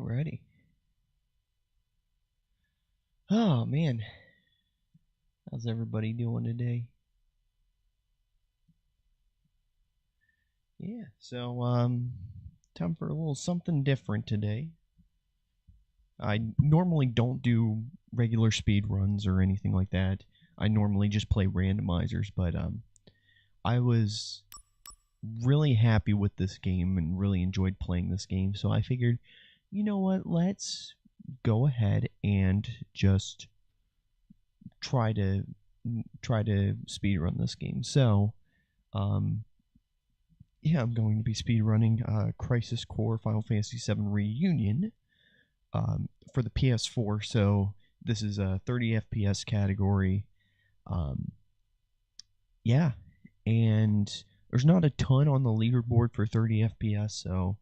Alrighty. Oh, man. How's everybody doing today? Yeah, so, time for a little something different today. I normally don't do regular speed runs or anything like that. I normally just play randomizers, but, I was really happy with this game and really enjoyed playing this game, so I figured, you know what, let's go ahead and just try to speedrun this game. So, yeah, I'm going to be speedrunning Crisis Core Final Fantasy VII Reunion for the PS4. So this is a 30 FPS category. Yeah, and there's not a ton on the leaderboard for 30 FPS, so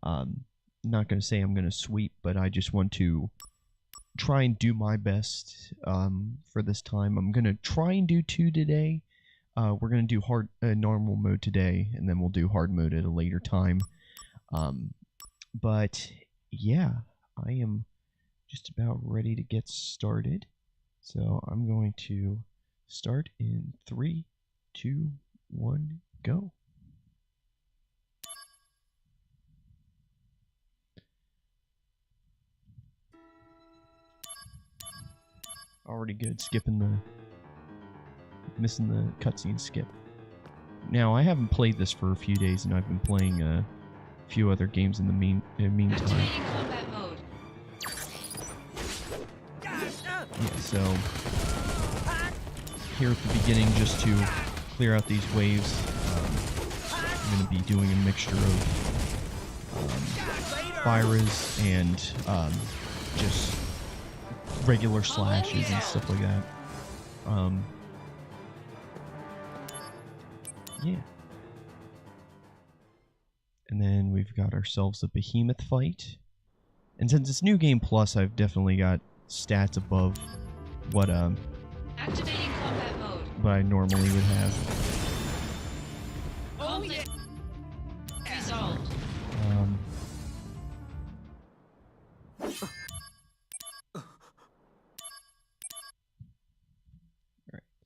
I'm not going to say I'm going to sweep, but I just want to try and do my best for this time. I'm going to try and do 2 today. We're going to do normal mode today, and then we'll do hard mode at a later time. But yeah, I am just about ready to get started. So I'm going to start in 3, 2, 1, go. Already good. Missing the cutscene skip. Now, I haven't played this for a few days, and I've been playing a few other games in the meantime. Yeah, so here at the beginning, just to clear out these waves, I'm going to be doing a mixture of fires and just regular slashes and stuff like that. Yeah. And then we've got ourselves a behemoth fight. And since it's New Game Plus, I've definitely got stats above what Activating combat mode. what I normally would have. Oh, yeah. Resolved. Alright,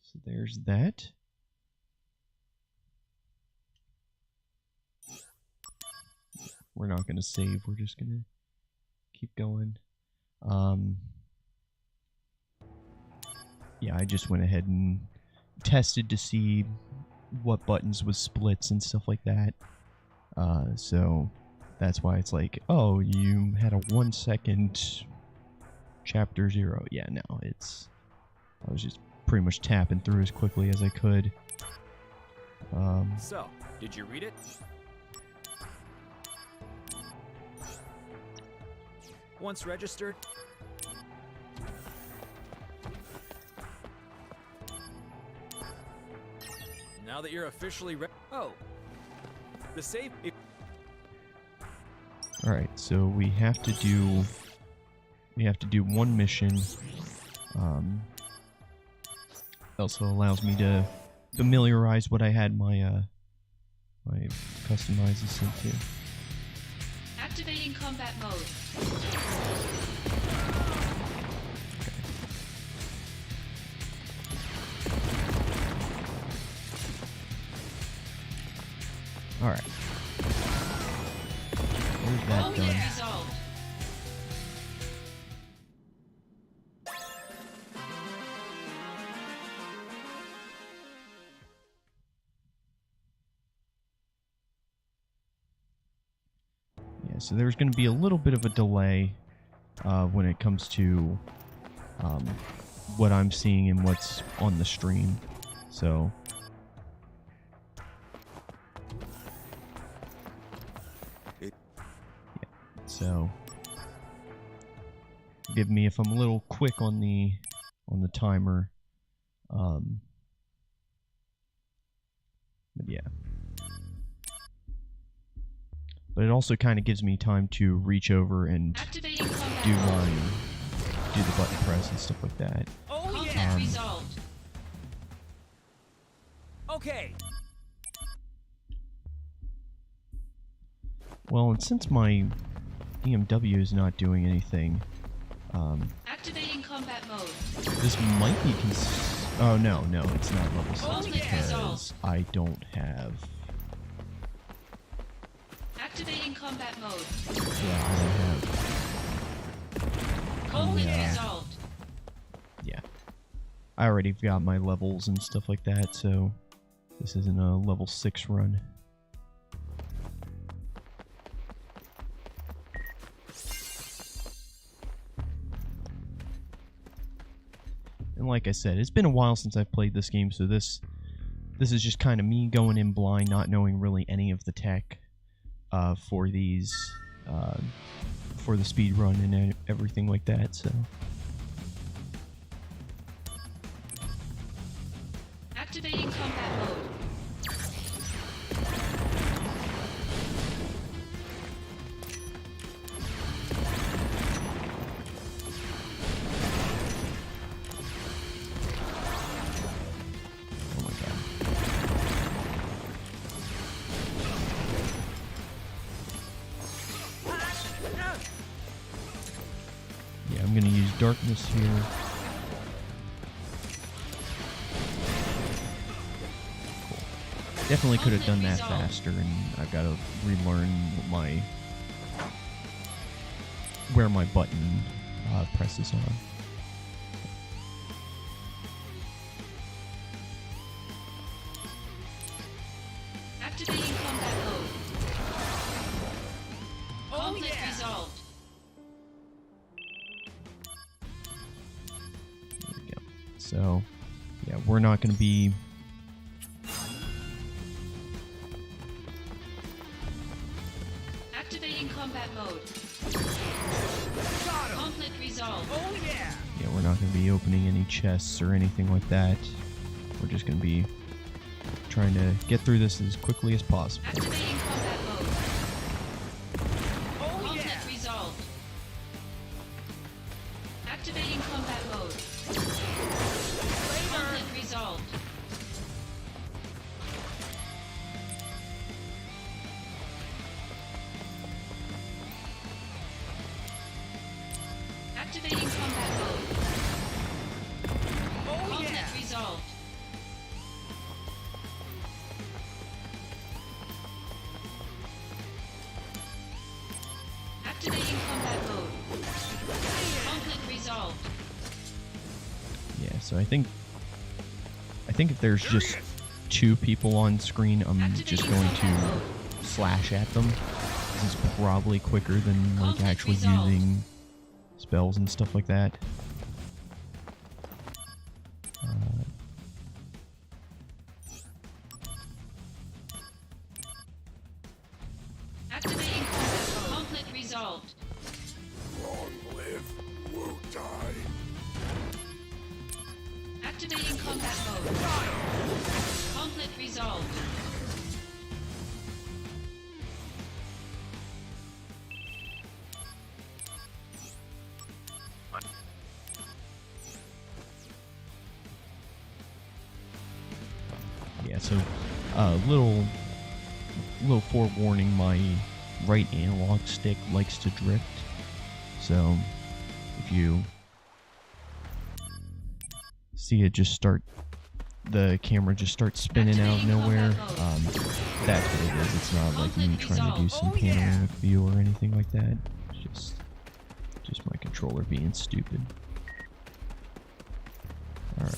so there's that. We're not going to save, we're just going to keep going. Yeah, I just went ahead and tested to see what buttons was splits and stuff like that. So that's why it's like, oh, you had a 1 second chapter 0. Yeah, no, I was just pretty much tapping through as quickly as I could. So, did you read it? Once registered, now that you're officially the save. All right, so we have to do one mission. Also allows me to familiarize what I had my my customizers set to. Activating combat mode. All right. Where's that done? Resolved. Yeah, so there's going to be a little bit of a delay when it comes to what I'm seeing and what's on the stream. So So, forgive me if I'm a little quick on the timer. But yeah. But it also kind of gives me time to reach over and do the button press and stuff like that. Oh yeah. Resolved. Okay. Well, and since my BMW is not doing anything. Activating combat mode. This might be oh, no, it's not level 6 Conflict because resolved. I don't have... Activating combat mode. Yeah, I don't have... Conflict Yeah. resolved. Yeah. I already got my levels and stuff like that, so this isn't a level 6 run. And like I said, it's been a while since I've played this game, so this is just kind of me going in blind, not knowing really any of the tech for these, for the speed run and everything like that, so... Activating combat mode. Oh my god. Yeah, I'm gonna use darkness here. Cool. Definitely could have done that faster, and I've got to relearn where my button presses on. Activating combat mode. Conflict resolved. There we go. So, yeah, we're not going to be... Activating combat mode. Conflict resolved. Yeah, we're not going to be opening any chests or anything like that. We're just going to be trying to get through this as quickly as possible. Activating combat mode. Conflict resolved. Activating combat mode. Conflict resolved. Activating combat mode. Conflict resolved. Activating combat mode. Conflict resolved. Yeah, so I think if there's just 2 people on screen, I'm just going to slash at them. This is probably quicker than like Conflict actually resolved. using spells and stuff like that. Activating combat mode. Conflict resolved. Long live, Wu die. Activating combat mode. Conflict resolved. Yeah, so little forewarning, my right analog stick likes to drift. So if you see it just the camera just starts spinning out of nowhere, that's what it is. It's not like me trying to do some panoramic view or anything like that. It's just my controller being stupid. Alright,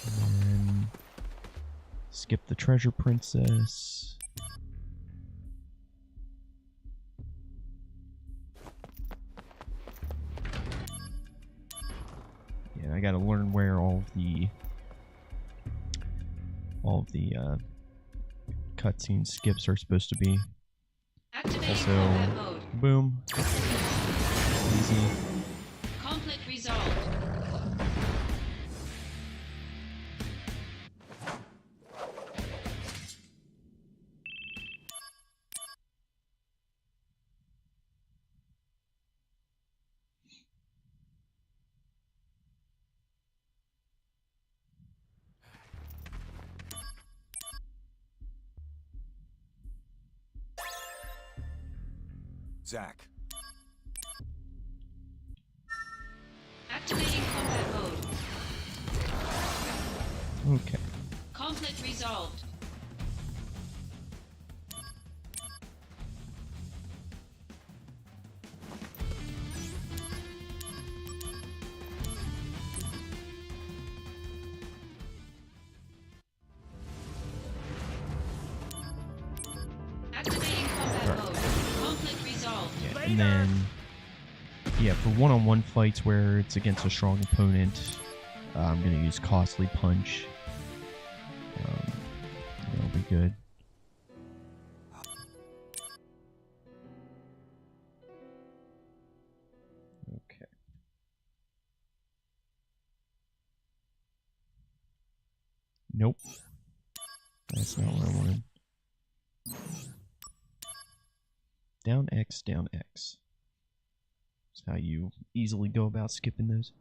and then skip the treasure princess. Yeah, I gotta learn where all of the cutscene skips are supposed to be. Activating Also, combat mode. boom. Easy. Conflict resolved. Zach, Activating combat mode. Okay. Conflict resolved. Activating combat mode. Conflict resolved. Yeah, and then, yeah, for one-on-one fights where it's against a strong opponent, I'm going to use Costly Punch. That'll be good. Okay. Nope. That's not what I wanted. Down X, down X. That's how you easily go about skipping those.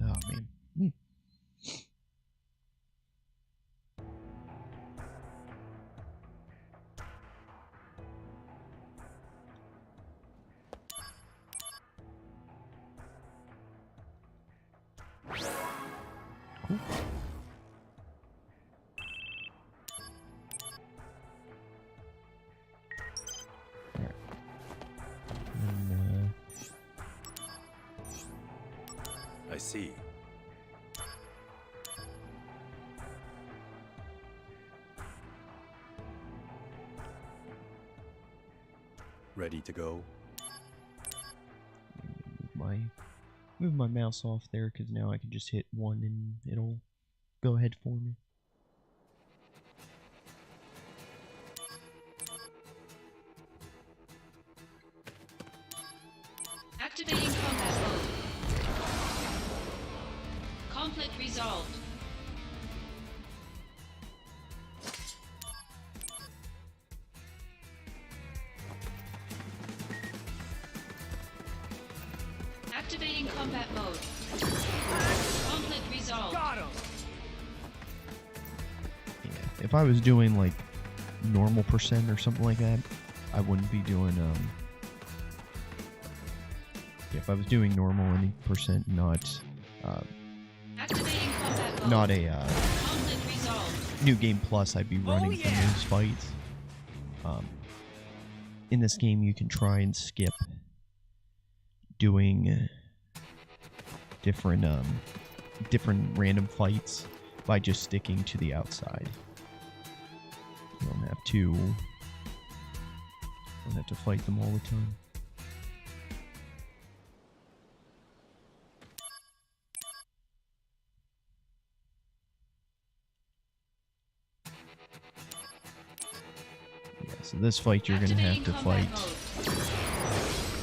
Oh, man. Cool. Alright. And, I see. Ready to go? move my mouse off there because now I can just hit 1 and it'll go ahead for me. Activating combat mode. Conflict resolved. Activating combat mode. Conflict resolved. Got him. Yeah. If I was doing like normal percent or something like that, I wouldn't be doing if I was doing normal any percent, not Activating combat mode. not a Conflict resolved. New Game Plus, I'd be running from yeah. those fights. In this game, you can try and skip doing different random fights by just sticking to the outside. You don't have to fight them all the time. Yeah, so this fight you're gonna have to fight.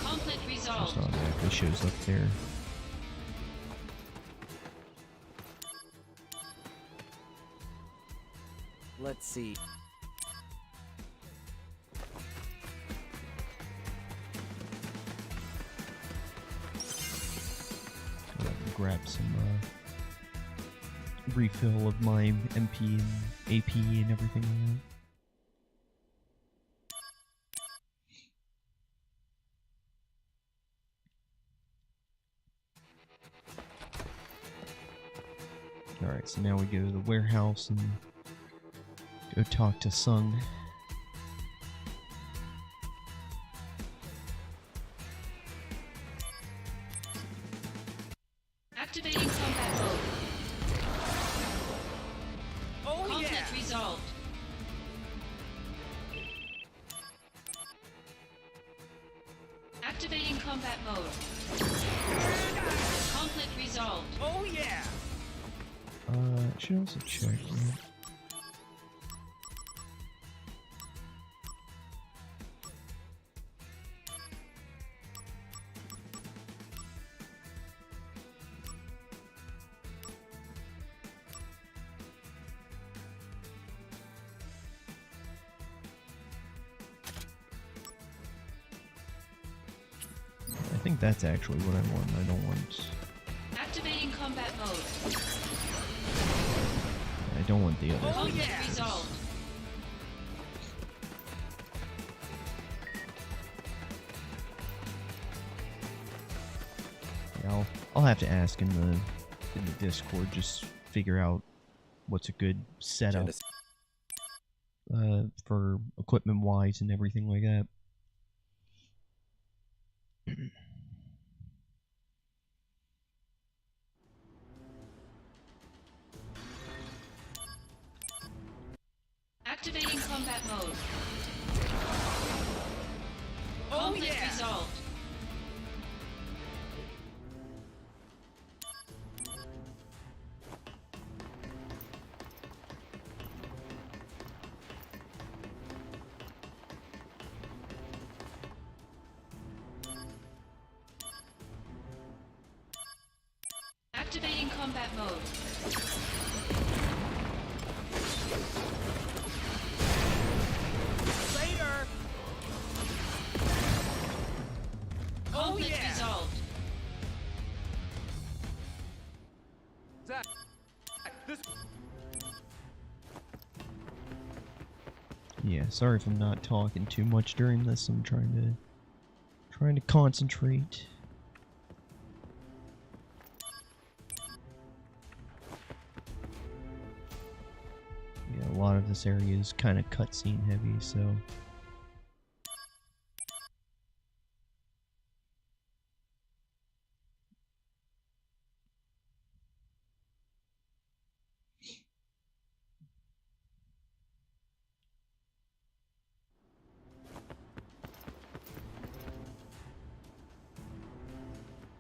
Conflict resolved. Just automatically shows up there. Let's see. Grab some refill of my MP and AP and everything like that. Alright, so now we go to the warehouse and go talk to Sung. Activating combat mode. Oh Conflict yeah. resolved. Activating combat mode. Conflict resolved. Oh yeah. I should also check, right? I think that's actually what I want. I don't want... Activating combat mode. I don't want the other Conflict yeah. resolved. have to ask in the Discord, just figure out what's a good setup Genesis. for equipment wise and everything like that. Activating combat mode. Oh, Conflict yeah. resolved. Activating combat mode. Later. Conflict yeah. resolved. Zach, this. Yeah, sorry if I'm not talking too much during this. I'm trying to concentrate. Yeah, a lot of this area is kind of cutscene heavy, so.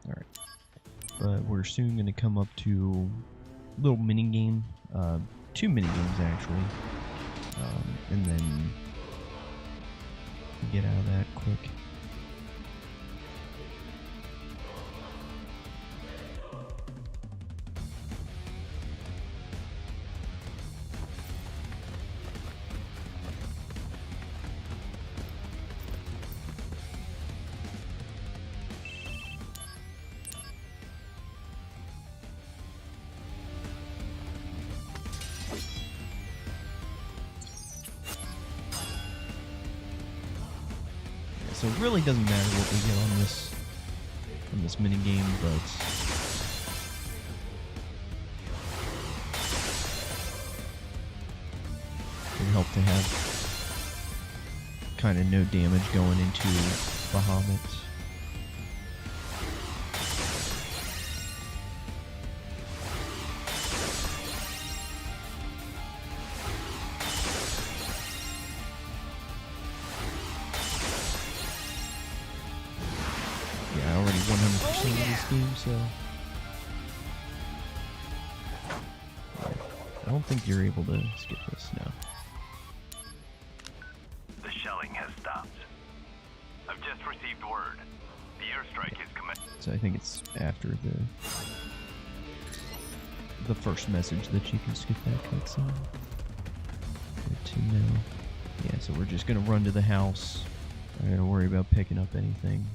Alright. But we're soon going to come up to a little mini game. 2 mini games actually. And then get out of that quick. So it really doesn't matter what we get on this mini game, but it would help to have kind of no damage going into Bahamut. Yeah, I already 100% of this game, so I don't think you're able to skip this now. The shelling has stopped. I've just received word. The airstrike is commenced. So I think it's after the first message that you can skip that cutscene. Good to know. Yeah, so we're just gonna run to the house. I gotta worry about picking up anything.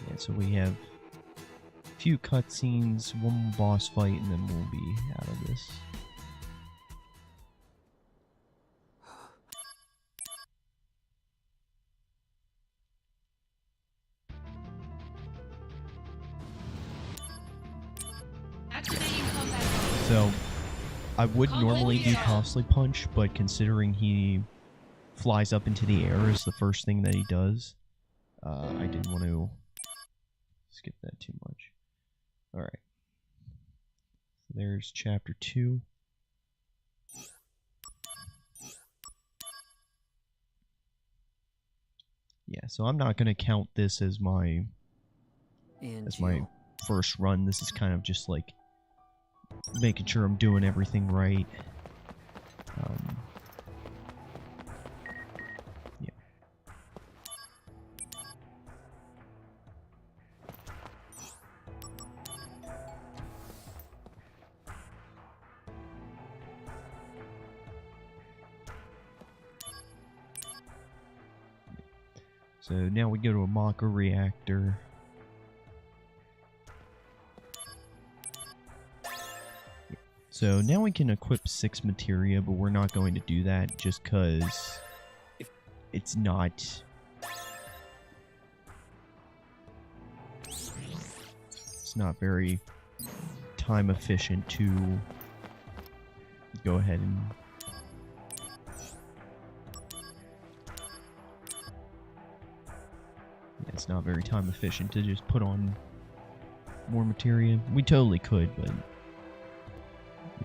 Yeah, so we have a few cutscenes, one boss fight, and then we'll be out of this. Activating combat mode. So, I would normally do Costly Punch, but considering he flies up into the air is the first thing that he does, I didn't want to skip that too much. Alright. So there's chapter 2. Yeah, so I'm not going to count this as my first run. This is kind of just like making sure I'm doing everything right. Yeah. So now we go to a Mako reactor. So now we can equip 6 materia, but we're not going to do that just because it's not... It's not very time efficient to go ahead and... Yeah, it's not very time efficient to just put on more materia. We totally could, but...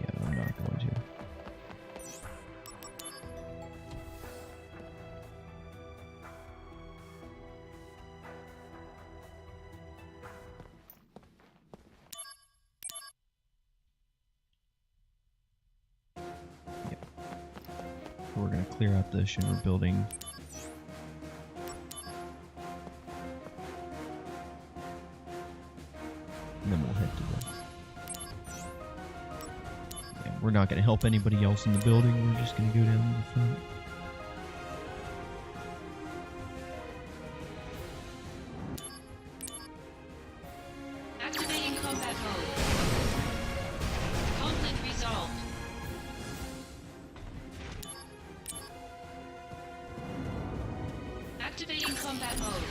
Yeah, I'm not going to. Yep. We're going to clear out the Shimmer building. And then we'll head to the... We're not going to help anybody else in the building. We're just going to go down to the front. Activating combat mode. Conflict resolved. Activating combat mode.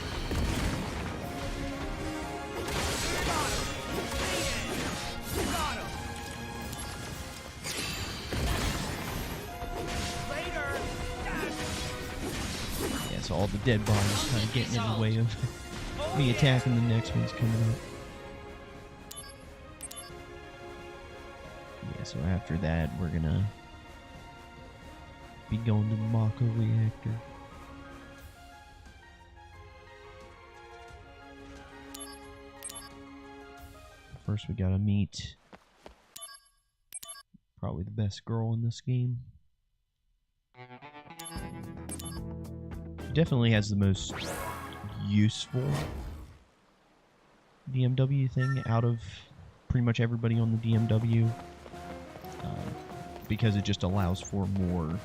Yeah, so all the dead bodies kind of getting in the way of me attacking the next one's coming up. Yeah, so after that, we're gonna be going to the Mako reactor. First, we gotta meet probably the best girl in this game. She definitely has the most useful DMW thing out of pretty much everybody on the DMW, because it just allows for more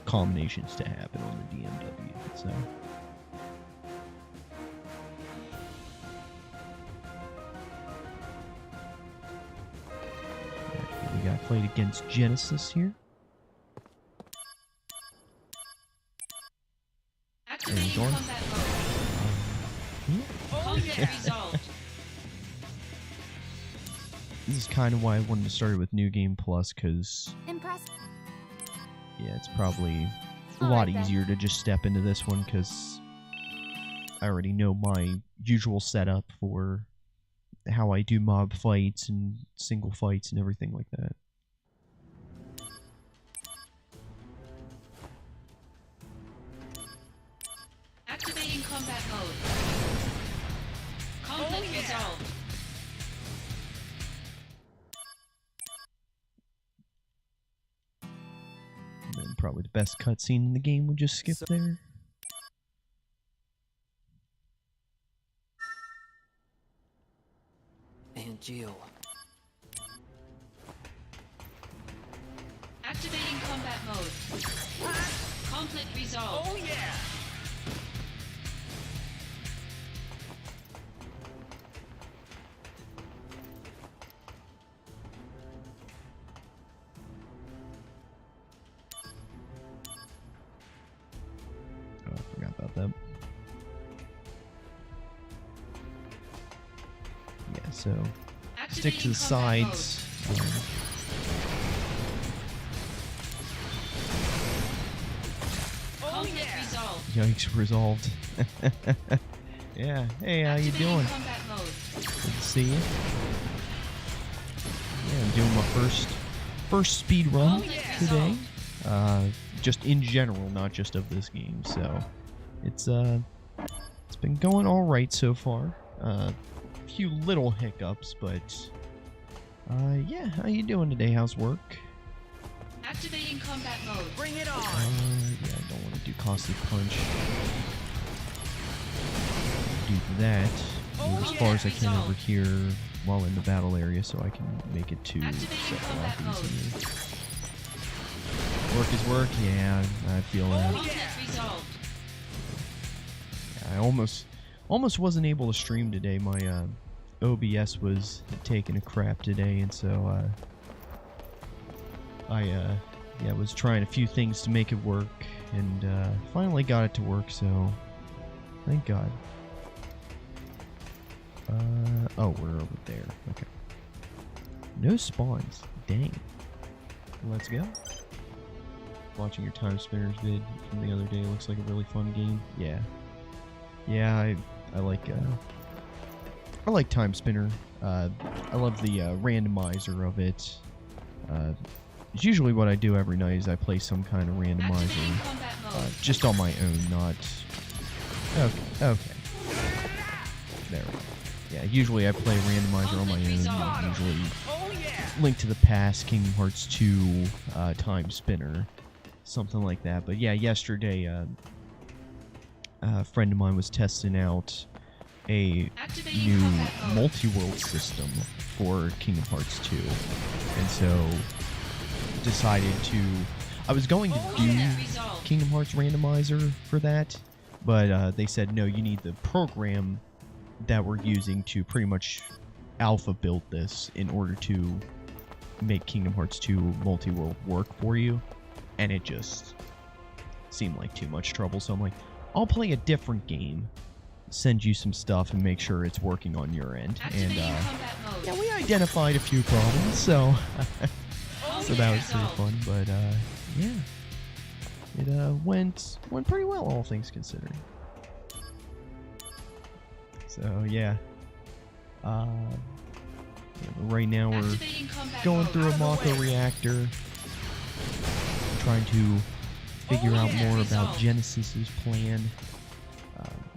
combinations to happen on the DMW. So. We got played against Genesis here. Activating combat mode. Conflict resolved. This is kind of why I wanted to start it with New Game Plus, because yeah, it's probably a lot easier to just step into this one, because I already know my usual setup for how I do mob fights and single fights and everything like that. Activating combat mode. Conflict resolved. And then probably the best cutscene in the game would just skip there. And Jill. Activating combat mode. Conflict resolved. Oh yeah! Oh, I forgot about that. Yeah, so stick to the sides. Conflict resolved. Yikes, resolved. Yeah, hey, how you Activating doing? combat mode. Good to see you. Yeah, I'm doing my first speed run today. Just in general, not just of this game. So it's been going all right so far. A few little hiccups, but yeah, how you doing today? How's work? Activating combat mode. Bring it on! Yeah, I don't want to do costly punch. Do that. Move as far as I can over here while in the battle area, so I can make it to Sephiroth easily. Work is work, yeah, I feel that. Conflict resolved. I almost wasn't able to stream today. My OBS was taking a crap today, and so I was trying a few things to make it work, and finally got it to work. So thank God. Oh, we're over there. Okay. No spawns. Dang. Let's go. Watching your Time Spinners vid from the other day looks like a really fun game. Yeah. Yeah, I like Time Spinner. I love the randomizer of it. It's usually what I do every night is I play some kind of randomizer. Just on my own, not... Okay. There we go. Yeah, usually I play randomizer on my own. Usually Link to the Past, Kingdom Hearts 2, Time Spinner, something like that. But yeah, yesterday a friend of mine was testing out a new multi-world system for Kingdom Hearts 2, and so decided to... I was going to do Kingdom Hearts randomizer for that, but they said, no, you need the program that we're using to pretty much alpha build this in order to make Kingdom Hearts 2 multi-world work for you, and it just seemed like too much trouble. So I'm like, I'll play a different game, send you some stuff, and make sure it's working on your end. And yeah, we identified a few problems, so so that was pretty fun. But yeah, it went pretty well, all things considered. So yeah, right now we're going through a Mako reactor, trying to figure out more about Genesis's plan.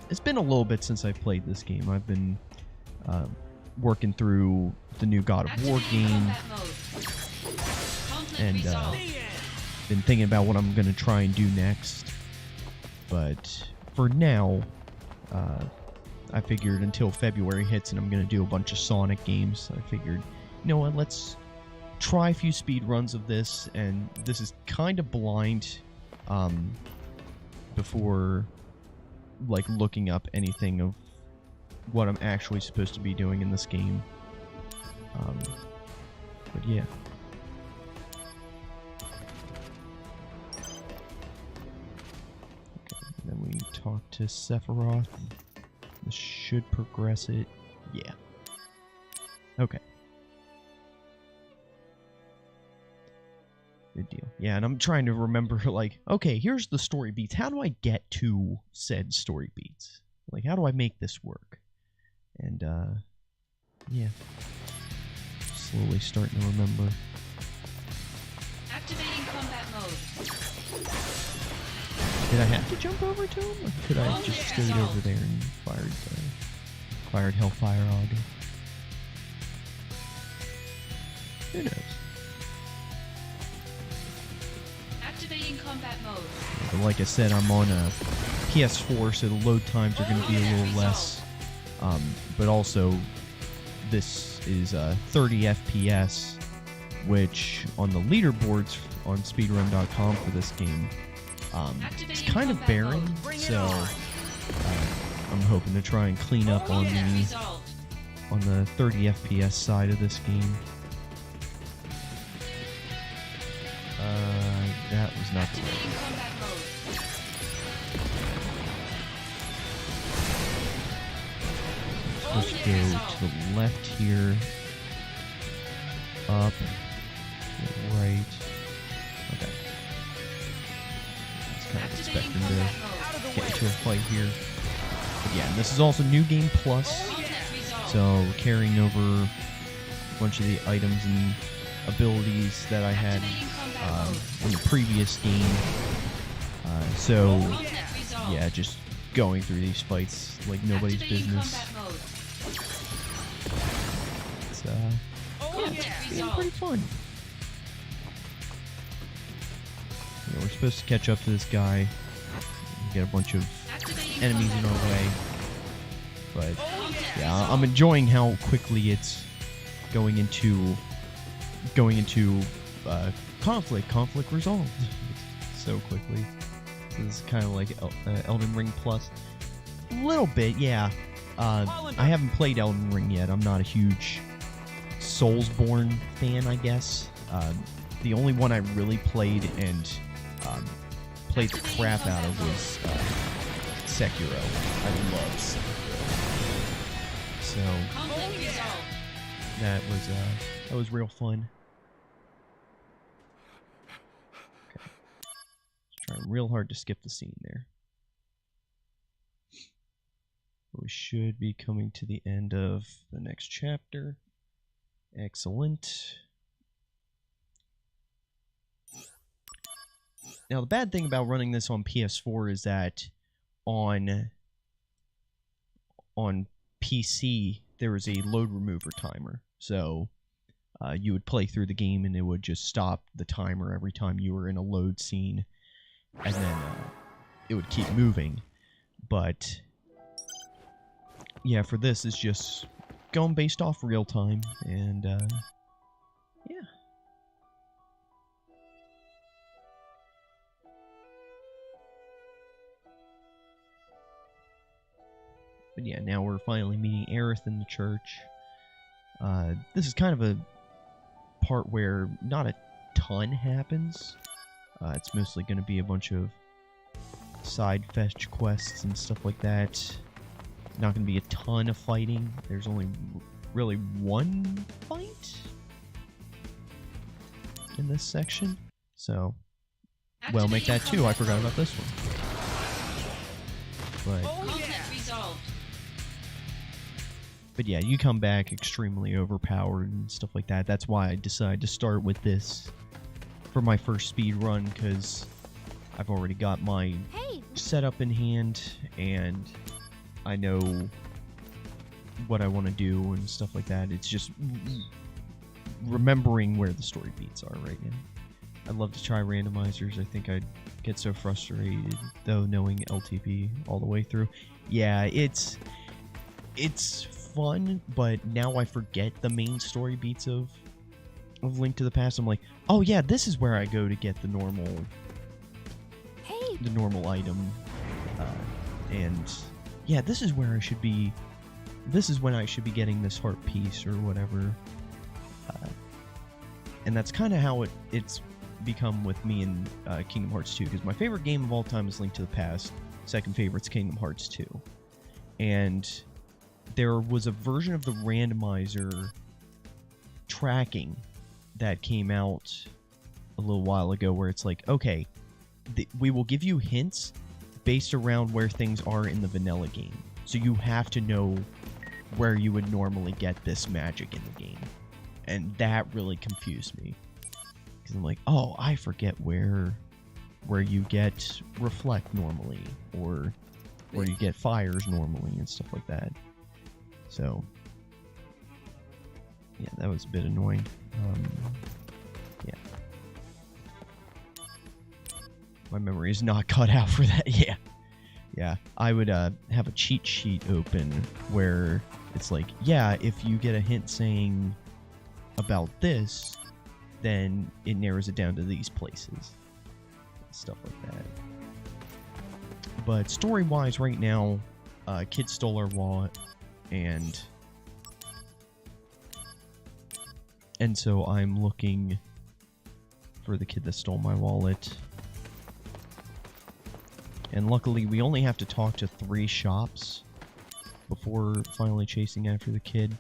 It's been a little bit since I've played this game. I've been working through the new God of War game, and been thinking about what I'm going to try and do next. But for now, I figured until February hits and I'm going to do a bunch of Sonic games, I figured, you know what, let's try a few speed runs of this, and this is kind of blind before like looking up anything of what I'm actually supposed to be doing in this game. But yeah. Okay, then we talk to Sephiroth. This should progress it. Yeah. Okay. Good deal. Yeah, and I'm trying to remember, like, okay, here's the story beats. How do I get to said story beats? Like, how do I make this work? And, yeah. Slowly starting to remember. Activating combat mode. Did I have to jump over to him? Or could I just stayed over there and fired Hellfire Auger? Who knows? Activating combat mode. But like I said, I'm on a PS4, so the load times are going to be a little less. But also, this is 30 FPS, which on the leaderboards on SPEEDRUN.com for this game, it's kind of barren. So I'm hoping to try and clean up on the 30 FPS side of this game. That was not the right one. Supposed to go to the left here, up, right. Okay. I was kind of expecting to get into a fight here. But yeah, and this is also New Game Plus, so carrying over a bunch of the items and abilities that I had in the previous game. So yeah, just going through these fights like nobody's business. It's being pretty fun. You know, we're supposed to catch up to this guy, get a bunch of enemies in our way, but yeah, I'm enjoying how quickly it's going into conflict resolved so quickly. This is kind of like Elden Ring Plus. A little bit, yeah. I haven't played Elden Ring yet. I'm not a huge Soulsborne fan, I guess. the only one I really played and played the crap out of was Sekiro. I love Sekiro. So Conflict resolved. that was real fun. Okay. Trying real hard to skip the scene there. We should be coming to the end of the next chapter. Excellent. Now, the bad thing about running this on PS4 is that on PC, there is a load remover timer. So you would play through the game and it would just stop the timer every time you were in a load scene. And then it would keep moving. But yeah, for this, it's just going based off real time. And yeah. But yeah, now we're finally meeting Aerith in the church. This is kind of a part where not a ton happens. It's mostly going to be a bunch of side fetch quests and stuff like that. Not going to be a ton of fighting. There's only really one fight in this section. So, well, make that two. I forgot about this one. But Conflict resolved. But yeah, you come back extremely overpowered and stuff like that. That's why I decided to start with this for my first speed run, because I've already got my setup in hand and I know what I want to do and stuff like that. It's just remembering where the story beats are right now. I'd love to try randomizers. I think I'd get so frustrated, though, knowing LTP all the way through. Yeah, it's fun, but now I forget the main story beats of Link to the Past. I'm like, oh yeah, this is where I go to get the normal item, and yeah, this is where I should be. This is when I should be getting this heart piece or whatever. And that's kind of how it's become with me in Kingdom Hearts 2, because my favorite game of all time is Link to the Past. Second favorite's Kingdom Hearts 2. And there was a version of the randomizer tracking that came out a little while ago where it's like, okay, we will give you hints based around where things are in the vanilla game. So you have to know where you would normally get this magic in the game. And that really confused me. Because I'm like, oh, I forget where you get Reflect normally, or where you get Fires normally and stuff like that. So, yeah, that was a bit annoying. Yeah. My memory is not cut out for that. Yeah. Yeah. I would have a cheat sheet open where it's like, yeah, if you get a hint saying about this, then it narrows it down to these places. Stuff like that. But story-wise, right now, kid stole our wallet, and so I'm looking for the kid that stole my wallet. And luckily, we only have to talk to 3 shops before finally chasing after the kid.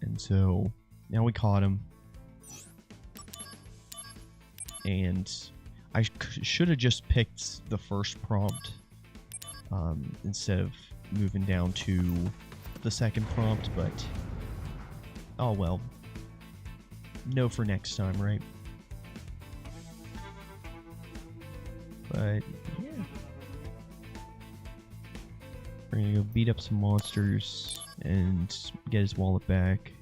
And so now we caught him. And I should have just picked the first prompt instead of moving down to the second prompt, but oh well. No for next time, right? But yeah. We're gonna go beat up some monsters and get his wallet back.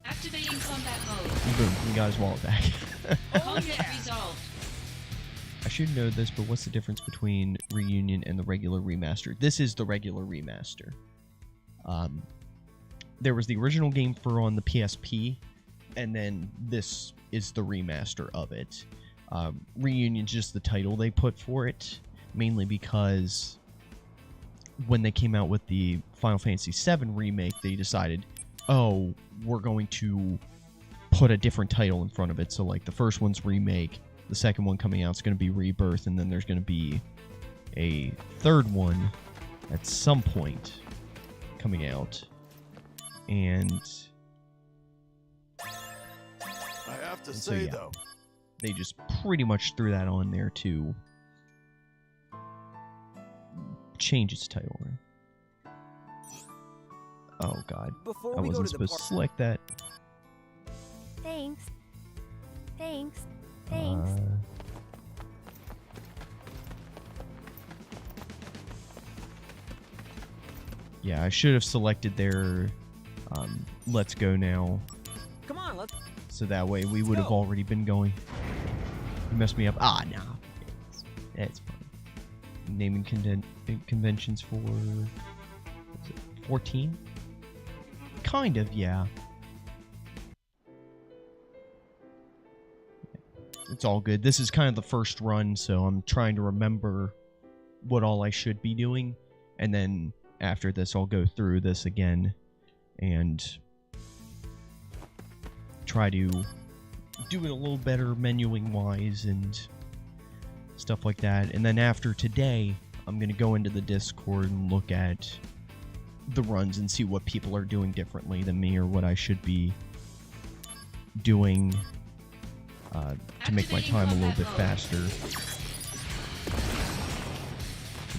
Activating combat mode. Boom, we got his wallet back. Conflict resolved. I should know this, but what's the difference between Reunion and the regular remaster? This is the regular remaster. There was the original game for on the PSP, and then this is the remaster of it. Reunion's just the title they put for it, mainly because when they came out with the Final Fantasy VII remake, they decided, oh, we're going to put a different title in front of it. So, like, the first one's Remake, the second one coming out is going to be Rebirth, and then there's going to be a third one at some point coming out. And I have to so, say, yeah. though, They just pretty much threw that on there to change its title. Oh god, Before I we go wasn't to the supposed to select that. Thanks. Thanks. Thanks. Yeah, I should have selected their Let's Go Now, Come on, let's. so that way we would have go. already been going. You messed me up. Ah, nah. It's fine. Naming conventions for... What's it, 14? Kind of, yeah. It's all good. This is kind of the first run, so I'm trying to remember what all I should be doing. And then after this, I'll go through this again and try to do it a little better menuing-wise and stuff like that. And then after today, I'm going to go into the Discord and look at the runs and see what people are doing differently than me or what I should be doing to make my time a little bit faster.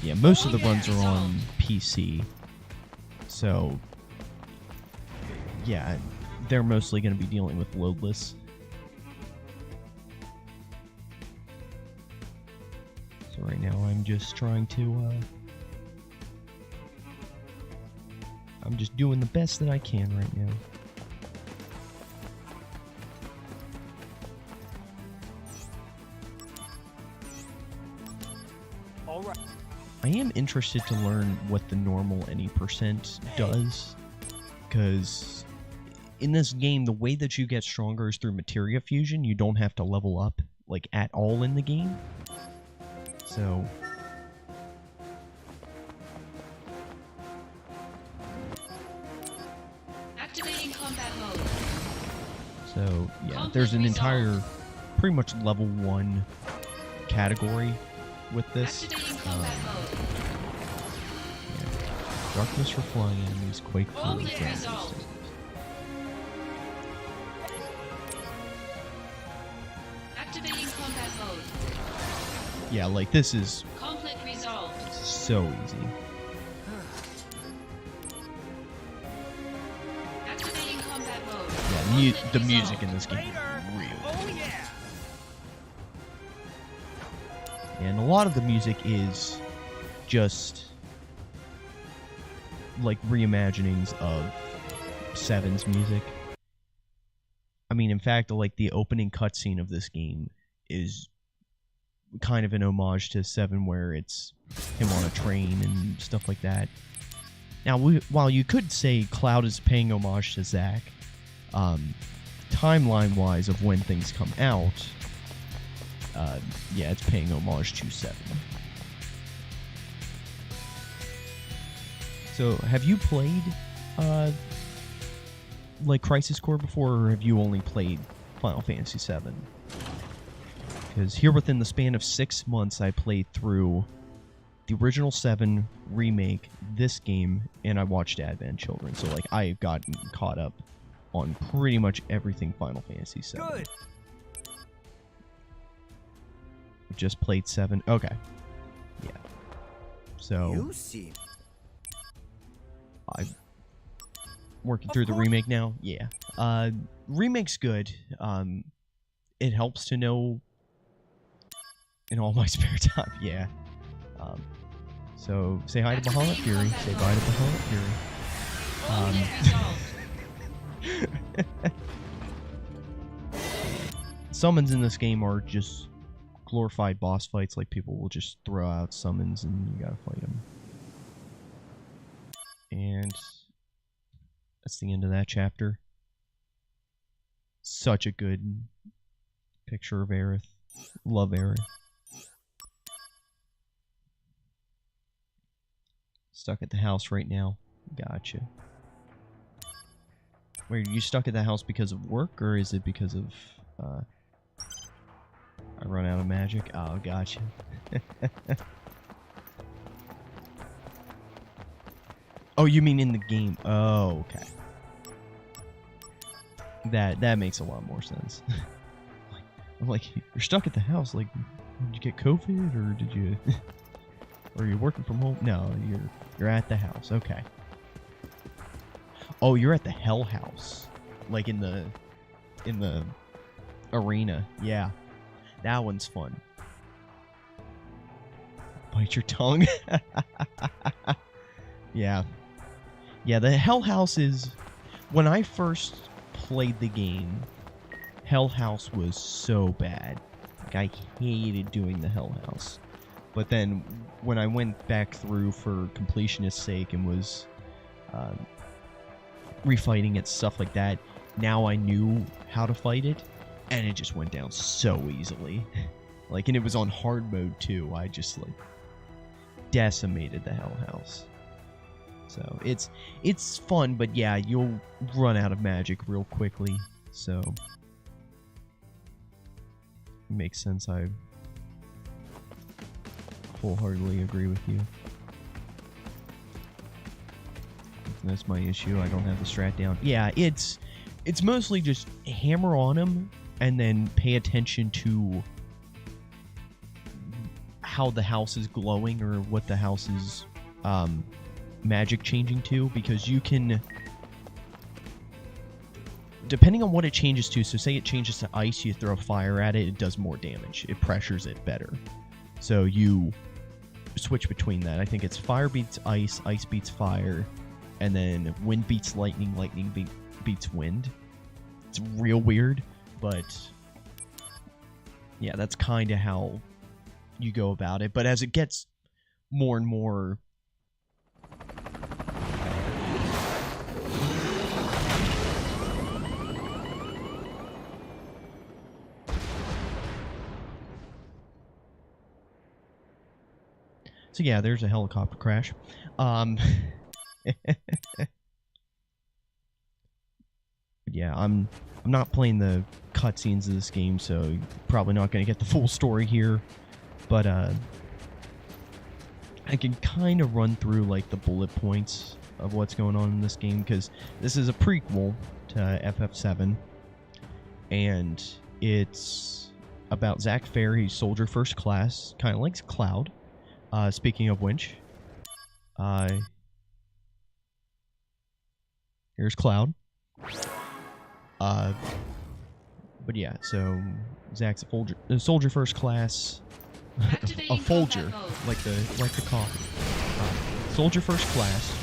Yeah, most of the runs are on PC, so yeah, they're mostly going to be dealing with loadless. So right now I'm just trying to, I'm just doing the best that I can right now. All right. I am interested to learn what the normal any percent does, because in this game, the way that you get stronger is through materia fusion. You don't have to level up, like, at all in the game. So... Activating combat mode. So, yeah, there's an entire, pretty much level 1 category with this. Activating combat mode. Yeah. Darkness for flying enemies, quake for Conflict ground resolved. systems. Activating combat mode. Yeah, like, this is Conflict resolved. so easy. Activating combat mode. Yeah, Conflict the resolved. music in this game is Later. real Oh good. yeah. And a lot of the music is just like reimaginings of Seven's music. I mean, in fact, like the opening cutscene of this game is kind of an homage to Seven, where it's him on a train and stuff like that. Now, while you could say Cloud is paying homage to Zack, timeline-wise of when things come out, yeah, it's paying homage to Seven. So, have you played, like, Crisis Core before, or have you only played Final Fantasy VII? Because here within the span of 6 months, I played through the original 7 remake, this game, and I watched Advent Children. So, like, I've gotten caught up on pretty much everything Final Fantasy VII. Good. Just played 7. Okay. Yeah. So, You seem. I'm working Of through the course. remake now. Yeah. Remake's good. It helps to know in all my spare time. Yeah. So say hi to Bahamut Fury. Say bye to Bahamut Fury. Conflict resolved. Summons in this game are just glorified boss fights. Like, people will just throw out summons and you gotta fight them. And that's the end of that chapter. Such a good picture of Aerith. Love Aerith. Stuck at the house right now. Gotcha. Wait, are you stuck at the house because of work, or is it because of, I run out of magic? Oh, gotcha. Oh, you mean in the game? Oh, okay. That makes a lot more sense. I'm like, you're stuck at the house. Like, did you get COVID, or did you, or you're working from home? No, you're at the house. Okay. Oh, you're at the Hell House, like in the arena. Yeah, that one's fun. Bite your tongue. Yeah. Yeah, the Hell House is... When I first played the game, Hell House was so bad. Like, I hated doing the Hell House. But then, when I went back through for completionist's sake and was refighting it, stuff like that, now I knew how to fight it, and it just went down so easily. Like, and it was on hard mode, too. I just, like, decimated the Hell House. So it's fun, but yeah, you'll run out of magic real quickly. So it makes sense. I wholeheartedly agree with you. That's my issue. I don't have the strat down. Yeah, it's mostly just hammer on them and then pay attention to how the house is glowing or what the house is magic changing to, because you can, depending on what it changes to, so say it changes to ice, you throw fire at it, it does more damage. It pressures it better. So you switch between that. I think it's fire beats ice, ice beats fire, and then wind beats lightning, lightning beats wind. It's real weird, but yeah, that's kind of how you go about it. But as it gets more and more so yeah, there's a helicopter crash. Yeah, I'm not playing the cutscenes of this game, so you're probably not going to get the full story here. But I can kind of run through like the bullet points of what's going on in this game, because this is a prequel to FF7, and it's about Zack Fair. He's Soldier First Class, kind of like Cloud. Speaking of which, here's Cloud. But yeah, so Zack's a Soldier First Class, a Folger, like the coffee. Soldier First Class,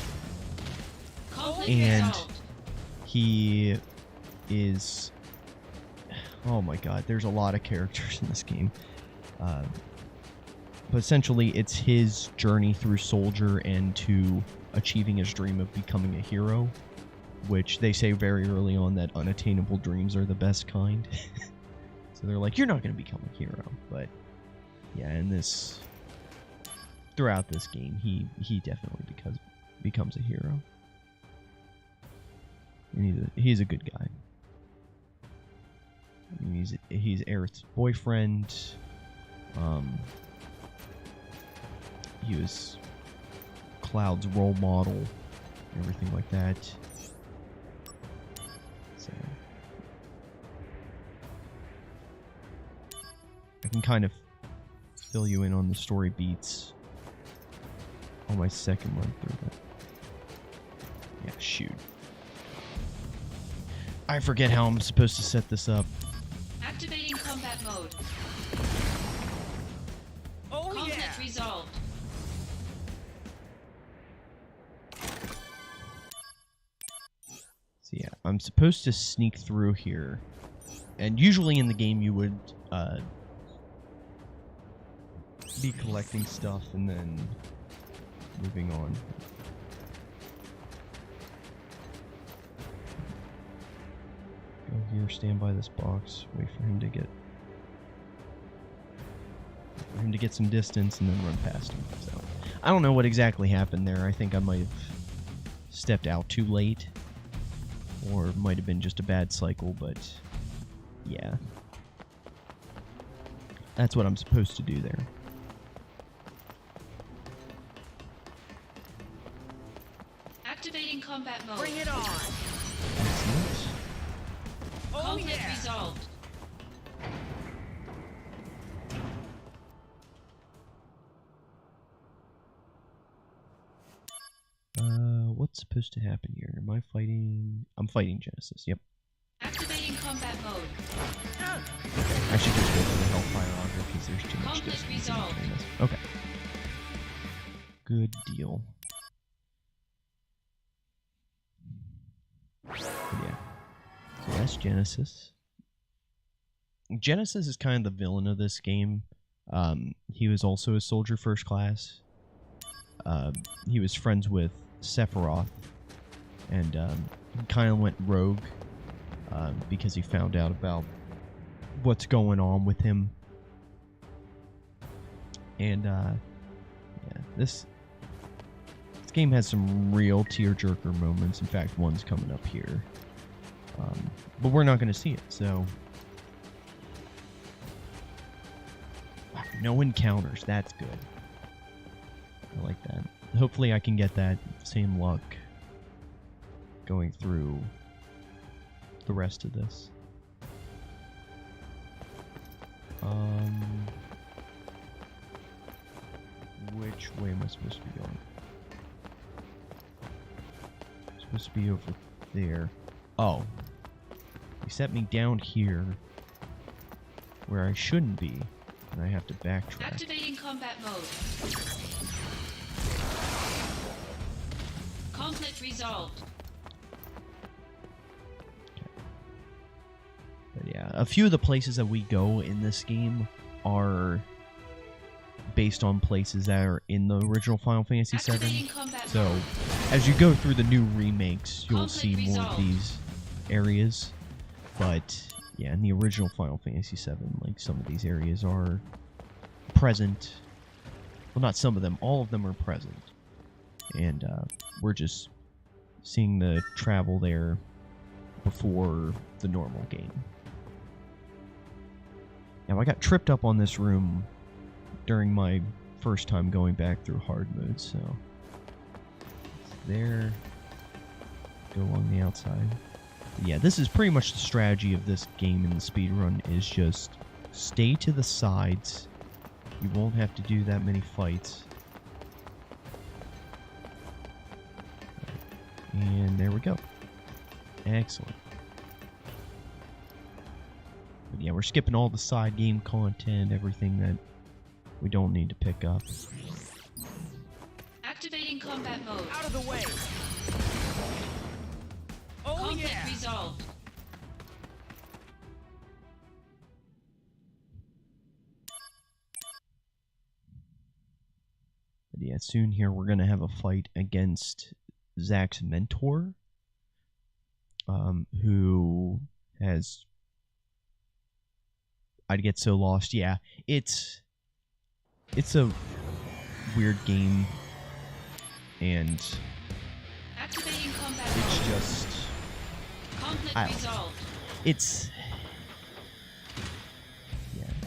and he is. Oh my God, there's a lot of characters in this game. But essentially, it's his journey through Soldier and to achieving his dream of becoming a hero, which they say very early on that unattainable dreams are the best kind. So they're like, you're not going to become a hero. But yeah, throughout this game, he definitely becomes a hero. And he's a good guy. I mean, he's Aerith's boyfriend. He was Cloud's role model, everything like that. So I can kind of fill you in on the story beats on my second run through that. Yeah, shoot. I forget how I'm supposed to set this up. Activating combat mode. Oh Conflict yeah! resolved. So yeah, I'm supposed to sneak through here. And usually in the game you would be collecting stuff and then moving on. Go here, stand by this box, wait for him to get for him to get some distance and then run past him. So I don't know what exactly happened there. I think I might have stepped out too late, or it might have been just a bad cycle, but yeah. That's what I'm supposed to do there. Activating combat mode. Bring it on! Excellent. Oh Conflict yeah! resolved. What's supposed to happen here? Am I fighting? I'm fighting Genesis. Yep. Activating combat mode. I should just go for the Hellfire Auger because there's too much Conflict distance in resolved. between us. Okay. Good deal. But yeah. So that's Genesis. Genesis is kind of the villain of this game. He was also a soldier first class. He was friends with Sephiroth, and he kind of went rogue because he found out about what's going on with him. And yeah, this game has some real tearjerker moments. In fact, one's coming up here, but we're not going to see it. So, wow, no encounters. That's good. I like that. Hopefully I can get that same luck going through the rest of this. Which way am I supposed to be going? I'm supposed to be over there. Oh. He set me down here where I shouldn't be, and I have to backtrack. Activating combat mode. Conflict resolved. But yeah, a few of the places that we go in this game are based on places that are in the original Final Fantasy VII. Activating combat So, mode. as you go through the new remakes, you'll Conflict see more of resolved. these areas. But yeah, in the original Final Fantasy VII, like some of these areas are present. Well, not some of them, all of them are present. And we're just seeing the travel there before the normal game. Now, I got tripped up on this room during my first time going back through hard mode, so it's there. Go along the outside. But yeah, this is pretty much the strategy of this game in the speedrun, is just stay to the sides. You won't have to do that many fights. And there we go. Excellent. But yeah, we're skipping all the side game content, everything that we don't need to pick up. Activating combat mode. Out of the way! Oh Conflict yeah! resolved. But yeah, soon here we're going to have a fight against Zack's mentor, who has... I'd get so lost. Yeah, it's a weird game, and Activating combat it's mode. just... Conflict I don't know. resolved. It's...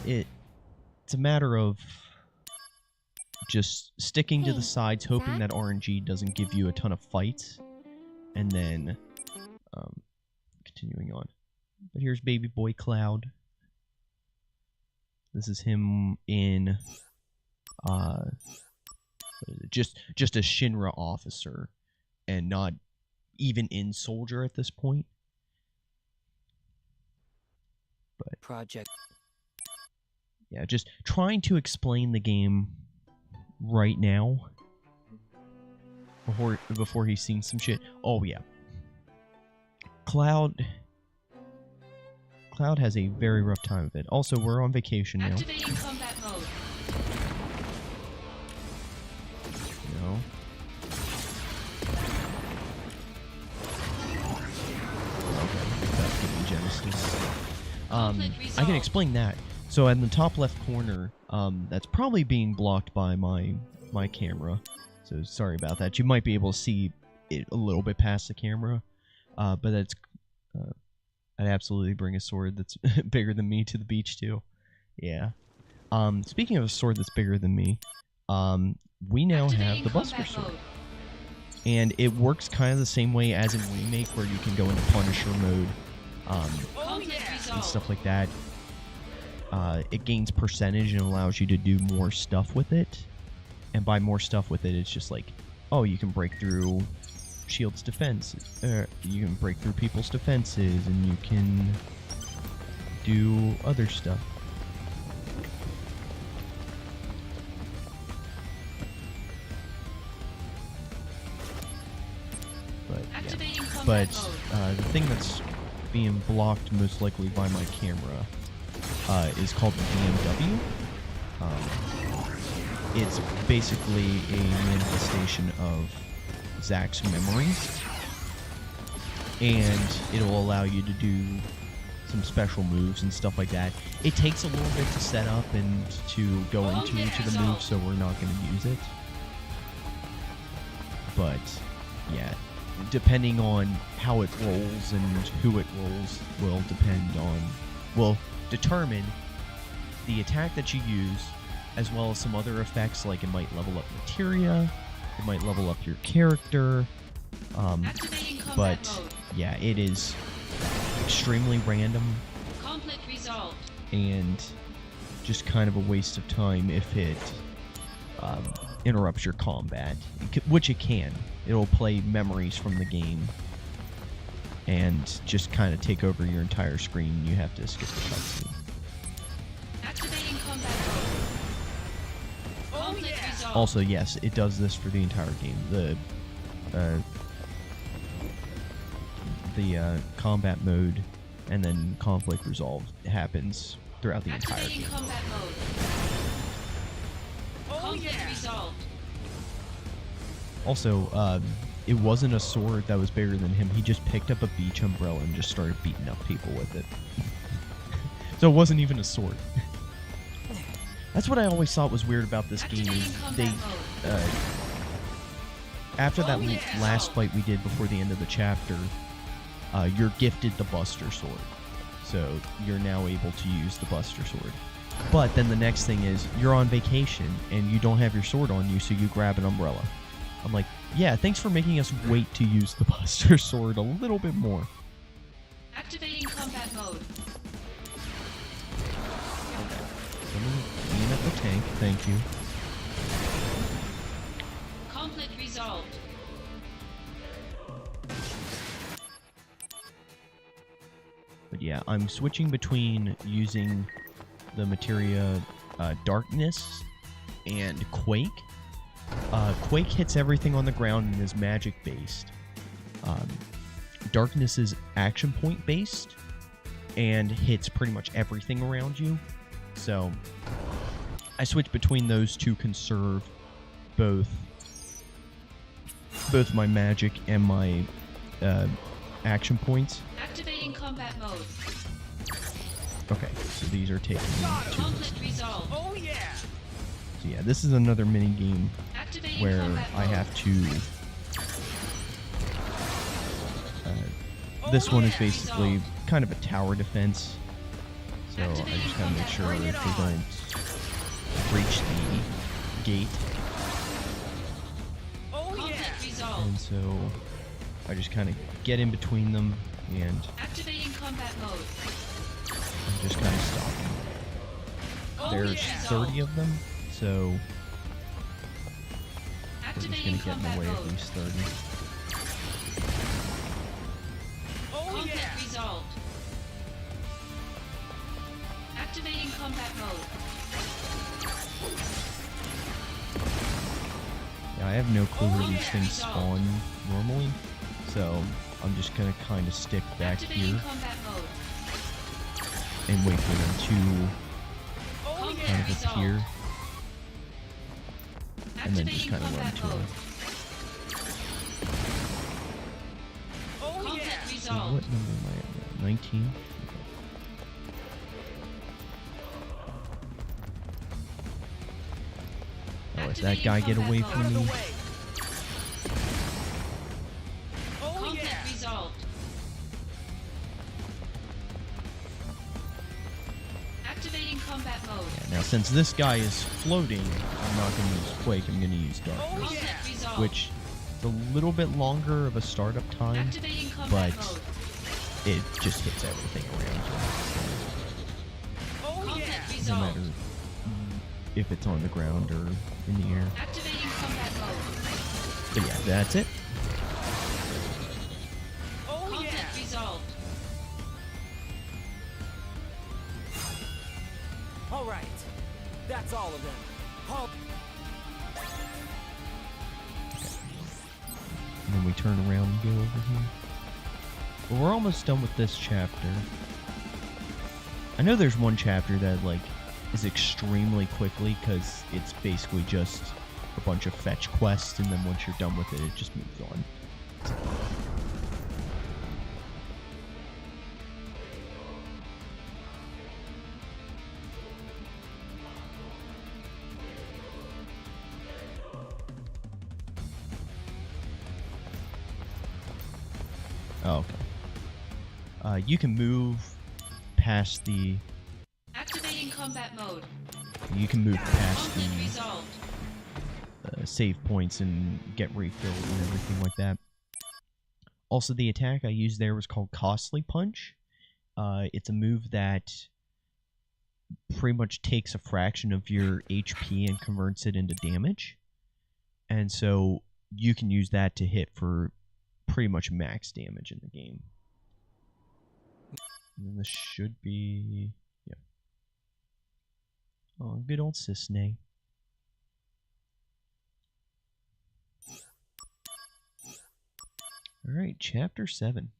Yeah, it's a matter of just sticking to the Hey, sides, hoping Zack? that RNG doesn't give you a ton of fights, and then continuing on. But here's baby boy Cloud. This is him in what is it? Just a Shinra officer, and not even in soldier at this point. But Project. yeah, just trying to explain the game right now before he's seen some shit. Oh yeah. Cloud has a very rough time of it. Also, we're on vacation now. Activating combat mode. You know? Okay, that's getting Genesis. I can explain that. So in the top left corner, that's probably being blocked by my camera. So sorry about that. You might be able to see it a little bit past the camera, but that's I'd absolutely bring a sword that's bigger than me to the beach too. Yeah. Speaking of a sword that's bigger than me, we now have the Buster Sword. And it works kind of the same way as in Remake, where you can go into Punisher mode and stuff like that. It gains percentage and allows you to do more stuff with it. And by more stuff with it, it's just like, oh, you can break through Shield's defenses. You can break through people's defenses, and you can do other stuff. But the thing that's being blocked most likely by my camera is called the BMW. It's basically a manifestation of Zack's memories, and it'll allow you to do some special moves and stuff like that. It takes a little bit to set up and to go into each of the moves, so we're not going to use it. But yeah, depending on how it rolls and who it rolls will determine the attack that you use, as well as some other effects, like it might level up materia, it might level up your character, but yeah, it is extremely random and just kind of a waste of time if it interrupts your combat, which it can. It'll play memories from the game and just kind of take over your entire screen, and you have to skip the cutscene. Also, yes, it does this for the entire game. The combat mode and then conflict resolve happens throughout the entire game. Also, it wasn't a sword that was bigger than him. He just picked up a beach umbrella and just started beating up people with it. So it wasn't even a sword. That's what I always thought was weird about this game. Is they, after that last fight we did before the end of the chapter, you're gifted the Buster Sword. So you're now able to use the Buster Sword. But then the next thing is, you're on vacation and you don't have your sword on you, so you grab an umbrella. I'm like, yeah, thanks for making us wait to use the Buster Sword a little bit more. Activating combat mode. Let me clean up the tank, thank you. Conflict resolved. But yeah, I'm switching between using the materia Darkness and Quake. Quake hits everything on the ground and is magic based. Darkness is action point based and hits pretty much everything around you. So I switch between those to conserve both my magic and my action points. Activating combat mode. Okay, so these are taking me to... Conflict resolved. Oh yeah! So yeah, this is another mini game Activating where combat I mode. have to... this one is basically kind of a tower defense. So I just gotta make sure they don't breach the gate. Oh yeah! Conflict resolved. And so I just kind of get in between them and Activating combat mode. just kind of stop them. Oh, There's yeah. 30 of them, so we're just Activating gonna get in the combat way of mode. these 30. Oh Conflict yeah! resolved. Activating combat mode. Yeah, I have no clue where Oh, these yeah. things spawn normally, so I'm just gonna kind of stick back Activating here combat mode. and wait for them to Oh Conflict kind yeah! of resolved. appear, and then just Activating kind of run combat to them. mode. Oh Conflict yeah! So what number resolved. am I at now? 19? let that guy get away Out from of the me. way. Oh Conflict yeah. resolved. Activating combat mode. Now, since this guy is floating, I'm not going to use Quake, I'm going to use Dark. Oh Conflict yeah. resolved. Which is a little bit longer of a startup time, Activating combat but mode. it just hits everything around Oh yeah. Conflict you, no matter resolved. if it's on the ground or in the air. Activating combat mode. But yeah, that's it. Oh Conflict yeah. resolved. All right. That's all of them. All And then we turn around and go over here. But we're almost done with this chapter. I know there's one chapter that, like, is extremely quickly, because it's basically just a bunch of fetch quests, and then once you're done with it, it just moves on. Oh, okay. You can move past the... Activating combat mode. You can move past Conflict the resolved. save points and get refilled and everything like that. Also, the attack I used there was called Costly Punch. It's a move that pretty much takes a fraction of your HP and converts it into damage. And so you can use that to hit for pretty much max damage in the game. And then this should be... yeah. Oh, good old Cisne. Alright, Chapter 7.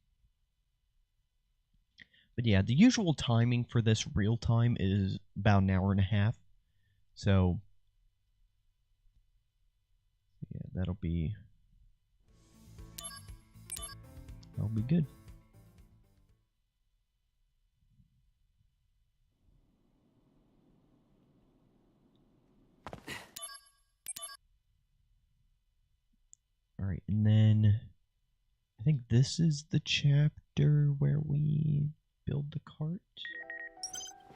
But yeah, the usual timing for this real time is about an hour and a half. So, yeah, that'll be good. Alright, and then I think this is the chapter where we build the cart.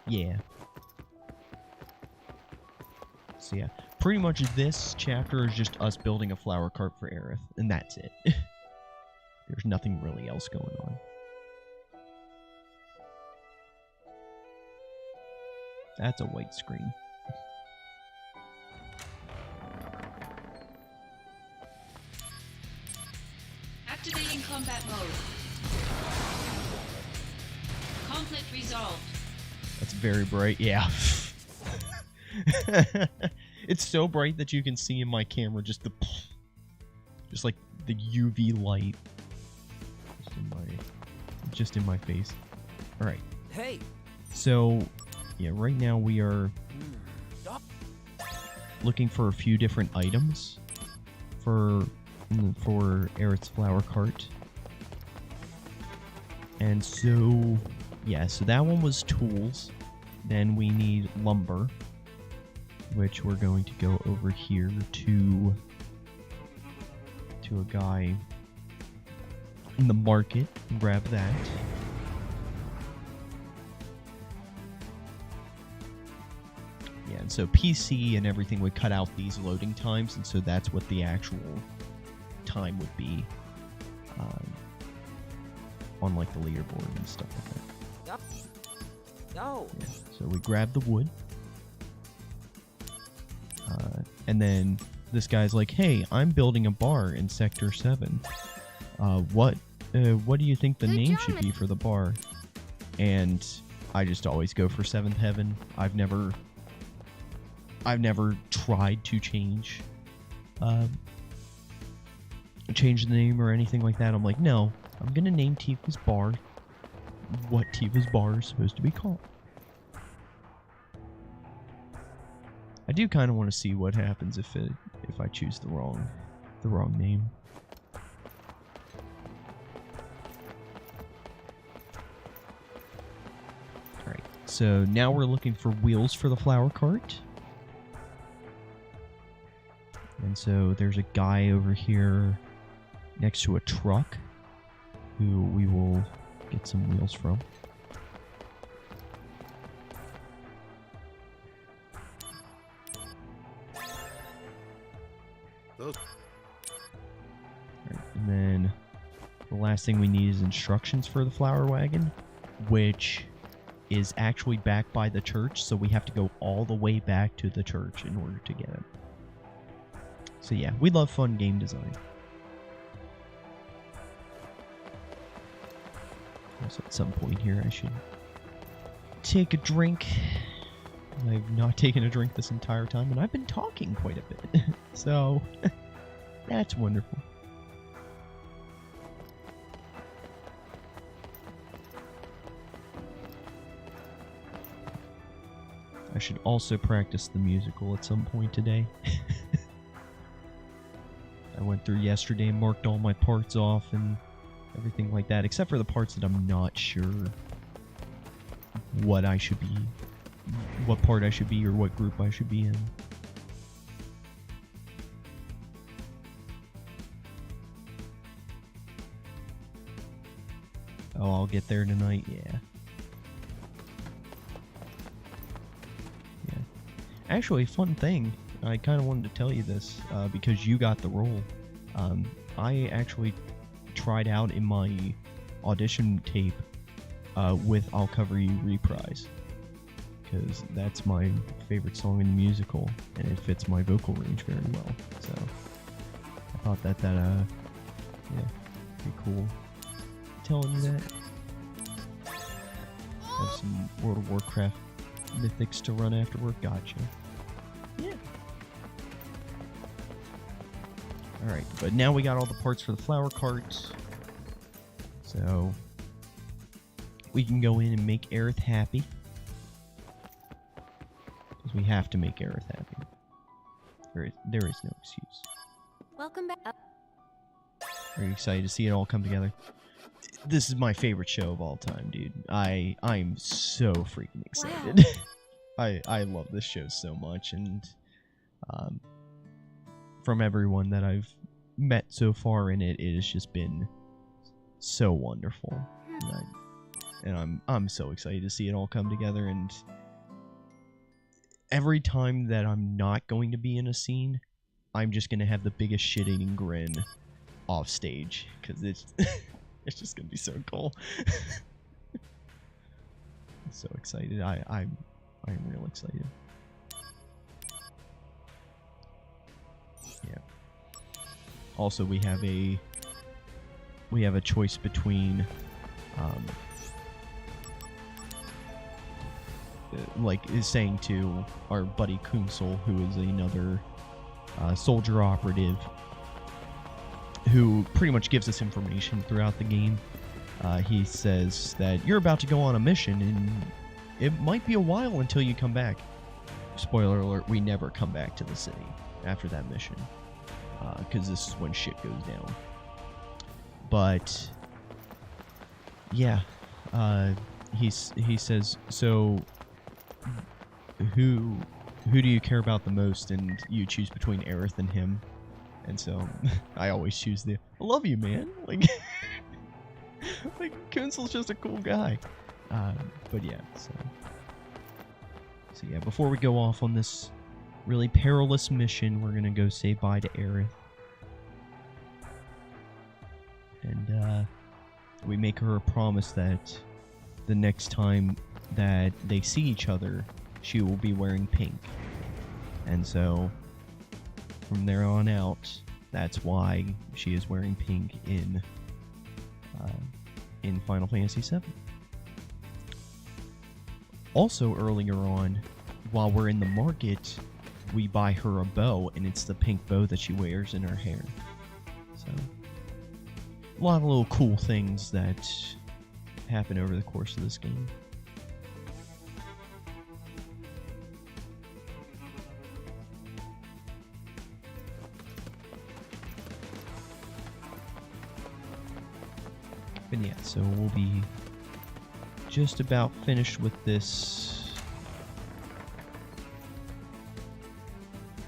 Yeah. So yeah, pretty much this chapter is just us building a flower cart for Aerith, and that's it. There's nothing really else going on. That's a white screen. Activating combat mode. Conflict resolved. That's very bright, yeah. It's so bright that you can see in my camera just like the UV light just in my face. All right. Hey. So, yeah, right now we are looking for a few different items for Aerith's flower cart. And so, yeah, so that one was tools. Then we need lumber, which we're going to go over here to a guy in the market and grab that. Yeah, and so PC and everything would cut out these loading times, and so that's what the actual time would be on like the leaderboard and stuff like that. No. Yeah, so we grab the wood, and then this guy's like, "Hey, I'm building a bar in Sector 7. What do you think the Good name job, should be for the bar?" And I just always go for Seventh Heaven. I've never tried to change the name or anything like that. I'm like, no, I'm gonna name Tifa's bar what Tifa's bar is supposed to be called. I do kind of want to see what happens if I choose the wrong name. All right, so now we're looking for wheels for the flower cart. And so there's a guy over here next to a truck who we will get some wheels from. Those. Alright, and then the last thing we need is instructions for the flower wagon, which is actually back by the church, so we have to go all the way back to the church in order to get it. So yeah, we love fun game design. Also, at some point here, I should take a drink. I've not taken a drink this entire time, and I've been talking quite a bit. So, that's wonderful. I should also practice the musical at some point today. I went through yesterday and marked all my parts off and everything like that, except for the parts that I'm not sure what I should be, what part I should be, or what group I should be in. Oh, I'll get there tonight, yeah. Actually, fun thing, I kind of wanted to tell you this, because you got the role. I actually tried out in my audition tape with I'll Cover You Reprise, because that's my favorite song in the musical, and it fits my vocal range very well. So, I thought that, yeah, pretty cool. Telling you that. Have some World of Warcraft mythics to run after work. Gotcha. Yeah. Alright, but now we got all the parts for the flower cart. So we can go in and make Aerith happy. Because we have to make Aerith happy. There is no excuse. Welcome back. Are you excited to see it all come together? This is my favorite show of all time, dude. I'm so freaking excited. Wow. I love this show so much, and from everyone that I've met so far in it, it has just been so wonderful. And I'm so excited to see it all come together, and every time that I'm not going to be in a scene, I'm just going to have the biggest shit-eating grin off stage, because it's it's just going to be so cool. I'm so excited. I'm real excited. Yeah. Also, we have a choice between like is saying to our buddy Kunsel, who is another soldier operative, who pretty much gives us information throughout the game. He says that you're about to go on a mission and it might be a while until you come back. Spoiler alert, we never come back to the city after that mission, because this is when shit goes down. But yeah, he says, so who do you care about the most? And you choose between Aerith and him. And so I always choose I love you, man. Like Kunsel's just a cool guy. But yeah, so yeah, before we go off on this really perilous mission, we're gonna go say bye to Aerith. And we make her a promise that the next time that they see each other, she will be wearing pink. And so from there on out, that's why she is wearing pink in Final Fantasy VII. Also, earlier on, while we're in the market, we buy her a bow, and it's the pink bow that she wears in her hair. So, a lot of little cool things that happen over the course of this game. But yeah, so we'll be just about finished with this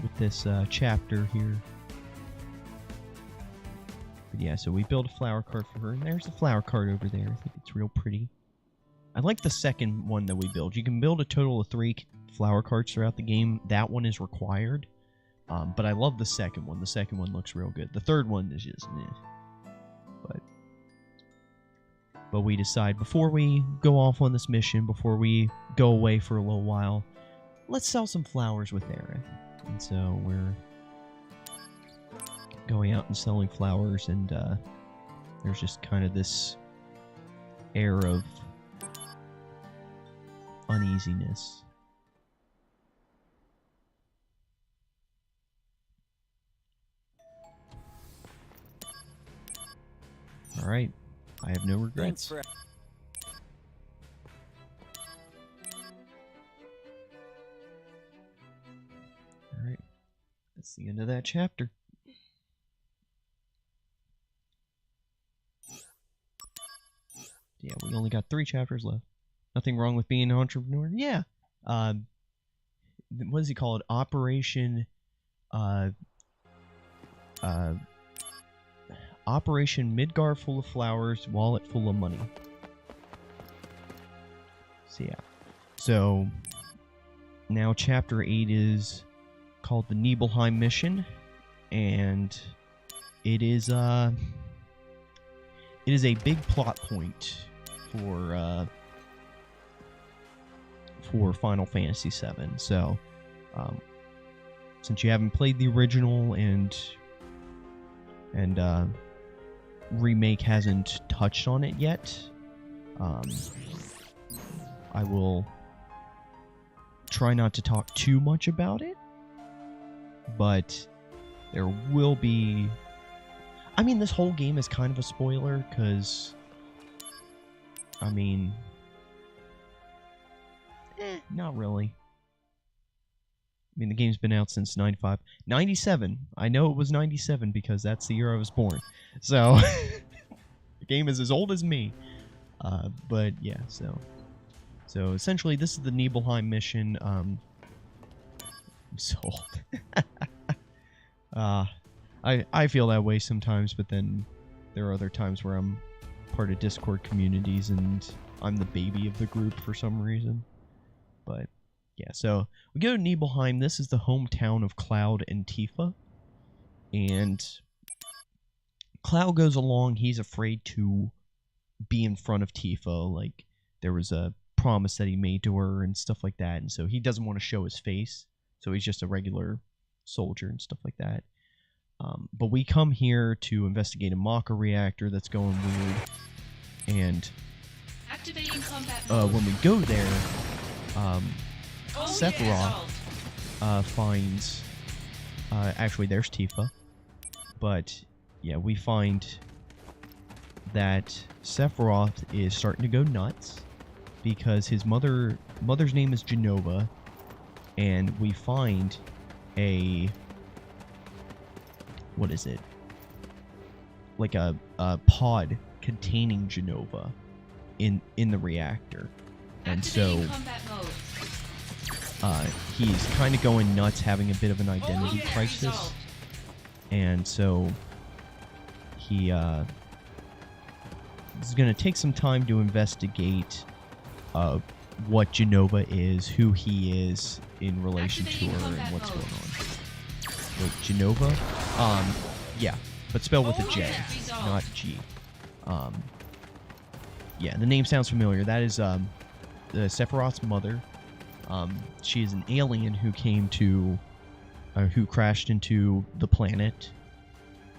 with this chapter here. But yeah, so we built a flower cart for her, and there's the flower cart over there. I think it's real pretty. I like the second one that we build. You can build a total of 3 flower carts throughout the game. That one is required. But I love the second one. The second one looks real good. The third one is just meh. But we decide before we go off on this mission, before we go away for a little while, let's sell some flowers with Era. And so we're going out and selling flowers, and there's just kind of this air of uneasiness. Alright, I have no regrets. Thanks Alright, that's the end of that chapter. Yeah, we only got 3 chapters left. Nothing wrong with being an entrepreneur? Yeah. What does he call it? Operation Midgar full of flowers, wallet full of money. So yeah. So now chapter 8 is called the Nibelheim mission, and it is a big plot point for Final Fantasy VII. So since you haven't played the original and remake hasn't touched on it yet, I will try not to talk too much about it, but there will be... I mean, this whole game is kind of a spoiler, because... I mean... not really. I mean, the game's been out since 95. 97! I know it was 97 because that's the year I was born. So, the game is as old as me. But, yeah, so essentially, this is the Nibelheim mission. I'm so old. I feel that way sometimes, but then there are other times where I'm part of Discord communities and I'm the baby of the group for some reason. But yeah, so we go to Nibelheim. This is the hometown of Cloud and Tifa. And Cloud goes along. He's afraid to be in front of Tifa. Like, there was a promise that he made to her and stuff like that. And so he doesn't want to show his face. So he's just a regular soldier and stuff like that. But we come here to investigate a Maka reactor that's going weird. And Activating combat mode. when we go there, Oh, Sephiroth yeah, finds... actually, there's Tifa. But, yeah, we find that Sephiroth is starting to go nuts because his mother's name is Genova, and we find a... what is it? Like a pod containing Genova in the reactor. And so Activating combat mode. he's kind of going nuts, having a bit of an identity Unit crisis. resolved. And so he is going to take some time to investigate what Genova is, who he is in relation to Activating her, and combat what's mode. going on. Wait, Genova? Yeah, but spelled with a J, Unit resolved. not G. Yeah, the name sounds familiar. That is Sephiroth's mother. She is an alien who came to, who crashed into the planet,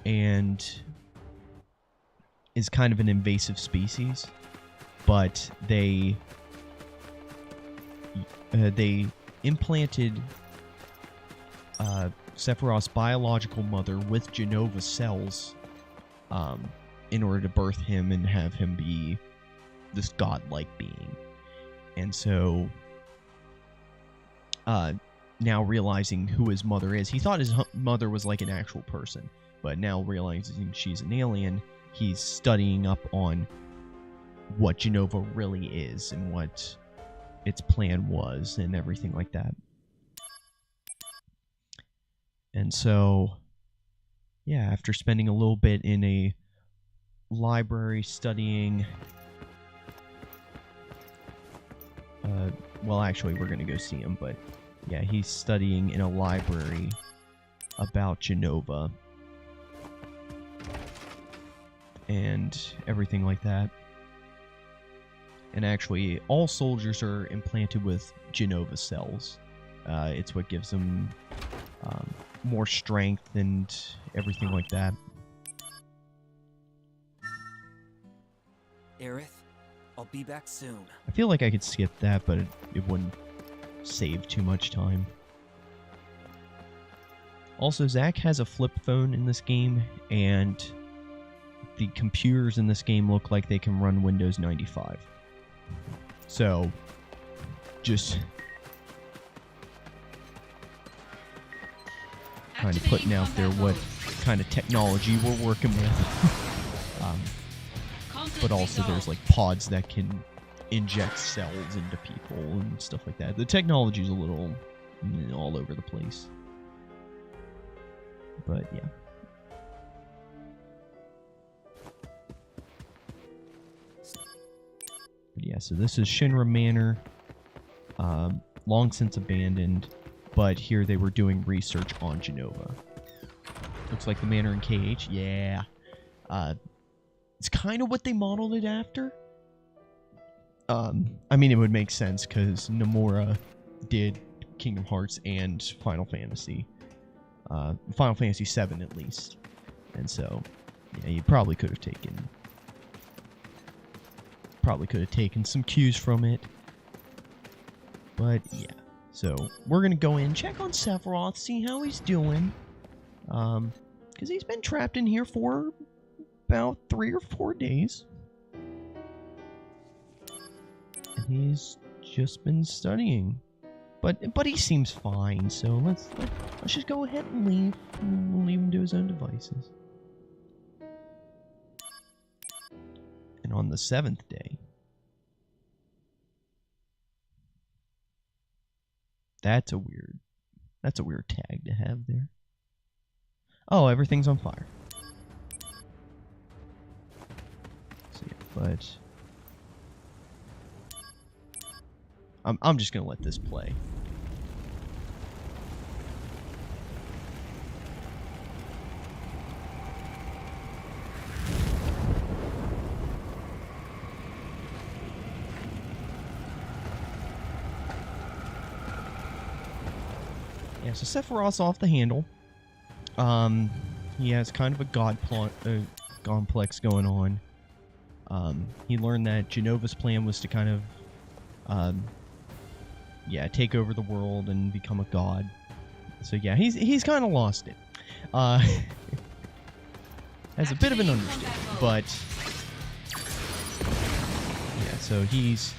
and is kind of an invasive species. But they implanted Sephiroth's biological mother with Genova cells in order to birth him and have him be this godlike being. And so now realizing who his mother is, he thought his mother was like an actual person, but now realizing she's an alien, he's studying up on what Genova really is and what its plan was and everything like that. And so, yeah, after spending a little bit in a library studying... well, actually, we're going to go see him, but yeah, he's studying in a library about Genova and everything like that. And actually, all soldiers are implanted with Genova cells. It's what gives them more strength and everything like that. Aerith, I'll be back soon. I feel like I could skip that, but it wouldn't save too much time. Also, Zack has a flip phone in this game, and the computers in this game look like they can run Windows 95. So, just kind of putting out there what kind of technology we're working with. But also there's like pods that can inject cells into people and stuff like that. The technology's a little all over the place. But yeah. But yeah, so this is Shinra Manor. Long since abandoned, but here they were doing research on Genova. Looks like the manor in KH. Yeah. It's kind of what they modeled it after. I mean, it would make sense because Nomura did Kingdom Hearts and Final Fantasy. Final Fantasy VII at least. And so, yeah, you probably could have taken some cues from it. But yeah. So, we're gonna go in, check on Sephiroth, see how he's doing. Because he's been trapped in here for about 3 or 4 days. And he's just been studying. But he seems fine, so let's just go ahead and leave. And we'll leave him to his own devices. And on the 7th day... That's a weird tag to have there. Oh, everything's on fire. So yeah, but I'm just gonna let this play. Yeah, so Sephiroth's off the handle. He has kind of a god complex going on. He learned that Genova's plan was to kind of, take over the world and become a god. So yeah, he's kind of lost it. Has a bit of an understanding, but yeah. So he's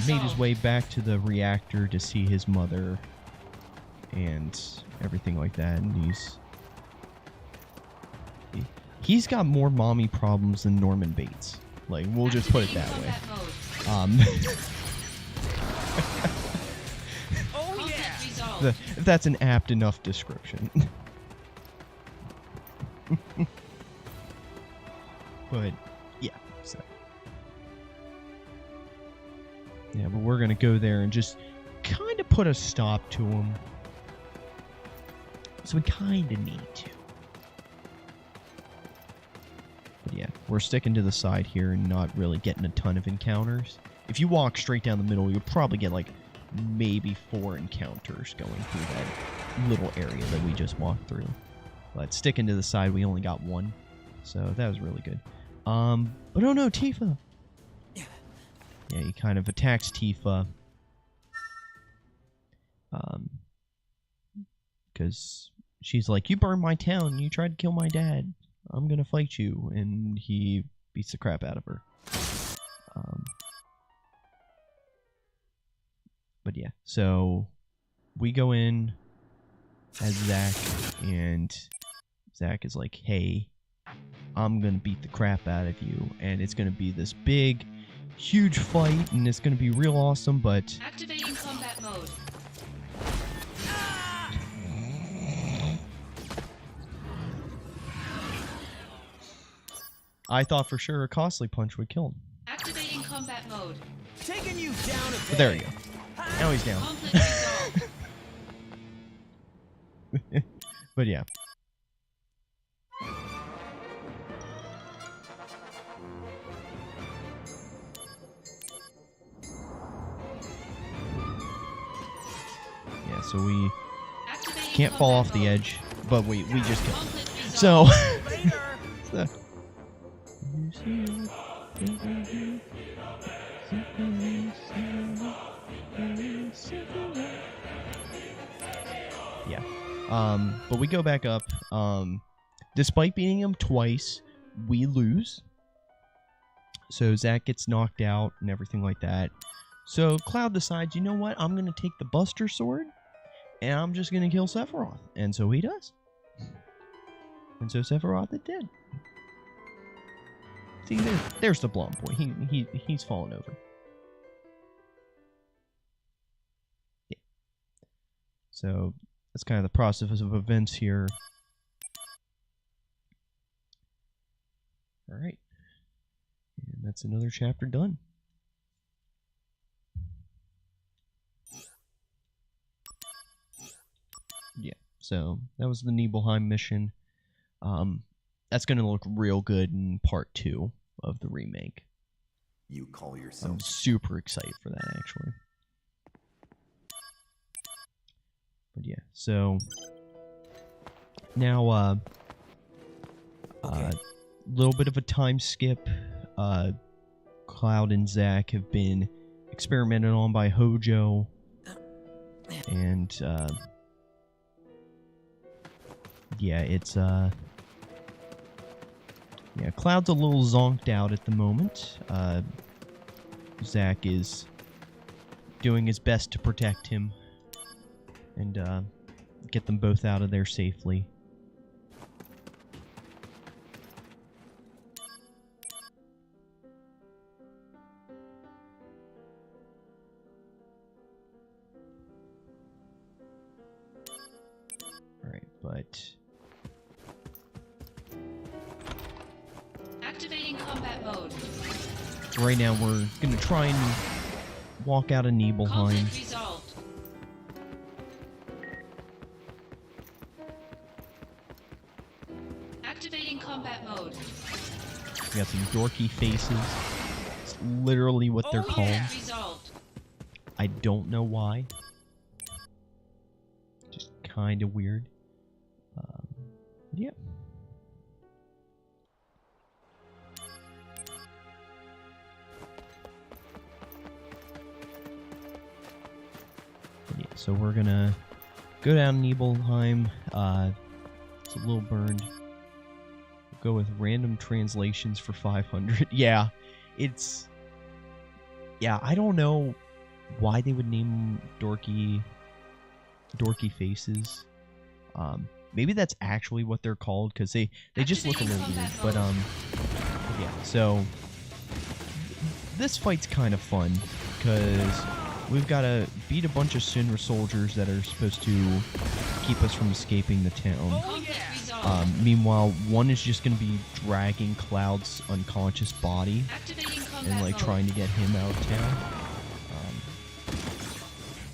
made his way back to the reactor to see his mother and everything like that, and he's got more mommy problems than Norman Bates. Like, we'll just put it that way. Oh yeah! If that's an apt enough description. But yeah, so yeah, but we're gonna go there and just kind of put a stop to him. So we kind of need to. But yeah, we're sticking to the side here and not really getting a ton of encounters. If you walk straight down the middle, you'll probably get like maybe 4 encounters going through that little area that we just walked through. But sticking to the side, we only got 1. So that was really good. But oh no, Tifa! Yeah, he kind of attacks Tifa. Because she's like, you burned my town, you tried to kill my dad, I'm gonna fight you, and he beats the crap out of her. But yeah, so we go in as Zack, and Zack is like, hey, I'm gonna beat the crap out of you, and it's gonna be this big, huge fight, and it's gonna be real awesome, but... Activating combat mode. I thought for sure a costly punch would kill him. Activating combat mode. Taking you down a But there you go. Now he's down. Conflict resolved. But yeah. Yeah, so we Activating can't fall combat off the mode. edge, but we just killed him. Conflict resolved. So, Later. yeah. But we go back up. Despite beating him twice, we lose. So Zack gets knocked out and everything like that. So Cloud decides, you know what? I'm going to take the Buster Sword, and I'm just going to kill Sephiroth. And so he does. And so Sephiroth it did. See, there's the blonde boy. He's fallen over. Yeah. So that's kind of the process of events here. All right. And that's another chapter done. Yeah. So that was the Nibelheim mission. That's going to look real good in part 2 of the remake. You call I'm yourself super excited for that, actually. But yeah, so now little bit of a time skip. Cloud and Zack have been experimented on by Hojo, and yeah, it's yeah, Cloud's a little zonked out at the moment. Zack is doing his best to protect him and get them both out of there safely. Alright, but Activating combat mode. right now we're gonna try and walk out of Nibelheim. Conflict resolved. Activating combat mode. We got some dorky faces. It's literally what they're called. Conflict resolved. I don't know why. Just kind of weird. Yeah. Yeah, so we're gonna go down Nibelheim. It's a little burned. We'll go with random translations for 500. Yeah, it's... Yeah, I don't know why they would name dorky faces. Maybe that's actually what they're called, because they just look a little weird. But yeah, so this fight's kind of fun because we've got to beat a bunch of Shinra soldiers that are supposed to keep us from escaping the town. Conflict resolved. Meanwhile, one is just going to be dragging Cloud's unconscious body Activating combat and like mode. trying to get him out of town.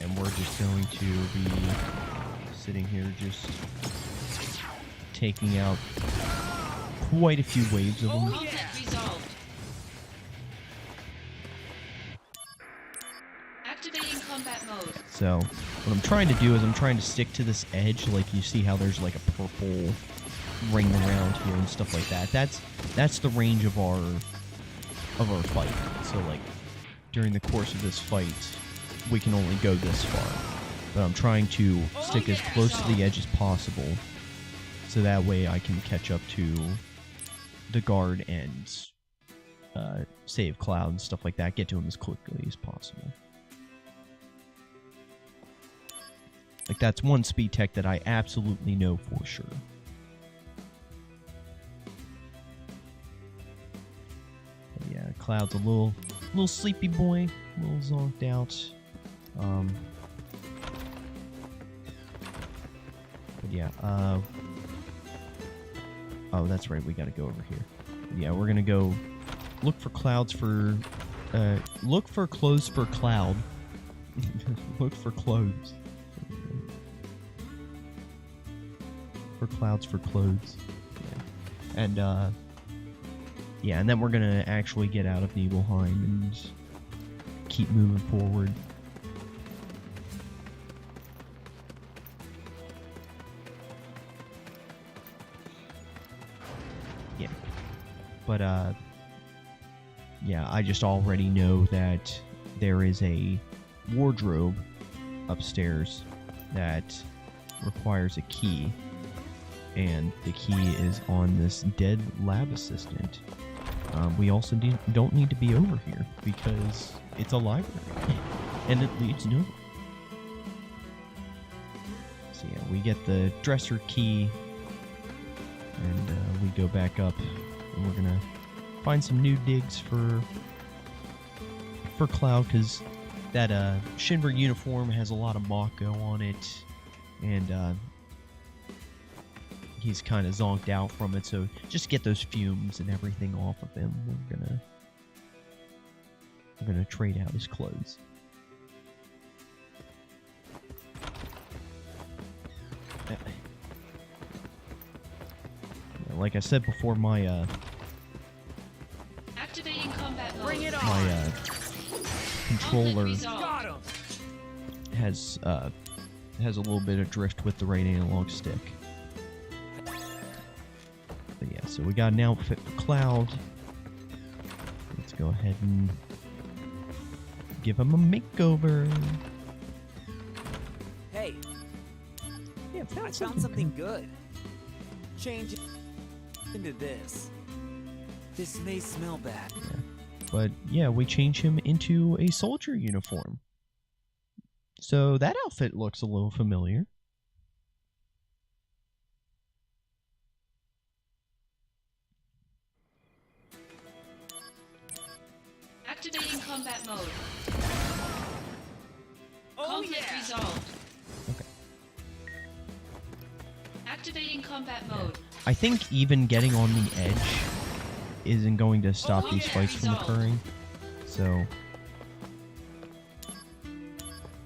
And we're just going to be sitting here just taking out quite a few waves of them. Conflict resolved. Activating combat mode. So what I'm trying to do is I'm trying to stick to this edge. Like you see how there's like a purple ring around here and stuff like that. That's the range of our fight. So like during the course of this fight, we can only go this far. But I'm trying to stick as close to the edge as possible, so that way I can catch up to the guard and save Cloud and stuff like that. Get to him as quickly as possible. Like that's one speed tech that I absolutely know for sure. But yeah, Cloud's a little sleepy boy, a little zonked out. But yeah, oh, that's right, we gotta go over here. Yeah, we're gonna go look for clouds for look for clothes for Cloud. Look for clothes. For clouds for clothes. Yeah. And yeah, and then we're gonna actually get out of Nibelheim and keep moving forward. Yeah. But yeah, I just already know that there is a wardrobe upstairs that requires a key, and the key is on this dead lab assistant. We also don't need to be over here because it's a library and it leads nowhere. So yeah, we get the dresser key and we go back up, and we're gonna find some new digs for Cloud, because that Shinver uniform has a lot of Mako on it, and he's kind of zonked out from it, so just get those fumes and everything off of him. We're gonna trade out his clothes. Like I said before, my Activating combat mode. Bring it on. my controller Conflict resolved. Got him. has a little bit of drift with the right analog stick. But yeah, so we got an outfit for Cloud. Let's go ahead and give him a makeover. Hey, Yeah, I found something good. Change it into this. This may smell bad. But yeah, we change him into a soldier uniform. So that outfit looks a little familiar. Activating combat mode. Oh Conflict yeah. resolved. Okay. Activating combat mode. I think even getting on the edge isn't going to stop these fights from Resolved. occurring. So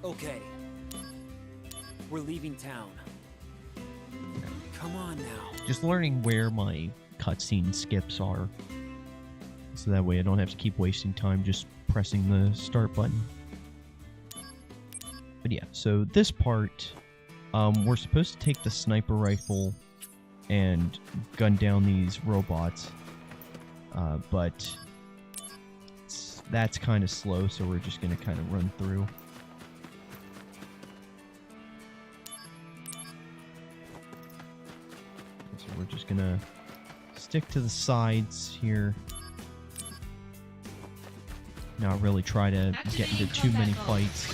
Okay. We're leaving town. Come on now. just learning where my cutscene skips are, so that way I don't have to keep wasting time just pressing the start button. But yeah, so this part, we're supposed to take the sniper rifle and gun down these robots, but that's kind of slow, so we're just going to kind of run through. So we're just going to stick to the sides here. Not really try to get into too many fights.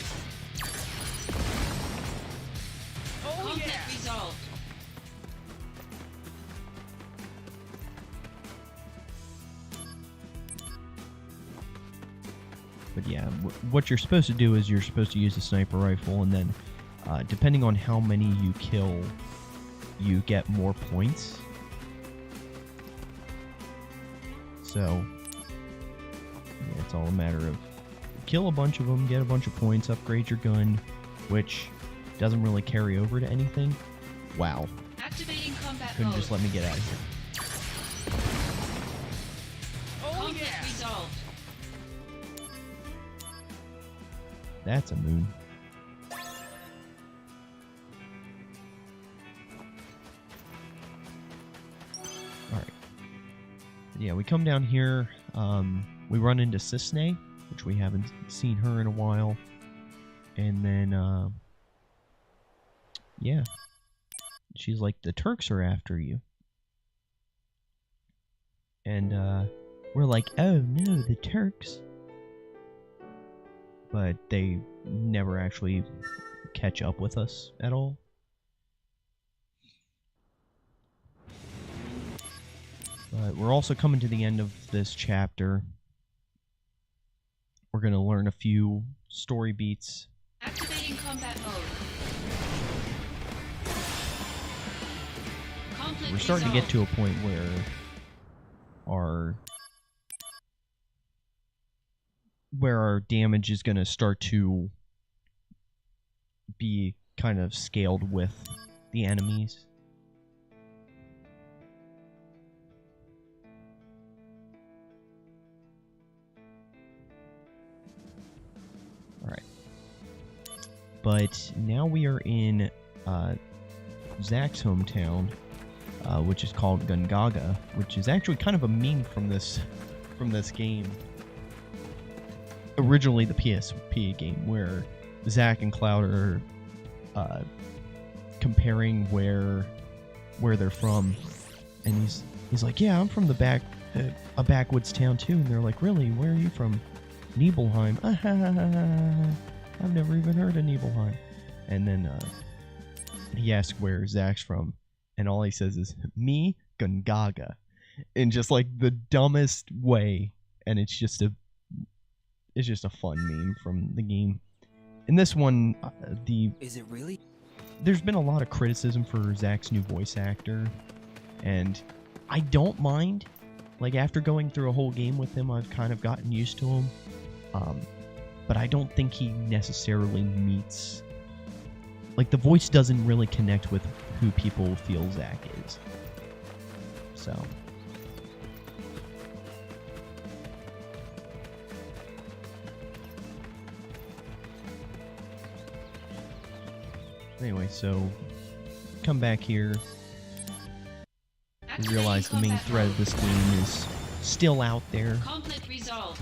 Oh Conflict yeah. resolved. But yeah, what you're supposed to do is you're supposed to use the sniper rifle, and then depending on how many you kill, you get more points. So yeah, it's all a matter of kill a bunch of them, get a bunch of points, upgrade your gun, which doesn't really carry over to anything. Wow, Activating combat couldn't mode. just let me get out of here. Oh Conflict yeah. resolved. That's a moon. Alright. Yeah, we come down here. We run into Cisne, which we haven't seen her in a while. And then, yeah. She's like, the Turks are after you. And, we're like, oh no, the Turks. But they never actually catch up with us at all. But we're also coming to the end of this chapter. We're going to learn a few story beats. Activating combat mode. Conflict We're starting to get resolved. to a point where our damage is going to start to be kind of scaled with the enemies. Alright. But now we are in Zach's hometown, which is called Gungaga, which is actually kind of a meme from this game. Originally the PSP game, where Zach and Cloud are comparing where they're from, and he's like, yeah, I'm from the a backwoods town too, and they're like, really, where are you from? Nibelheim. I've never even heard of Nibelheim. And then he asks where Zach's from, and all he says is, me, Gungaga, in just like the dumbest way, and it's just a fun meme from the game. In this one, Is it really? There's been a lot of criticism for Zach's new voice actor, and I don't mind. Like, after going through a whole game with him, I've kind of gotten used to him. But I don't think he necessarily meets... Like, the voice doesn't really connect with who people feel Zach is. So... Anyway, so come back here. We realize the main thread of this game is still out there. Conflict resolved.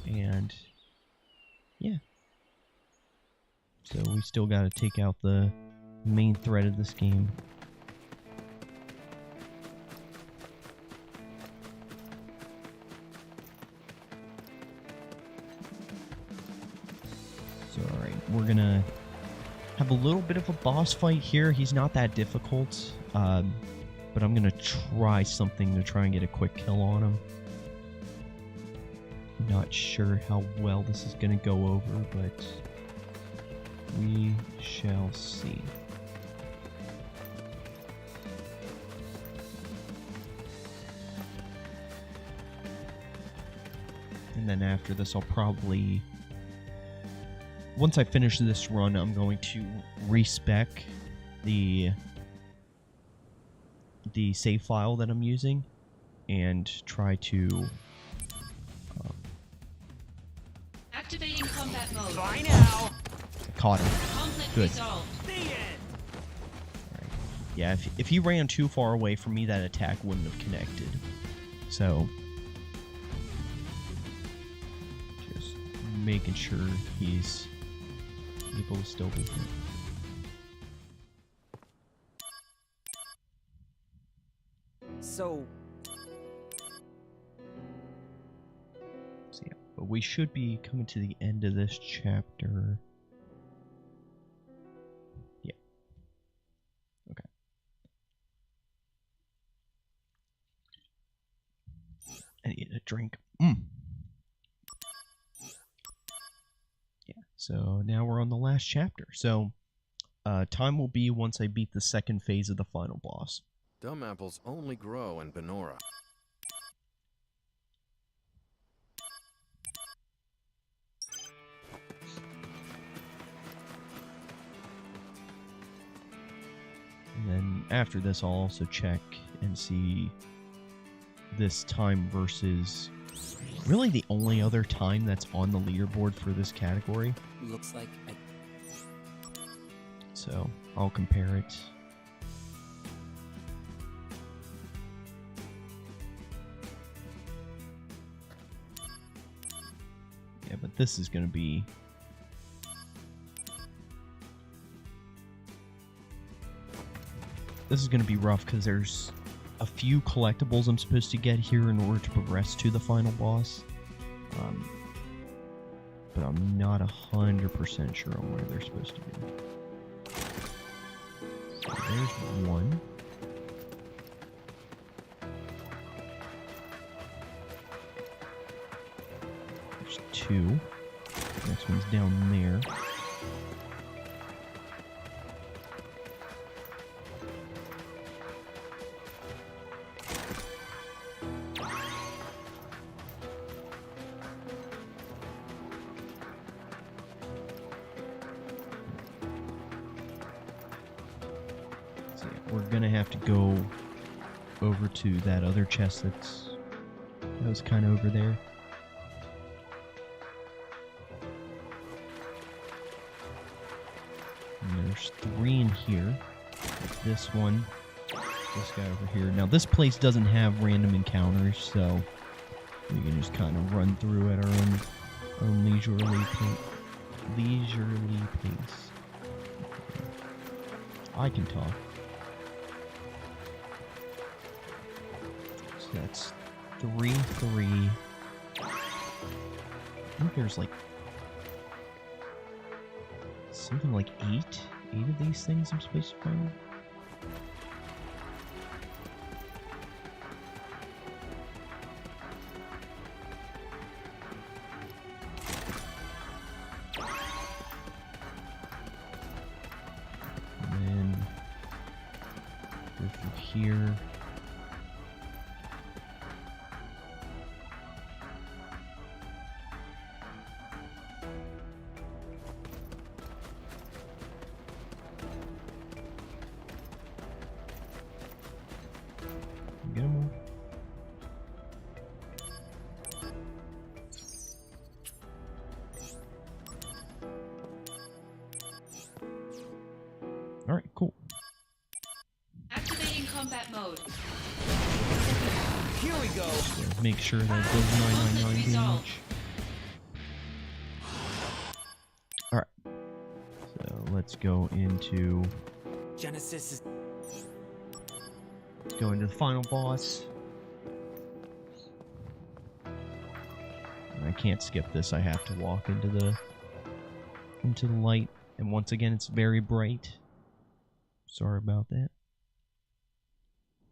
And yeah. So we still gotta take out the main thread of this game. So alright, we're gonna have a little bit of a boss fight here. He's not that difficult, but I'm gonna try something to try and get a quick kill on him. Not sure how well this is gonna go over, but we shall see. And then after this, I'll probably... Once I finish this run, I'm going to respec the save file that I'm using and try to... Activating combat mode. Bye now. I caught him. Conflict Good. resolved. The end. Right. Yeah, if he ran too far away from me, that attack wouldn't have connected. So... just making sure he's able to still be hit. So, Yeah, but we should be coming to the end of this chapter. Yeah. Okay. I need a drink. Yeah, so now we're on the last chapter. So, time will be once I beat the second phase of the final boss. Dumb apples only grow in Benora. And then after this, I'll also check and see this time versus really the only other time that's on the leaderboard for this category. looks like So I'll compare it. Yeah, but this is going to be... This is going to be rough because there's a few collectibles I'm supposed to get here in order to progress to the final boss. But I'm not 100% sure on where they're supposed to be. So there's one. There's two. Next one's down there. we're gonna have to go over to that other chest that was kind of over there. And there's 3 in here. This one, this guy over here. Now this place doesn't have random encounters, so we can just kind of run through at our own leisurely pace. I can talk. So that's 3, 3. I think there's like something like 8 of these things I'm supposed to find. And then go through here. Get them all. Alright, cool. Activating combat mode. Here we go. So make sure that it does 999 damage. Alright. So let's go into Genesis is the final boss. And I can't skip this. I have to walk into the light. And once again, it's very bright. Sorry about that.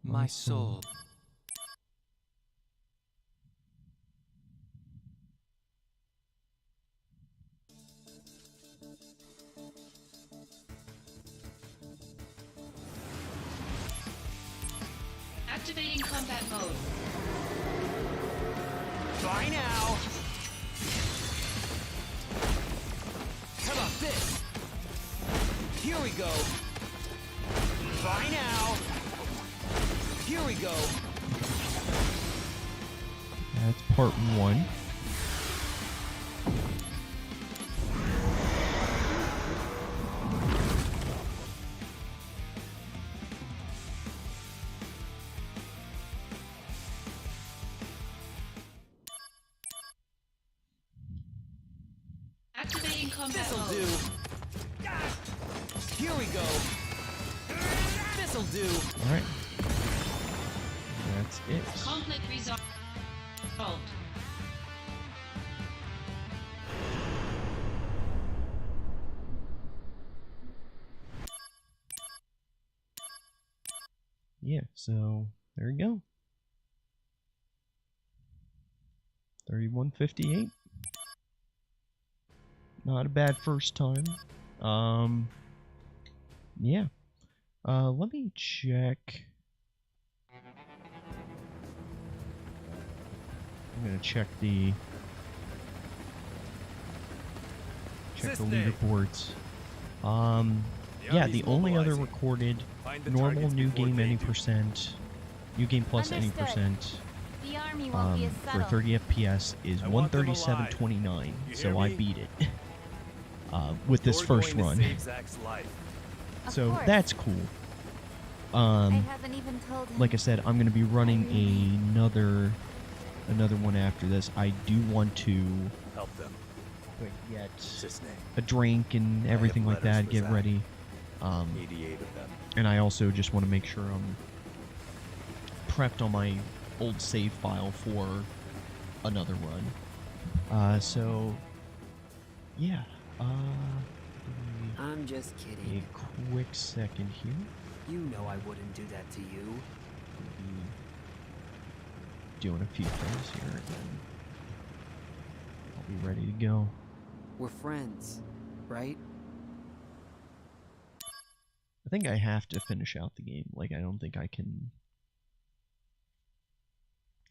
my soul. Activating combat mode. Bye now. How about this? Here we go. Bye now. Here we go. That's part 1. Activating combat This'll mode. do. Here we go. This'll do. Alright. That's it. Conflict resolved. Yeah, so there you go. 3158. Not a bad first time. Yeah. Let me check. I'm gonna check the leaderboards. Yeah, the only other recorded normal new game any percent, new game plus any Understood. percent The army won't be as for subtle. 30 FPS is I want them 137.29, You so hear I me? beat it with this first run. Of So course. that's cool. I haven't even told him. Like I said, I'm gonna be running another one after this. I do want to Help them. get Sis name. a drink and everything like letters that, for get Zach. ready. 88 of them. And I also just want to make sure I'm prepped on my old save file for another run. So yeah. I'm just A kidding. quick second here. You know I wouldn't do that to you. Be doing a few things here, and then I'll be ready to go. We're friends, right? I think I have to finish out the game. Like, I don't think I can...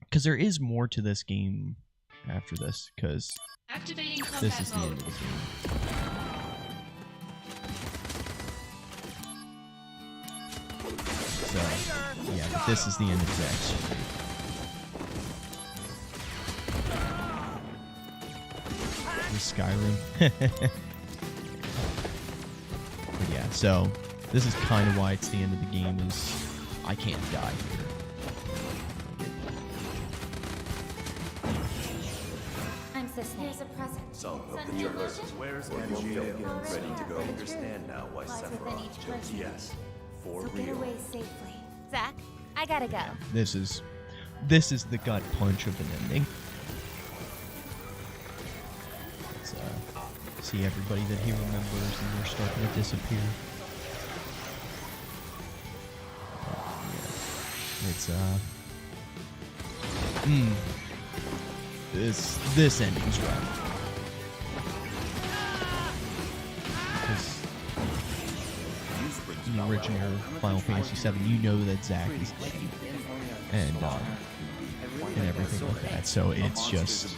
Because there is more to this game after this, because Activating combat this is the mode. end of the game. So, yeah, but this is the end of Zach's story. Skyrim. But yeah, so this is kind of why it's the end of the game, is I can't die here. I'm Cicely. Here's a present. So, Sun the lotion? Where's Or MGL? Ready to go. Already. Understand now why Lies within Sephiroth each chose person. yes. For So get real. away safely. Zach, I gotta go. This is the gut punch of an ending. Let's see everybody that he remembers, and they're starting to disappear. Yeah. It's this ending's rough. Because in the original Final Fantasy VII, you know that Zack is dead, and everything like that. So it's just,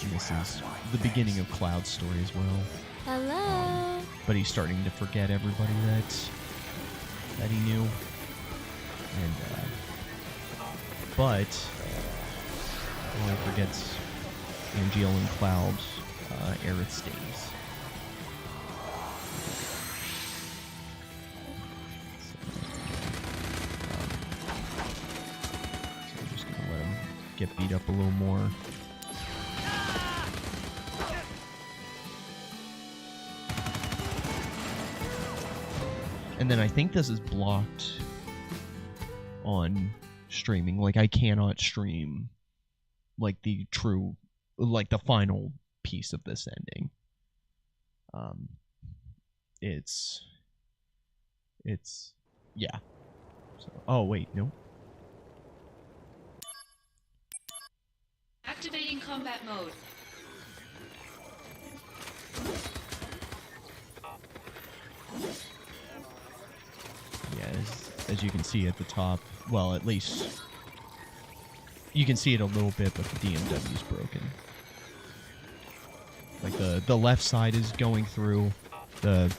and this is the beginning of Cloud's story as well. Hello. But he's starting to forget everybody that he knew, and but he forgets Angeal and Cloud, Aerith stays. So I'm just gonna let him get beat up a little more. And then I think this is blocked on streaming. Like, I cannot stream, like, the true, like, the final piece of this ending. It's, yeah. So, oh, wait, no. Activating combat mode. Yeah, as you can see at the top, well, at least you can see it a little bit, but the DMW is broken. Like, the left side is going through, the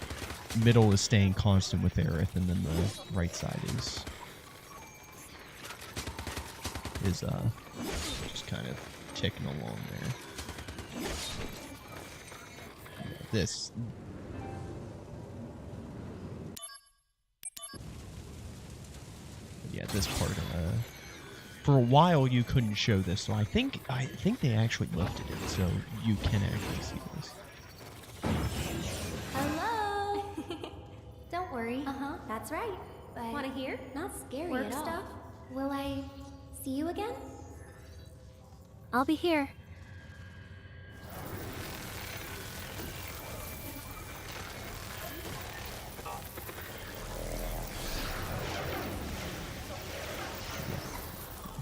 middle is staying constant with Aerith, and then the right side is just kind of ticking along there. Yeah, this. Yeah, this part, for a while you couldn't show this, so I think they actually lifted it, so you can actually see this. Hello. Don't worry. That's right. But Want to hear? not scary Work at all. stuff? Will I see you again? I'll be here.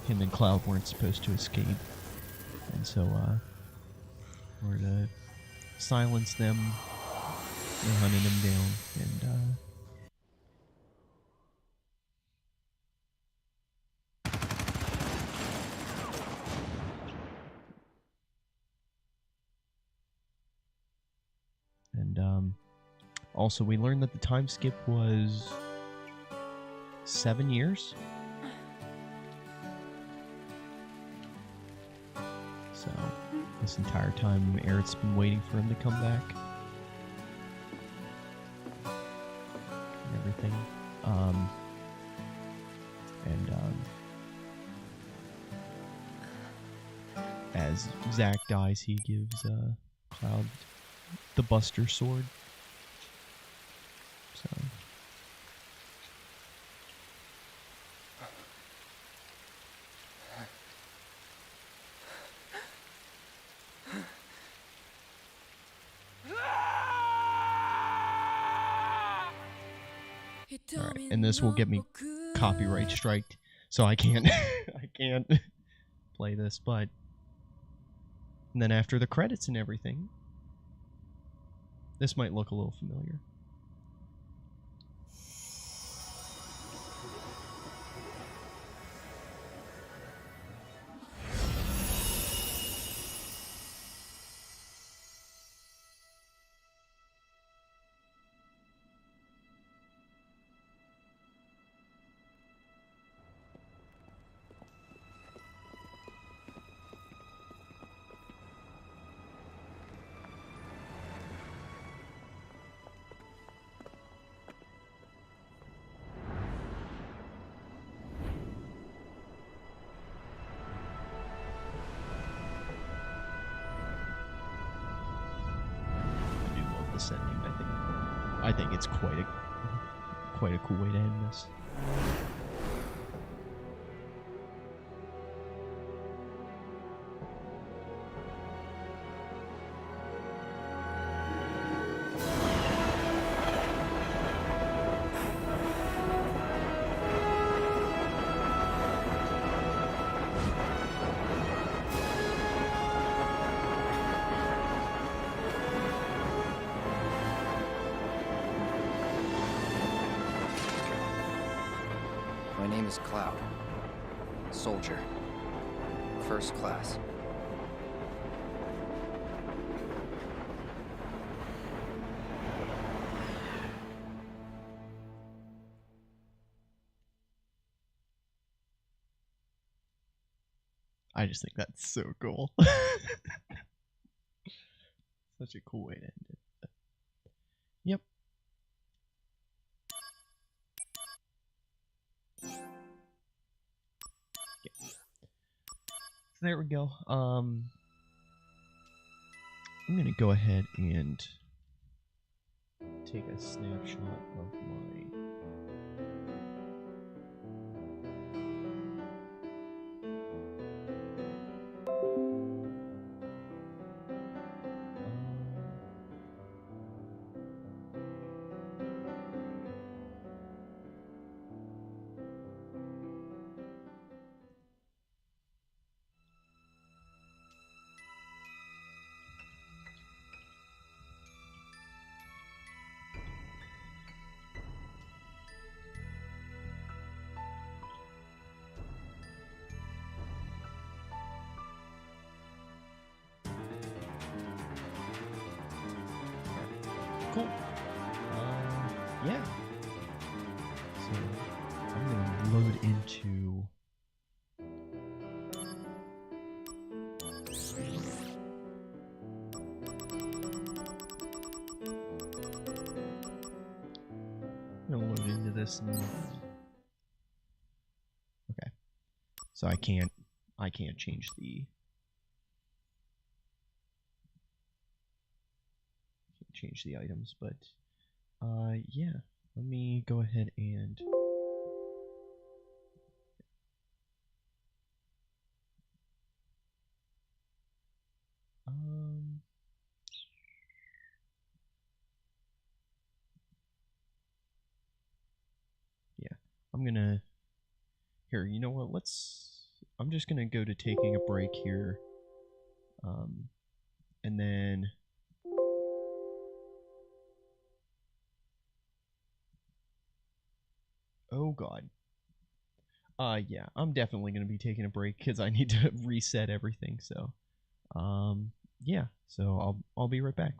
Him and Cloud weren't supposed to escape, and so we're to silence them. They're hunting them down, and also we learned that the time skip was 7 years. So, this entire time, Aerith's been waiting for him to come back. And everything. As Zack dies, he gives Cloud the Buster Sword. So... Alright, and this will get me copyright striked, so I can't I can't play this, but and then after the credits and everything, this might look a little familiar. this ending. I think it's quite a cool way to end this. My name is Cloud. Soldier. First class. I just think that's so cool. Such a cool way to end it. Yep. Okay. So there we go. I'm gonna go ahead and take a snapshot of my cool. Yeah. So I'm gonna load into. I'm gonna load into this and. Okay. So I can't change the. Change the items, but yeah, let me go ahead and yeah, I'm gonna here, you know what, I'm just gonna go to taking a break here, and then oh god. Yeah, I'm definitely going to be taking a break because I need to reset everything. So, yeah. So I'll be right back.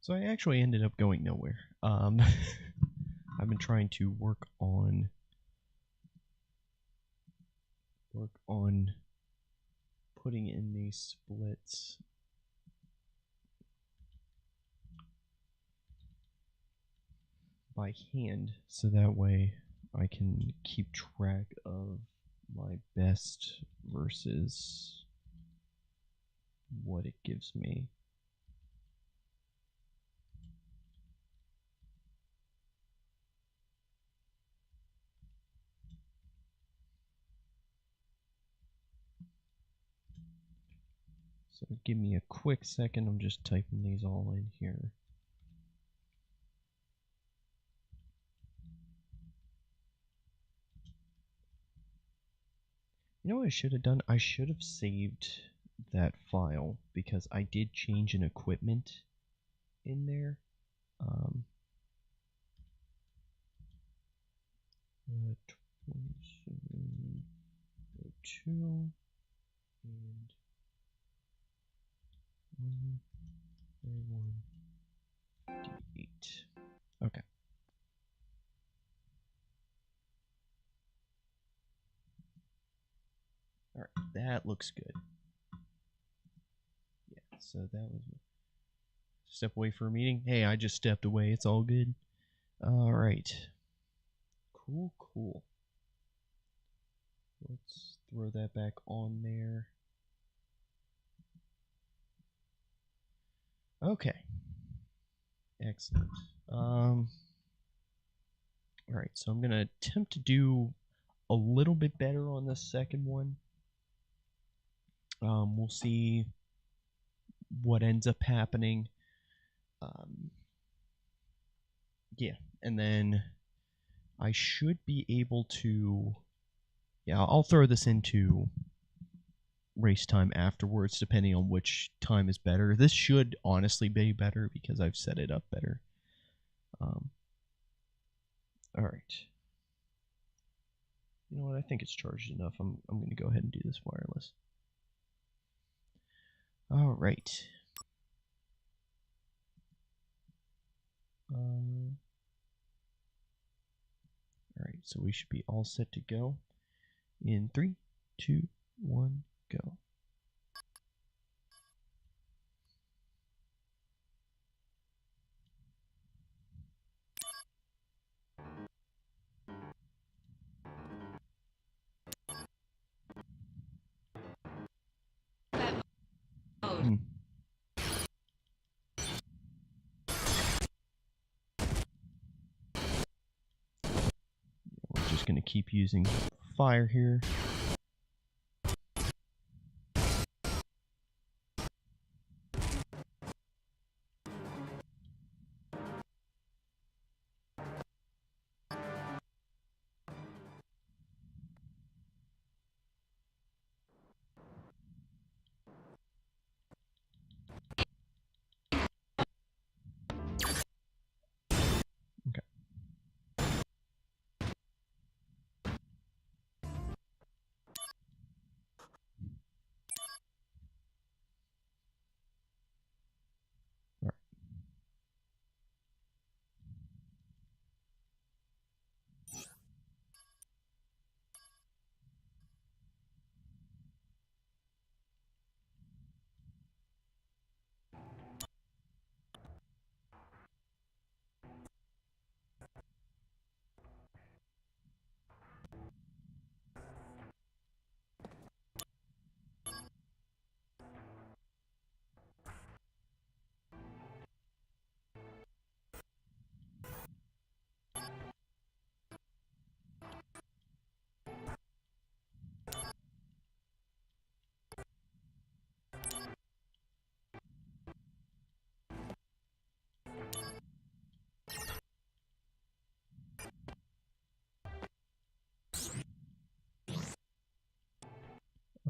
So I actually ended up going nowhere. I've been trying to work on putting in these splits by hand, so that way I can keep track of my best versus what it gives me. So give me a quick second, I'm just typing these all in here. You know what I should have done? I should have saved that file because I did change an equipment in there. 2702 and 131d8. Okay. Alright, that looks good. Yeah, so that was step away for a meeting. Hey, I just stepped away. It's all good. Alright. Cool. Let's throw that back on there. Okay. Excellent. Alright, so I'm going to attempt to do a little bit better on the second one. We'll see what ends up happening. Yeah, and then I should be able to... Yeah, I'll throw this into race time afterwards, depending on which time is better. This should honestly be better because I've set it up better. Alright. You know what, I think it's charged enough. I'm going to go ahead and do this wireless. Alright. Alright, so we should be all set to go. In 3, 2, 1, go. Mode. We're just going to keep using fire here.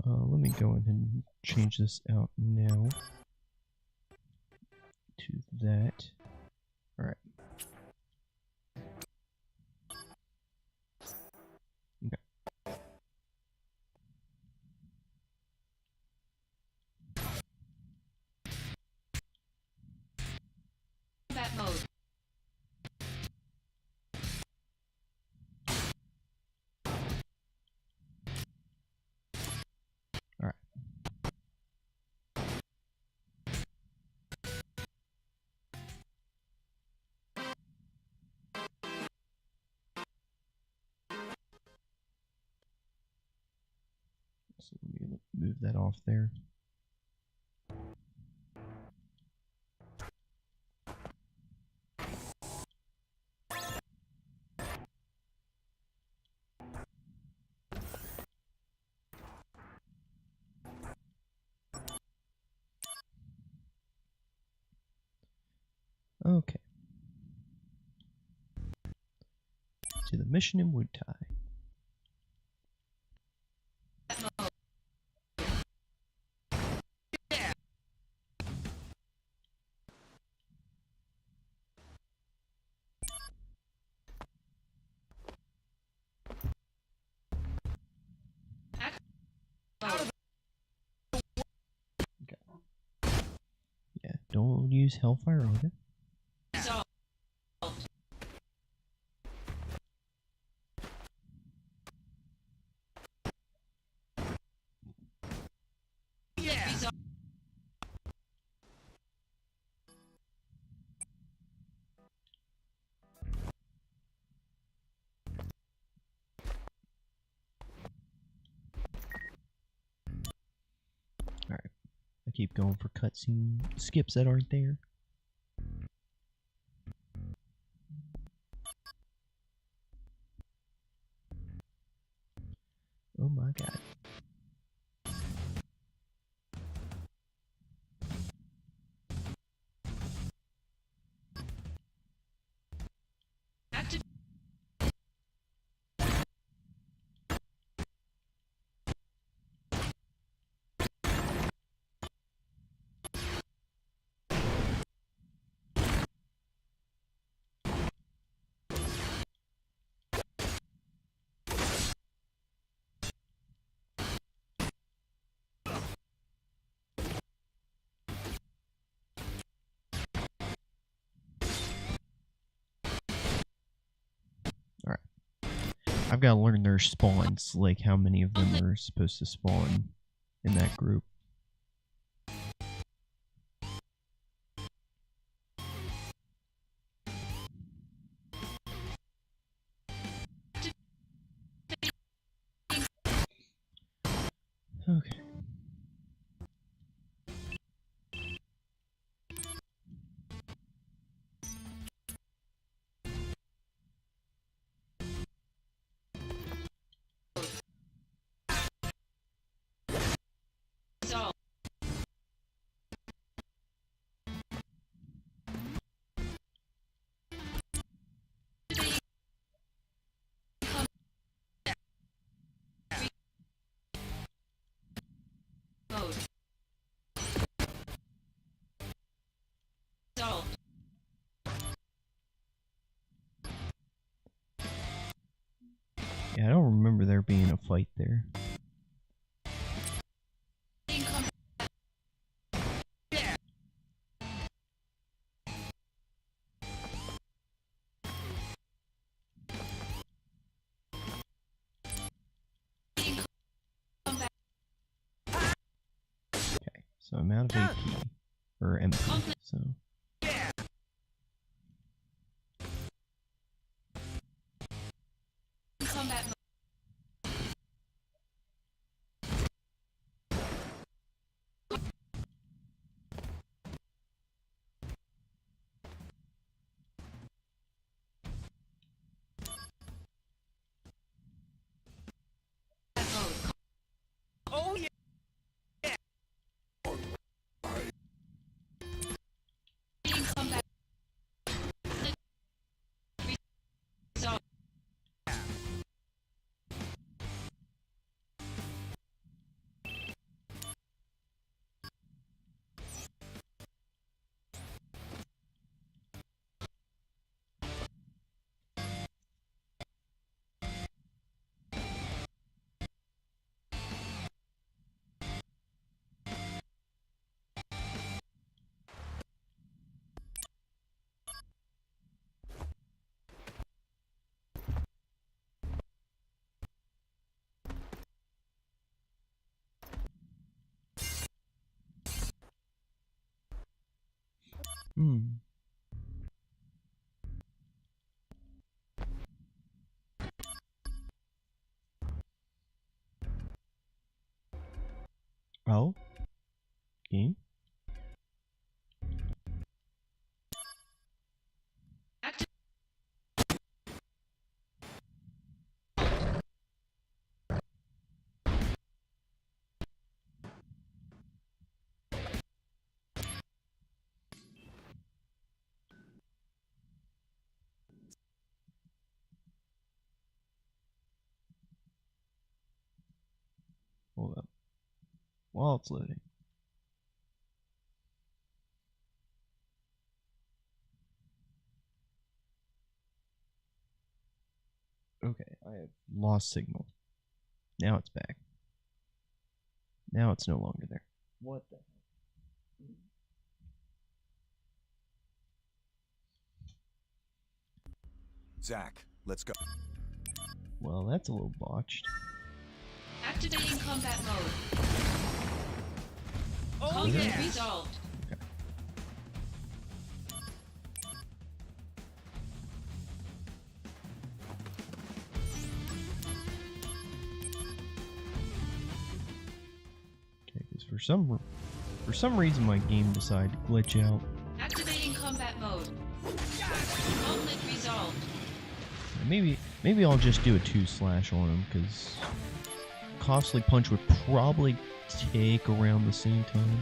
Let me go ahead and change this out now to that. Alright. Okay. mode. All right. So let me move that off there. Okay. To the mission in Wood Tie. Yeah, don't use Hellfire, okay? Resolved. Resolved. Alright. I keep going for cutscene skips that aren't there. Oh my god. Active. Alright. I've got to learn their spawns, like how many of them are supposed to spawn in that group. Okay. Resolved. Mode. Resolved. Yeah, I don't remember there being a fight there. Okay, so I'm out of AP. Or MP, so... Combat mode. Oh yeah. Combat. Resolved. Hmm. Oh? Game? Active. Hold up. While it's loading. Okay, I have lost signal. Now it's back. Now it's no longer there. What the hell? Zach, let's go. Well, that's a little botched. Activating combat mode. Oh Conflict yeah! resolved. Okay. Okay, because for some reason my game decided to glitch out. Activating combat mode. Conflict resolved. Maybe I'll just do a 2/ on him, because Costly Punch would probably take around the same time.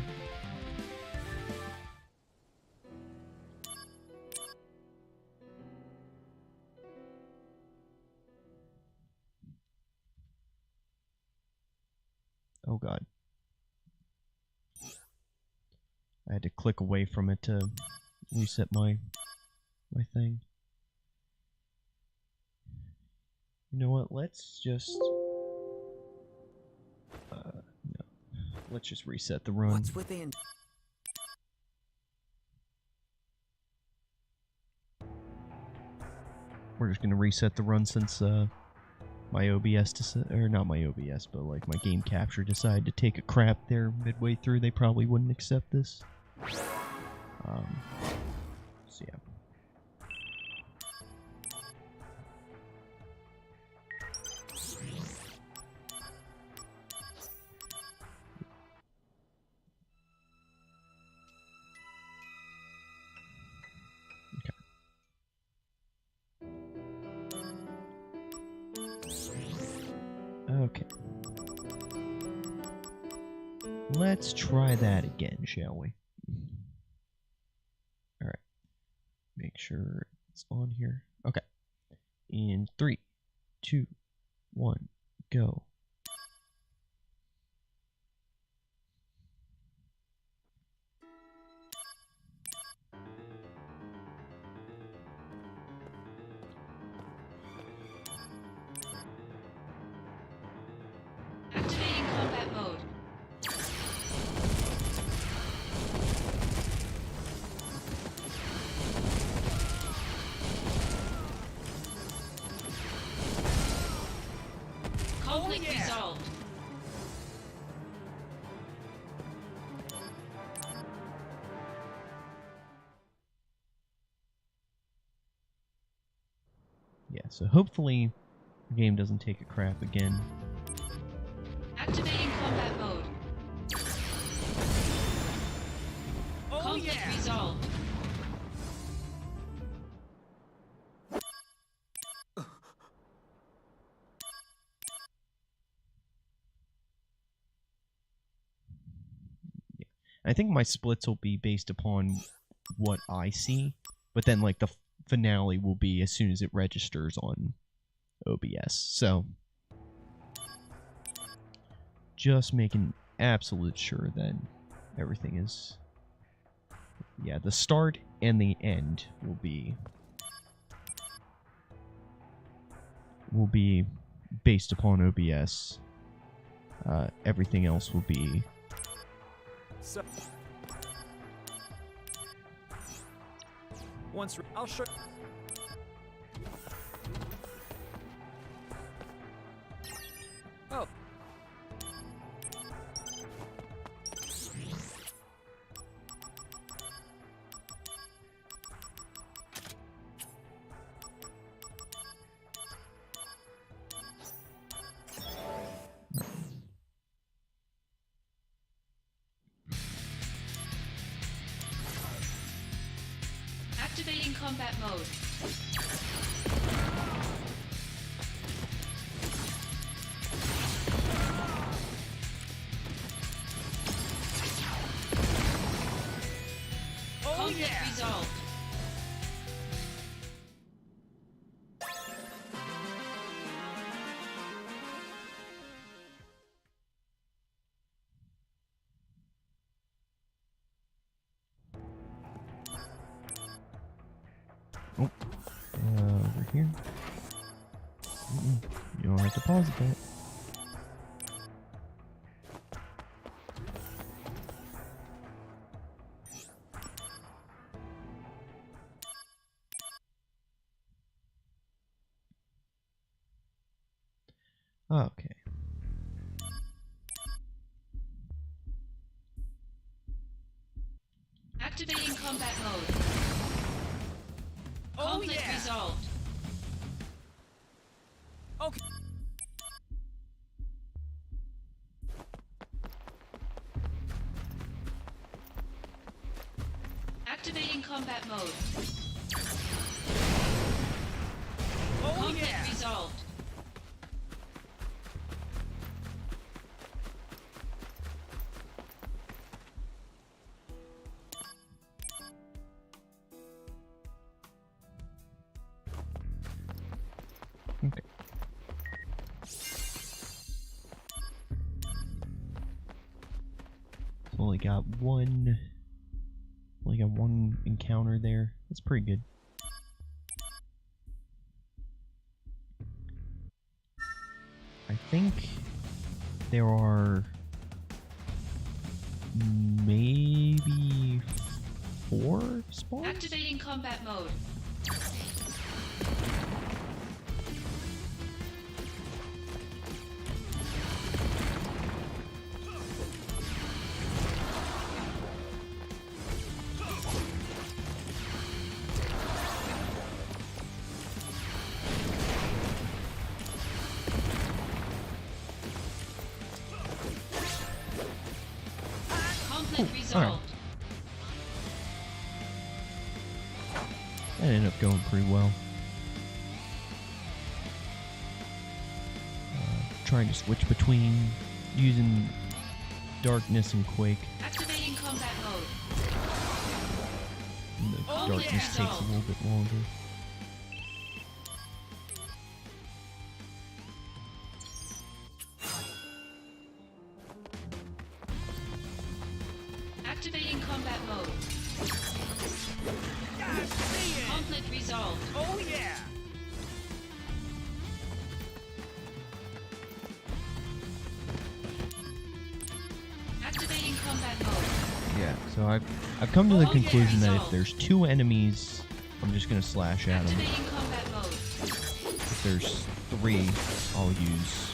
Oh god. I had to click away from it to reset my thing. You know what? Let's just no. Let's just reset the run. What's with the We're just gonna reset the run since my OBS or not my OBS, but like my game capture decided to take a crap there midway through. They probably wouldn't accept this. So yeah. Okay. Let's try that again, shall we? Alright. Make sure it's on here. Okay. In 3, 2, 1, go. Activating combat mode. Conflict resolved. Yeah, so hopefully the game doesn't take a crap again. Activating combat mode. Oh Conflict yeah! resolved. I think my splits will be based upon what I see, but then like the finale will be as soon as it registers on OBS. So just making absolute sure that everything is, yeah, the start and the end will be based upon OBS. Everything else will be So, once I'll show. Oh. combat mode. Conflict resolved. Over here. You don't have to pause it that. Okay. Activating combat mode. Conflict resolved. Okay. Activating combat mode. Oh Conflict yeah. resolved. Okay. So only got one encounter there. That's pretty good. I think there are maybe 4 spawns? Activating combat mode. Conflict resolved. That ended up going pretty well. Trying to switch between using darkness and quake. Activating combat mode. And the Oh, darkness yeah. takes a little bit longer. Activating combat mode. Conflict resolved. Oh yeah. Activating combat mode. Yeah, so I've come to the Oh, conclusion yeah. that if there's 2 enemies, I'm just gonna slash at them. Activating combat mode. If there's 3, I'll use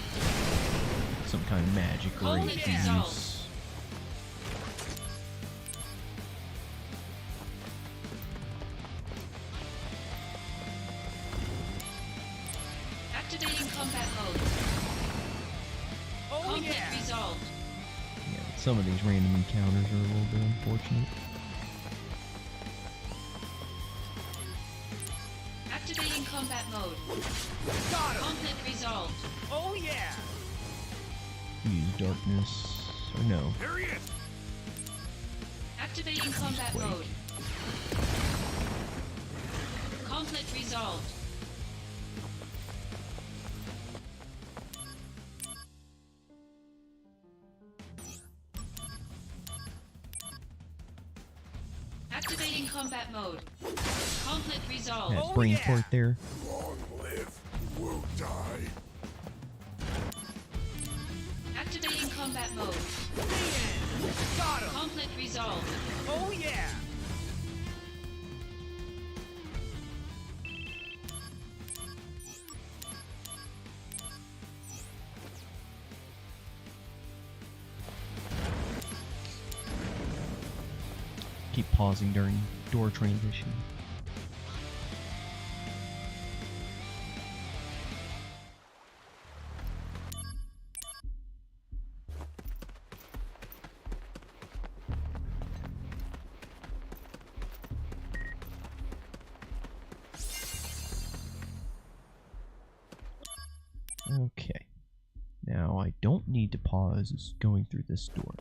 some kind of magic or Oh, HP yeah. use. Activating combat mode. Oh Conflict yeah. resolved. Yeah, some of these random encounters are a little bit unfortunate. Activating combat mode. Got him. Conflict resolved. Oh yeah. Use darkness, or no. There he is. Activating combat Quake. mode. Conflict resolved. Activating combat mode. Conflict resolved. That Oh, brain yeah. port there. Long live, won't die. Activating combat mode. Got him. Conflict resolved. Oh yeah. Keep pausing during door transition. Okay. Now I don't need to pause going through this door.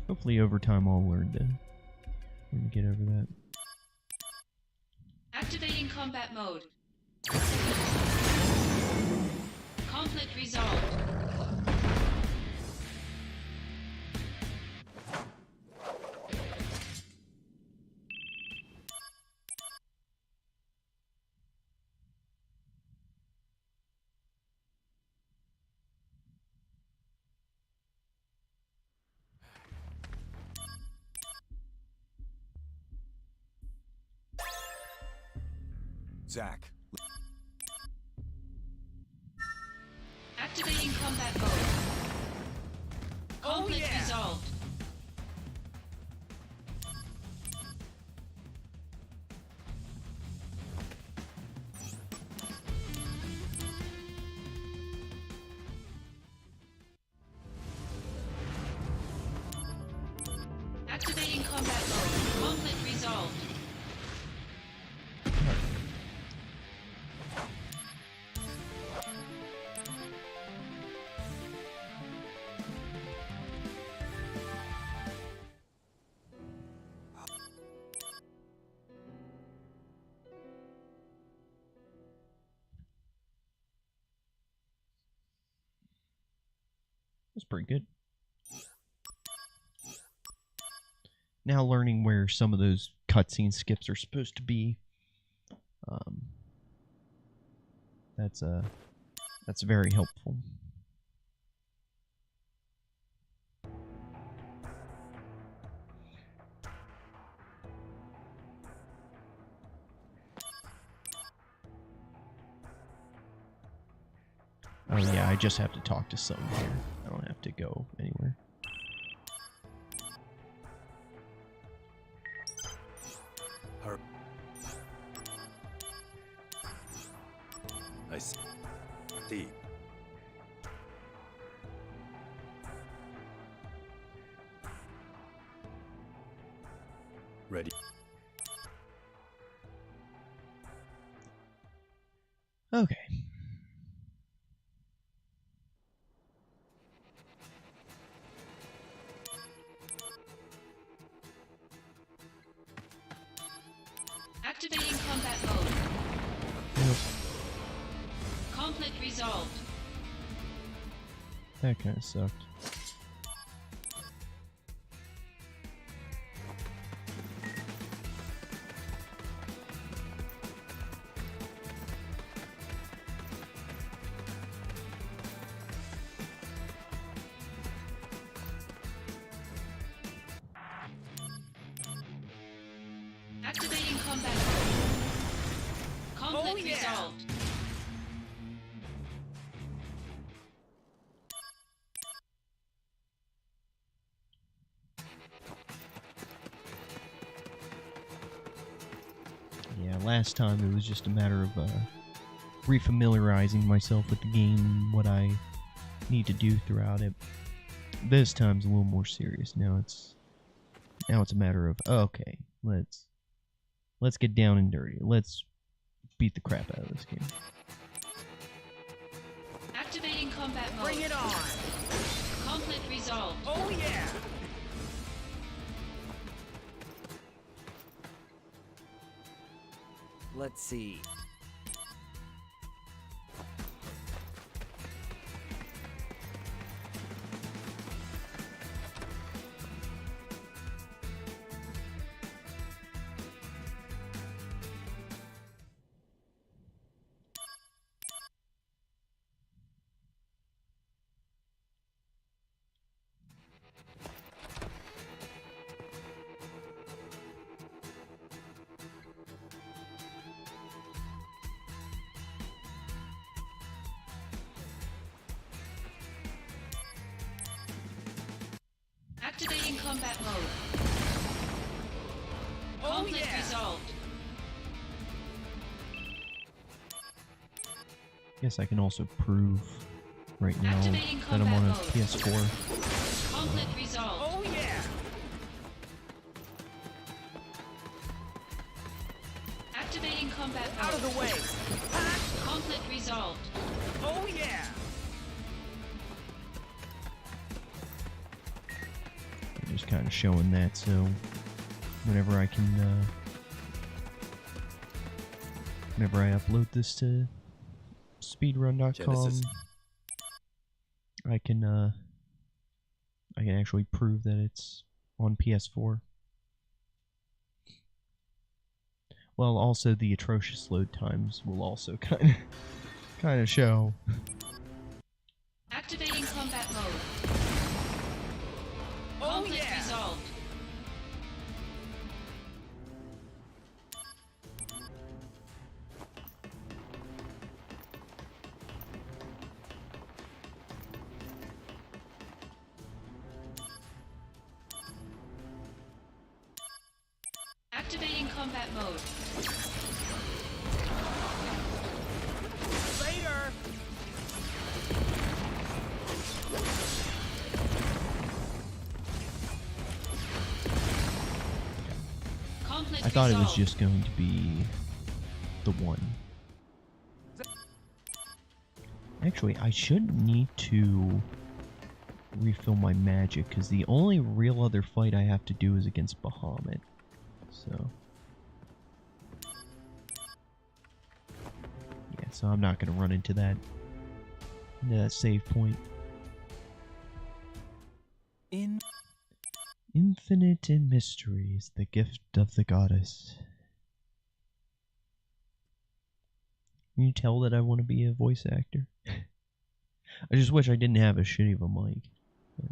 Hopefully over time I'll learn to get over that. Activating combat mode. Conflict resolved. Zach. Activating combat mode. Conflict resolved. Activating combat mode. Conflict resolved. That's pretty good. Now learning where some of those cutscene skips are supposed to be. That's very helpful. Oh yeah, I just have to talk to someone here. I don't have to go anywhere. I see. Ready. Okay. Activating combat mode. Yep. Conflict resolved. That kind of sucked. Activating combat mode. Conflict resolved. Yeah, last time it was just a matter of refamiliarizing myself with the game, what I need to do throughout it. This time's a little more serious. Now it's a matter of okay, let's get down and dirty. Let's beat the crap out of this game. Activating combat mode. Bring it on! Conflict resolved. Oh yeah! Let's see. Activating combat mode. Conflict resolved. Guess I can also prove right now Activating that I'm on a combat mode. PS4. Conflict resolved. Oh yeah! Activating combat mode. Out of the way! Conflict resolved. Oh yeah! I'm just kind of showing that, so whenever I can, whenever I upload this to speedrun.com, Genesis. I can actually prove that it's on PS4. Well, also the atrocious load times will also kind of show. Activating combat mode. Oh Conflict yeah! resolved. Activating combat mode. Later! Conflict I thought it was resolved. just going to be the one. Actually, I should need to refill my magic, because the only real other fight I have to do is against Bahamut. So... yeah, so I'm not going to run into that save point. Infinite in mystery is the gift of the goddess. Can you tell that I want to be a voice actor? I just wish I didn't have as shitty of a mic. But...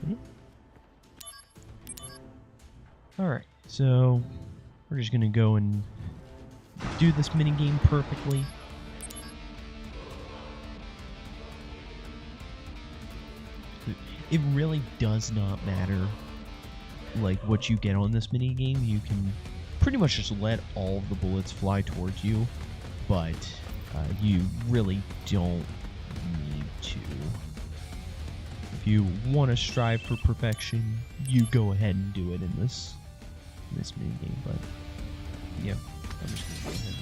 yeah. Alright, so we're just gonna go and do this minigame perfectly. It really does not matter, like, what you get on this minigame. You can pretty much just let all of the bullets fly towards you, but you really don't need to. If you want to strive for perfection, you go ahead and do it in this minigame, but yeah, I'm just gonna go ahead.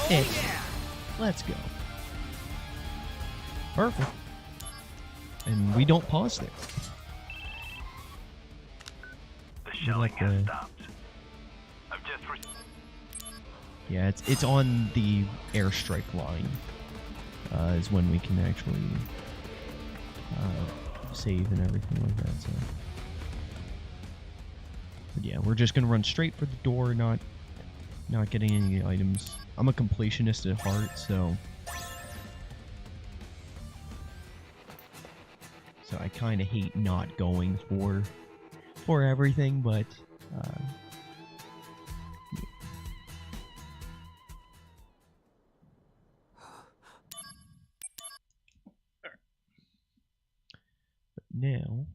Excellent. Let's go. Perfect. And we don't pause there. The We shelling let has the- stopped. I've just received. Yeah, it's on the airstrike line. Is when we can actually save and everything like that. So, but yeah, we're just gonna run straight for the door, not getting any items. I'm a completionist at heart, so I kind of hate not going for everything, but now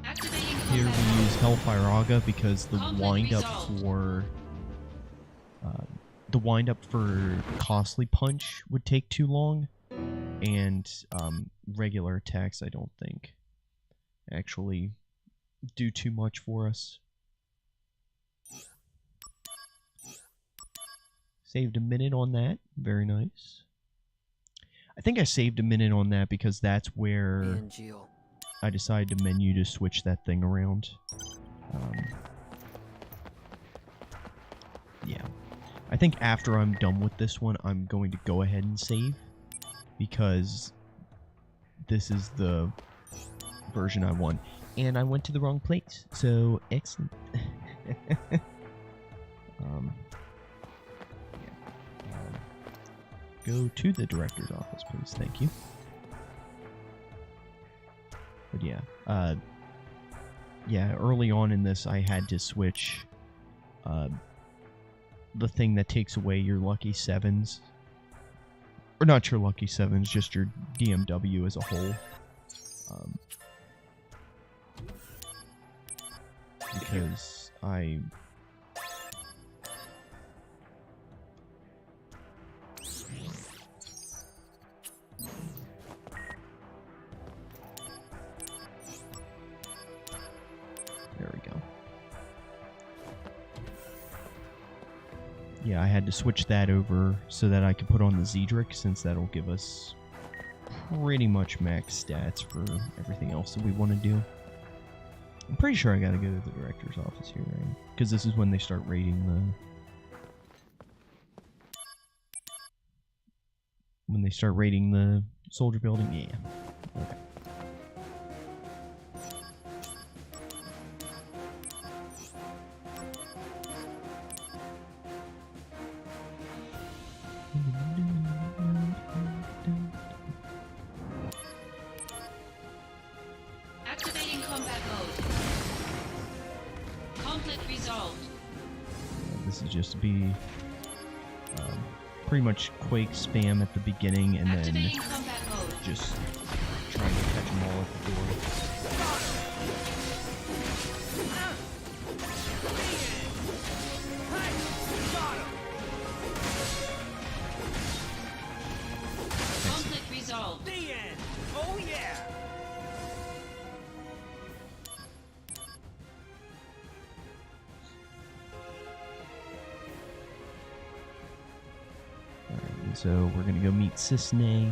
Activating here combat we mode. use Hellfire Aga because the Conflict wind up for Costly Punch would take too long, and regular attacks I don't think actually do too much for us. Saved a minute on that. Very nice. I think I saved a minute on that because that's where And Jill. I decided to menu to switch that thing around. Yeah. I think after I'm done with this one, I'm going to go ahead and save, because this is the version I want. And I went to the wrong place, so excellent. Go to the director's office, please. Thank you. But yeah, early on in this, I had to switch the thing that takes away your lucky sevens, or not your lucky sevens, just your DMW as a whole, because there we go. Yeah, I had to switch that over so that I could put on the Zedric, since that'll give us pretty much max stats for everything else that we want to do. I'm pretty sure I gotta go to the director's office here, right? Because this is when they start raiding the soldier building. Yeah. Okay. Activating combat mode. Conflict resolved. This is just to be pretty much Quake spam at the beginning, and then Activating combat mode. just trying to catch them all at the door. Conflict resolved. The end. Oh yeah. Alright, and so we're gonna go meet Cisne.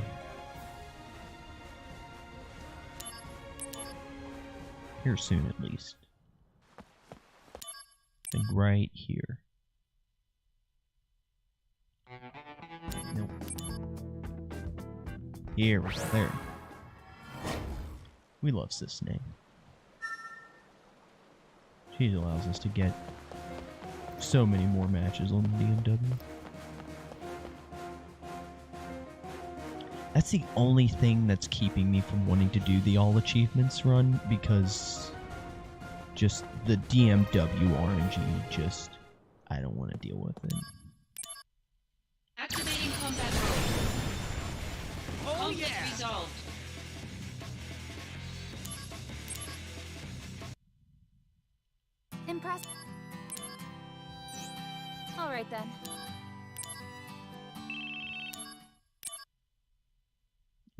Here soon, at least. I think right here. Nope. Here we go. There. We love Cisne. She allows us to get so many more matches on the DMW. That's the only thing that's keeping me from wanting to do the all achievements run, because just the DMW RNG, just, I don't want to deal with it. Activating combat mode. Oh Conflict yeah. resolved. Impressed. Alright then.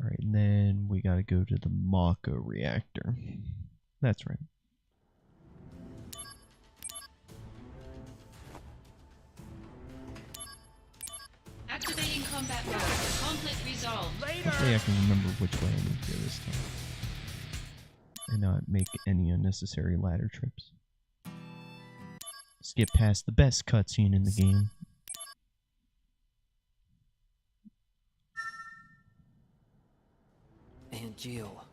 Alright, and then we gotta go to the Mako reactor. That's right. Activating combat mode. Conflict resolved. Hopefully I can remember which way I need to go this time. And not make any unnecessary ladder trips. Skip past the best cutscene in the game. And Jill.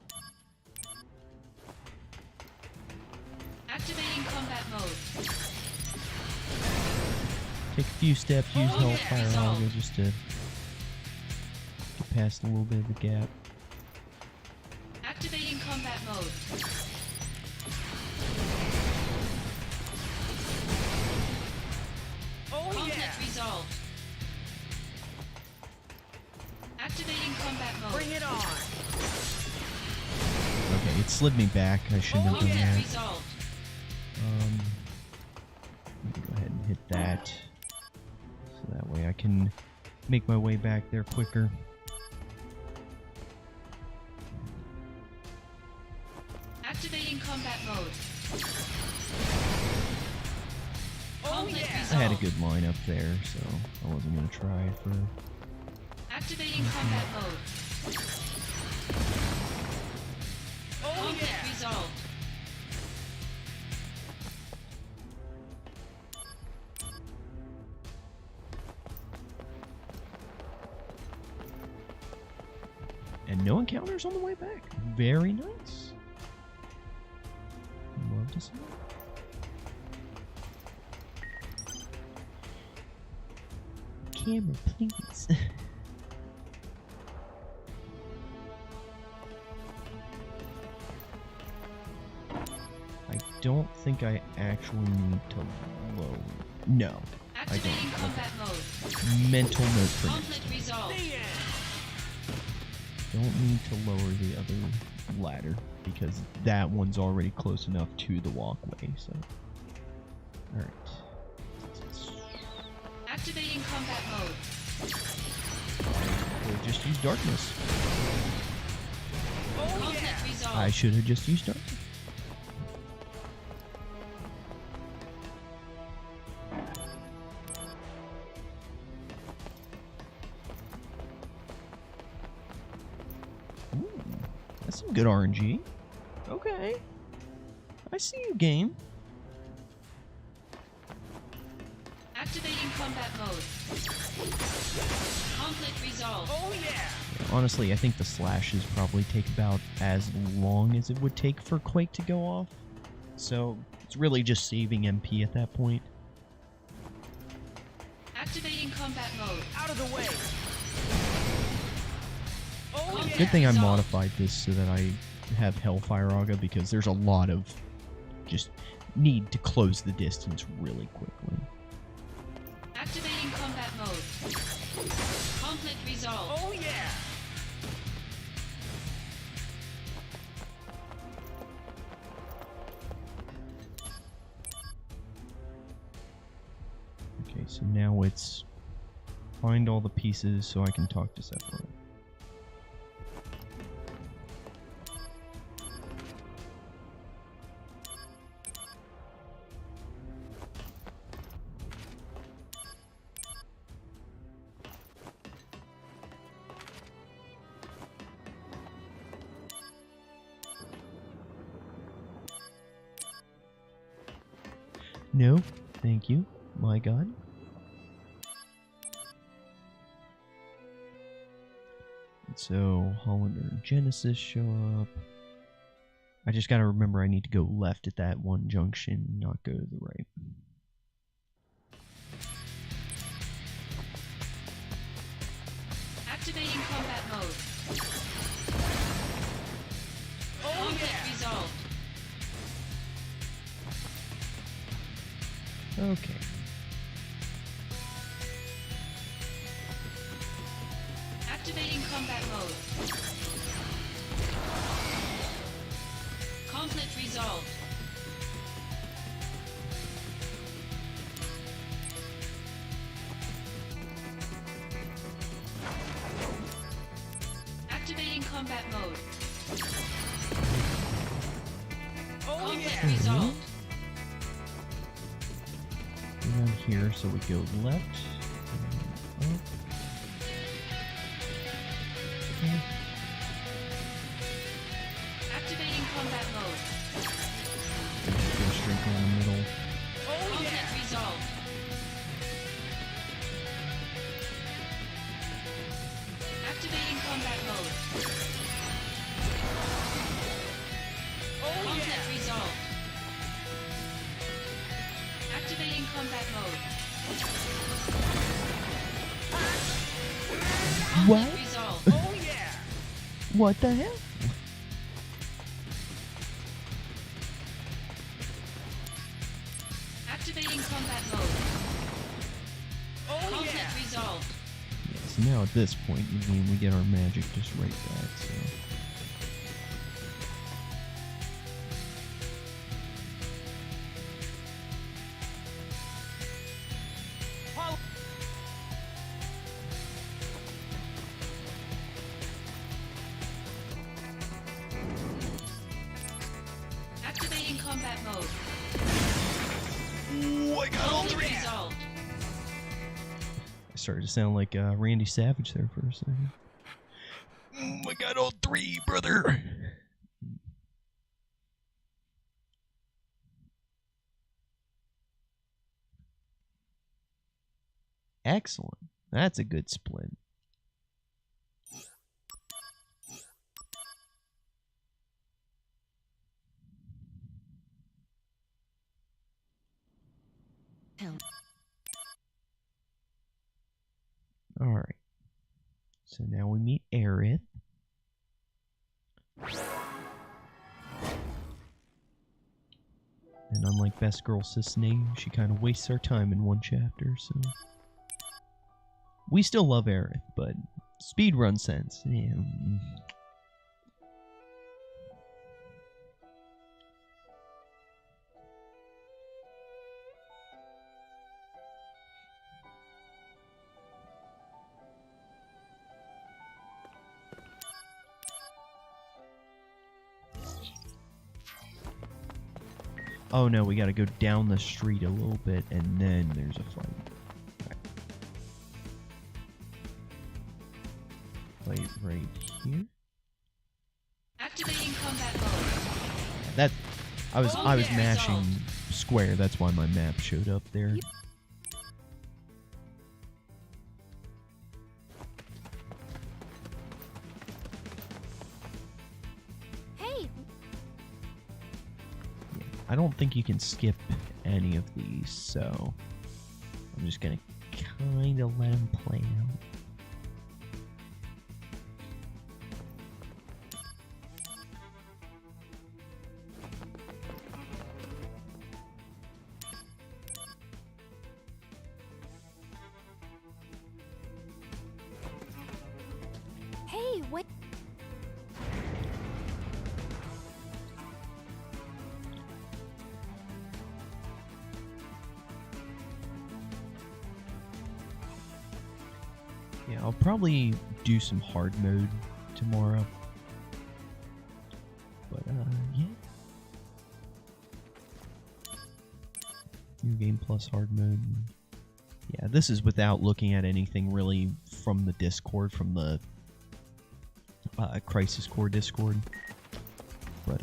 Activating combat mode. Take a few steps, use Oh, Hellfire yeah. Auger just to get past a little bit of the gap. Activating combat mode. Oh Conflict yeah. resolved. Activating combat mode. Bring it on. Okay, it slid me back. I shouldn't have done Conflict that. resolved. Let me go ahead and hit that. So that way I can make my way back there quicker. Activating combat mode. Oh Conflict yeah. I had a resolved. good lineup there, so I wasn't going to try for... Activating combat mode. Oh Conflict yeah. resolved. And no encounters on the way back. Very nice. Love to see it. Camera, please. don't think I actually need to lower. No, I Activating don't. combat mode. Mental note for next Conflict time. resolved. Don't need to lower the other ladder because that one's already close enough to the walkway. So, all right. Activating combat mode. We'll just use darkness. Conflict resolved. I should have just used darkness. Ooh, that's some good RNG. Okay. I see you, game. Activating combat mode. Conflict resolved. Honestly, I think the slashes probably take about as long as it would take for Quake to go off. So, it's really just saving MP at that point. Activating combat mode. Out of the way. Good thing I modified this so that I have Hellfire Auga because there's a lot of just need to close the distance really quickly. Activating combat mode. Conflict resolved. Oh yeah. Okay, so now it's find all the pieces so I can talk to Sephiroth. No, thank you, my god. And so Hollander and Genesis show up. I just gotta remember I need to go left at that one junction, not go to the right. Activating combat mode. Conflict resolved. Okay. Activating combat mode. Conflict resolved. Activating combat mode. Conflict resolved. Go down here so we go left. And up. Okay. Activating combat mode. Go straight down the middle. Conflict resolved. Activating combat mode. Conflict resolved. Activating combat mode. What? Conflict resolved. What the hell? Activating combat mode. Conflict resolved. Yeah, so now at this point, I mean, we get our magic just right back, so... Activating combat mode. Ooh, I got all Conflict three! resolved. I started to sound like Randy Savage there for a second. I got all three, brother! Excellent. That's a good split. Alright. So now we meet Aerith. And unlike Best Girl Sis Name, she kind of wastes our time in one chapter, so... We still love Aerith, but speedrun sense, yeah. Oh no, we gotta go down the street a little bit, and then there's a fight. Fight right here. Activating combat mode. That I was Oh, yeah, mashing resolved. square. That's why my map showed up there. Hey, Yeah, I don't think you can skip any of these, so I'm just gonna kind of let them play out. hey, wait. Yeah, I'll probably do some hard mode tomorrow. But, yeah. New game plus hard mode. Yeah, this is without looking at anything really from the Discord, from the Crisis Core Discord. But,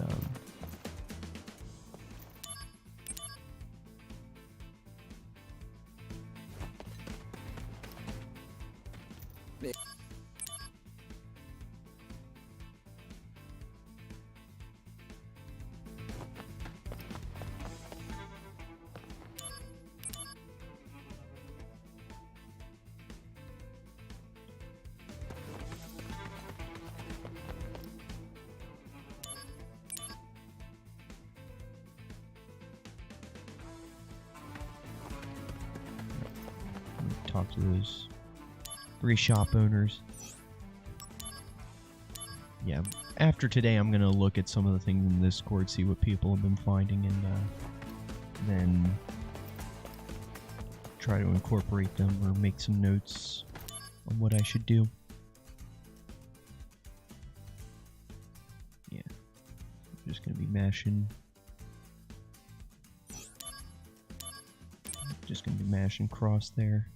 talk to those 3 shop owners. Yeah, after today I'm gonna look at some of the things in Discord, see what people have been finding, and then try to incorporate them or make some notes on what I should do. Yeah, I'm just gonna be mashing. Just gonna be mashing cross there.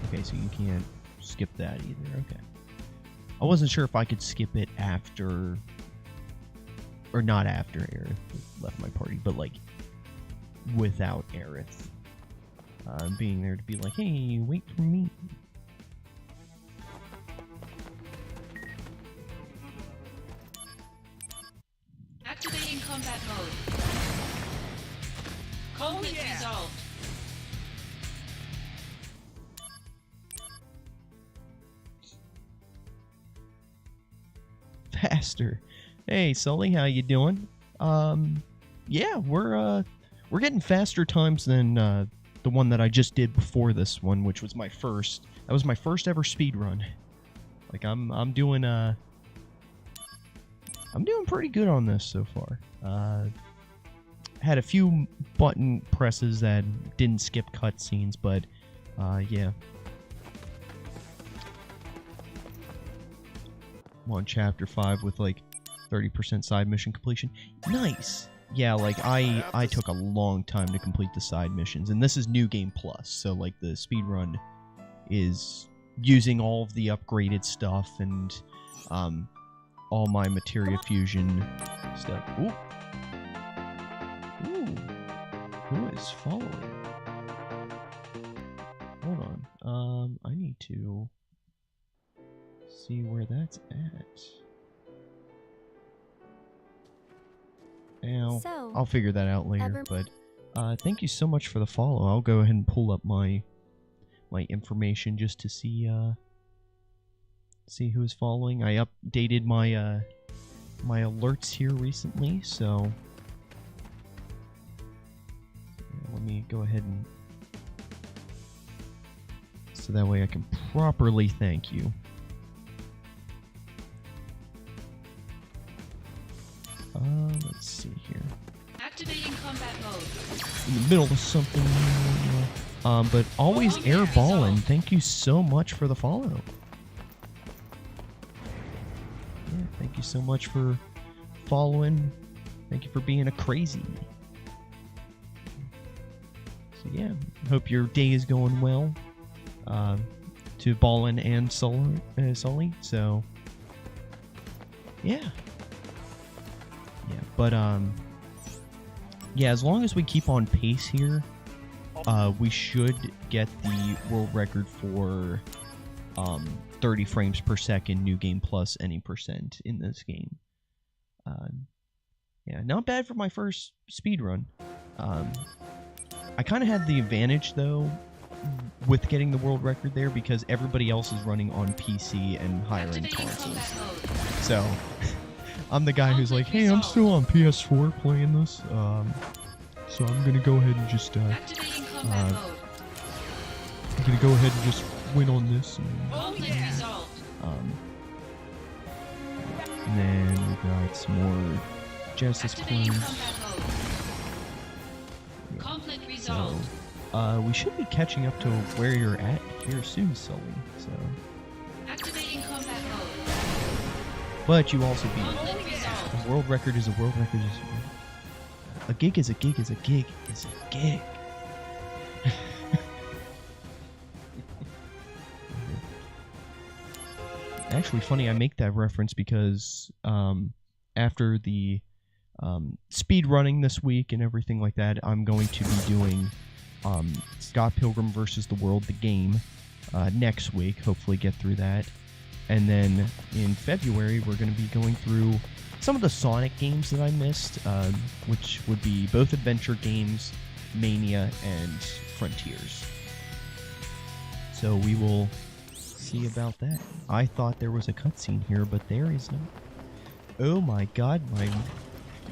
Okay, so you can't skip that either. Okay. I wasn't sure if I could skip it after... Or not after Aerith left my party, but like without Aerith being there to be like, hey, wait for me. Activating combat mode. Conflict resolved. Faster. Hey, Sully, how you doing? Yeah, we're getting faster times than the one that I just did before this one, which was my first. That was my first ever speed run. Like I'm doing pretty good on this so far. Had a few button presses that didn't skip cutscenes, but yeah. I'm on chapter 5 with like 30% side mission completion. Nice. Yeah, like I took a long time to complete the side missions, and this is New Game Plus, so like the speedrun is using all of the upgraded stuff and all my materia fusion stuff. Ooh. Ooh. Who is following? Hold on. I need to see where that's at. Now, So, I'll figure that out later, but thank you so much for the follow. I'll go ahead and pull up my information just to see see who is following. I updated my my alerts here recently, so yeah, let me go ahead and so that way I can properly thank you. Let's see here. Activating combat mode. In the middle of something. But always airballin'. Thank you so much for the follow. Yeah, thank you so much for following. Thank you for being a crazy. So yeah, hope your day is going well. To Ballin and Sully. So yeah. Yeah, but yeah, as long as we keep on pace here, we should get the world record for 30 frames per second, new game plus any percent in this game. Yeah, not bad for my first speedrun. I kind of had the advantage, though, with getting the world record there because everybody else is running on PC and higher-end consoles. So, I'm the guy who's like, hey, I'm still on PS4 playing this, so I'm gonna go ahead and just, I'm gonna go ahead and just win on this. And then we got some more Genesis clones. So, we should be catching up to where you're at here soon, Sully. So. Activating combat mode. But you also beat a world record is a world record is a gig is a gig is a gig is a gig. Actually, funny I make that reference because after the speed running this week and everything like that, I'm going to be doing Scott Pilgrim vs. the World, the game, next week. Hopefully get through that. And then in February, we're going to be going through some of the Sonic games that I missed, which would be both adventure games, Mania, and Frontiers. So we will see about that. I thought there was a cutscene here, but there is not. Oh my god,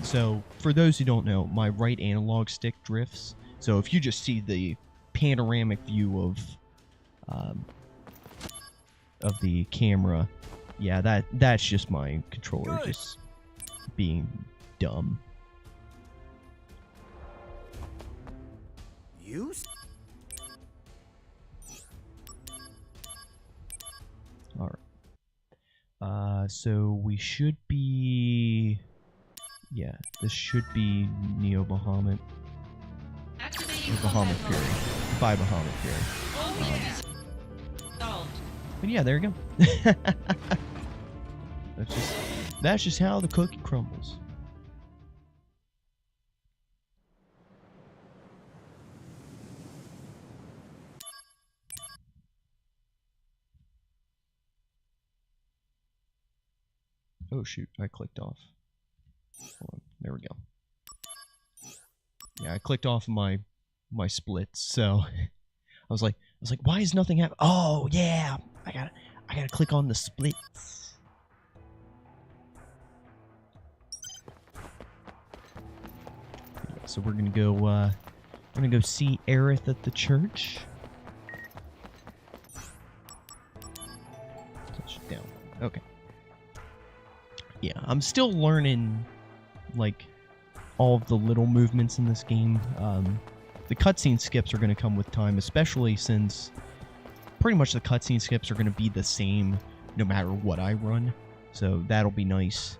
So, for those who don't know, my right analog stick drifts. So if you just see the panoramic view of the camera, yeah, that's just my controller just being dumb. Alright. So we should be... Yeah, this should be Neo Bahamut. Or Bahamut Fury. By Bahamut Fury. But yeah, there you go. That's just how the cookie crumbles. Oh shoot, I clicked off. Hold on, there we go. Yeah, I clicked off my splits, so I was like, why is nothing happening? Oh yeah, I gotta click on the splits. So we're gonna go see Aerith at the church. Touch it down. Okay. Yeah, I'm still learning, like, all of the little movements in this game. The cutscene skips are going to come with time, especially since pretty much the cutscene skips are going to be the same no matter what I run. So that'll be nice.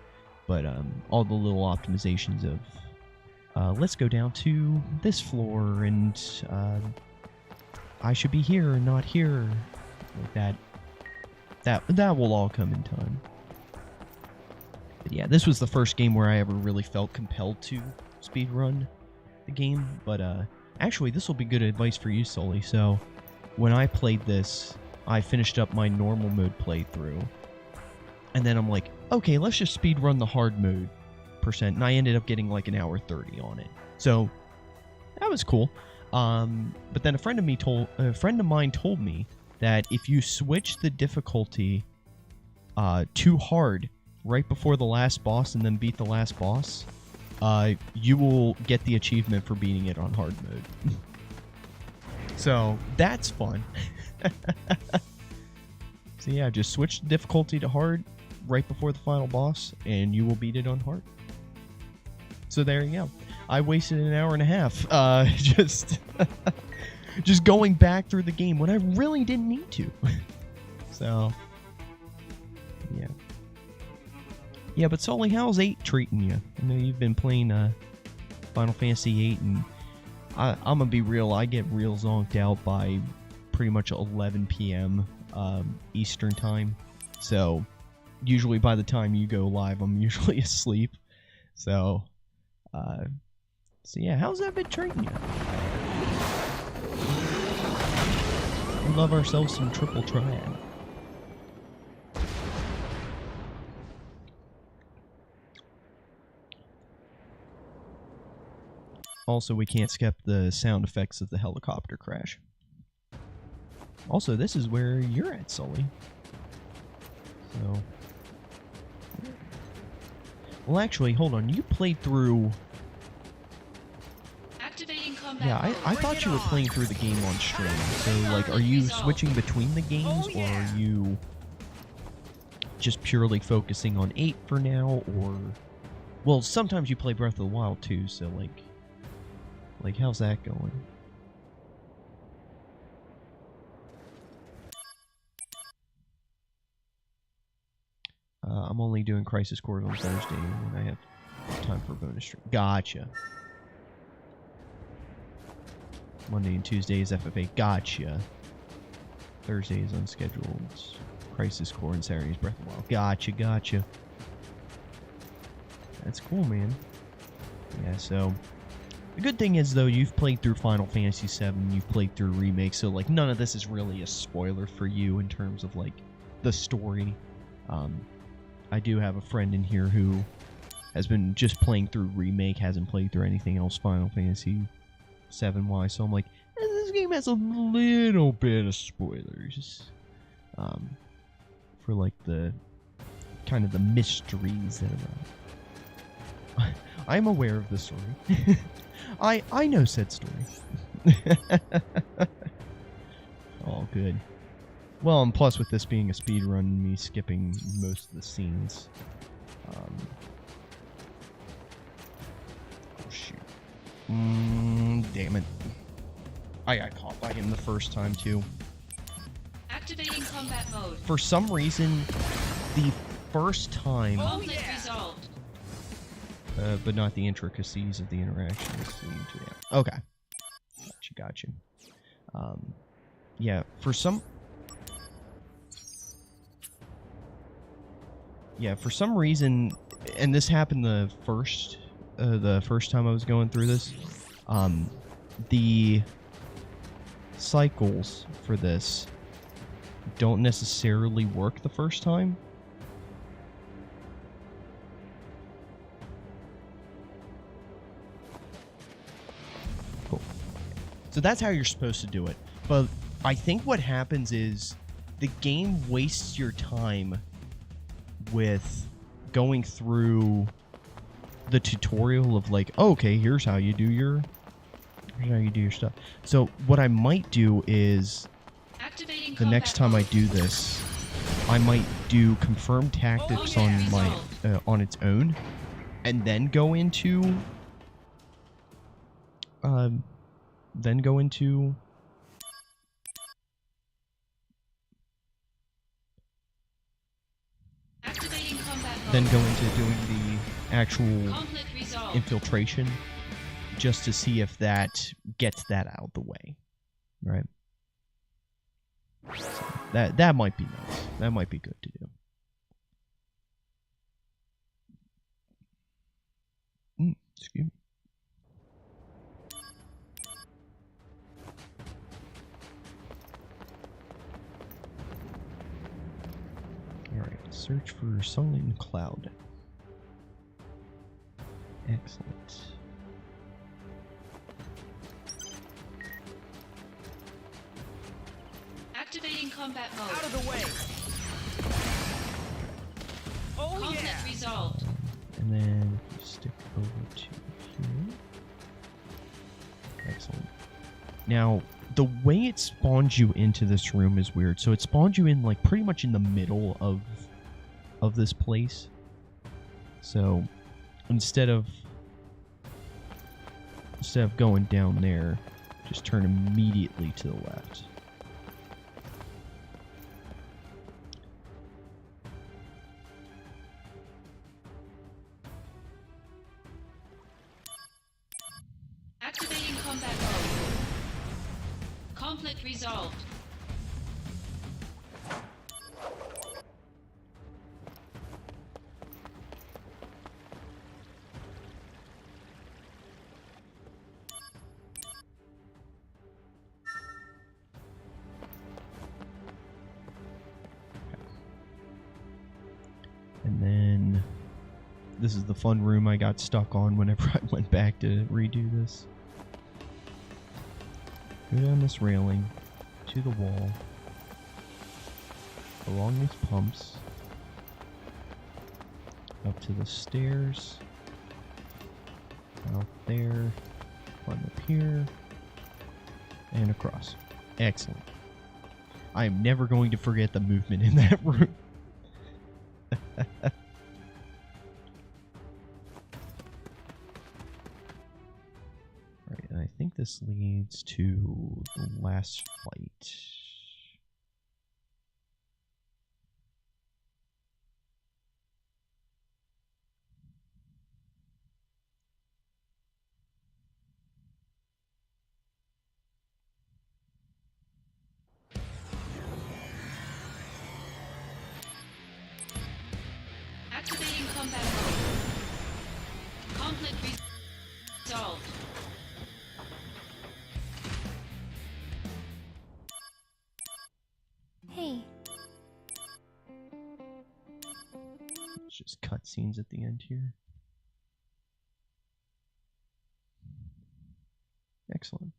But all the little optimizations of, let's go down to this floor, and I should be here and not here. Like that will all come in time. But yeah, this was the first game where I ever really felt compelled to speedrun the game. But actually, this will be good advice for you, Sully. So, when I played this, I finished up my normal mode playthrough. And then I'm like, okay, let's just speedrun the hard mode percent. And I ended up getting like an hour 30 on it. So, that was cool. But then a friend of mine told me that if you switch the difficulty too hard right before the last boss and then beat the last boss, you will get the achievement for beating it on hard mode. So that's fun. So yeah, just switch the difficulty to hard right before the final boss, and you will beat it on hard. So there you go. I wasted an hour and a half just going back through the game when I really didn't need to. So yeah. Yeah, but Sully, how's 8 treating you? I know you've been playing Final Fantasy 8, and I'm gonna be real, I get real zonked out by pretty much 11 p.m. Eastern time. So usually by the time you go live, I'm usually asleep. So yeah, how's that been treating you? We love ourselves some triple triad. Also, we can't skip the sound effects of the helicopter crash. Also, this is where you're at, Sully. So, well, actually, hold on. You played through. Activating combat Yeah, mode. I thought you were playing through the game on stream. So, like, are you switching between the games, or are you just purely focusing on 8 for now, or? Well, sometimes you play Breath of the Wild too. So, like, how's that going? I'm only doing Crisis Core on Thursday when I have time for a bonus stream. Gotcha. Monday and Tuesday is FFA. Gotcha. Thursday is unscheduled. Crisis Core and Saturday is Breath of the Wild. Gotcha. That's cool, man. Yeah, so the good thing is, though, you've played through Final Fantasy VII, you've played through Remake, so, like, none of this is really a spoiler for you in terms of, like, the story. I do have a friend in here who has been just playing through Remake, hasn't played through anything else Final Fantasy VII-wise, so I'm like, this game has a little bit of spoilers. For, like, the kind of the mysteries that are around. I'm aware of the story. I know said story. All good. Well, and plus with this being a speedrun, me skipping most of the scenes. Oh shoot. Damn it. I got caught by him the first time too. Activating combat mode. For some reason, the first time... Conflict resolved. but not the intricacies of the interactions. Okay. Gotcha. Yeah, for some reason, and this happened the first time I was going through this, the cycles for this don't necessarily work the first time. So that's how you're supposed to do it. But I think what happens is the game wastes your time with going through the tutorial of like, oh, okay, here's how you do your stuff. So what I might do is the next time I do this, I might do confirmed tactics on my on its own, and then go into doing the actual infiltration, just to see if that gets that out of the way, right? So that might be nice. That might be good to do. Excuse me. Alright, search for Sully and Cloud. Excellent. Activating combat mode. Out of the way! Conflict resolved. And then if you stick over to here. Excellent. Now, the way it spawns you into this room is weird. So it spawns you in like pretty much in the middle of this place. So instead of going down there, just turn immediately to the left. Activating combat mode. Conflict resolved. And then this is the fun room I got stuck on whenever I went back to redo this. Go down this railing to the wall, along these pumps, up to the stairs, out there, climb up here, and across. Excellent. I am never going to forget the movement in that room. Alright, and I think this leads to the last fight. Activating combat mode. Conflict resolved. Hey, It's just cutscenes at the end here. Excellent.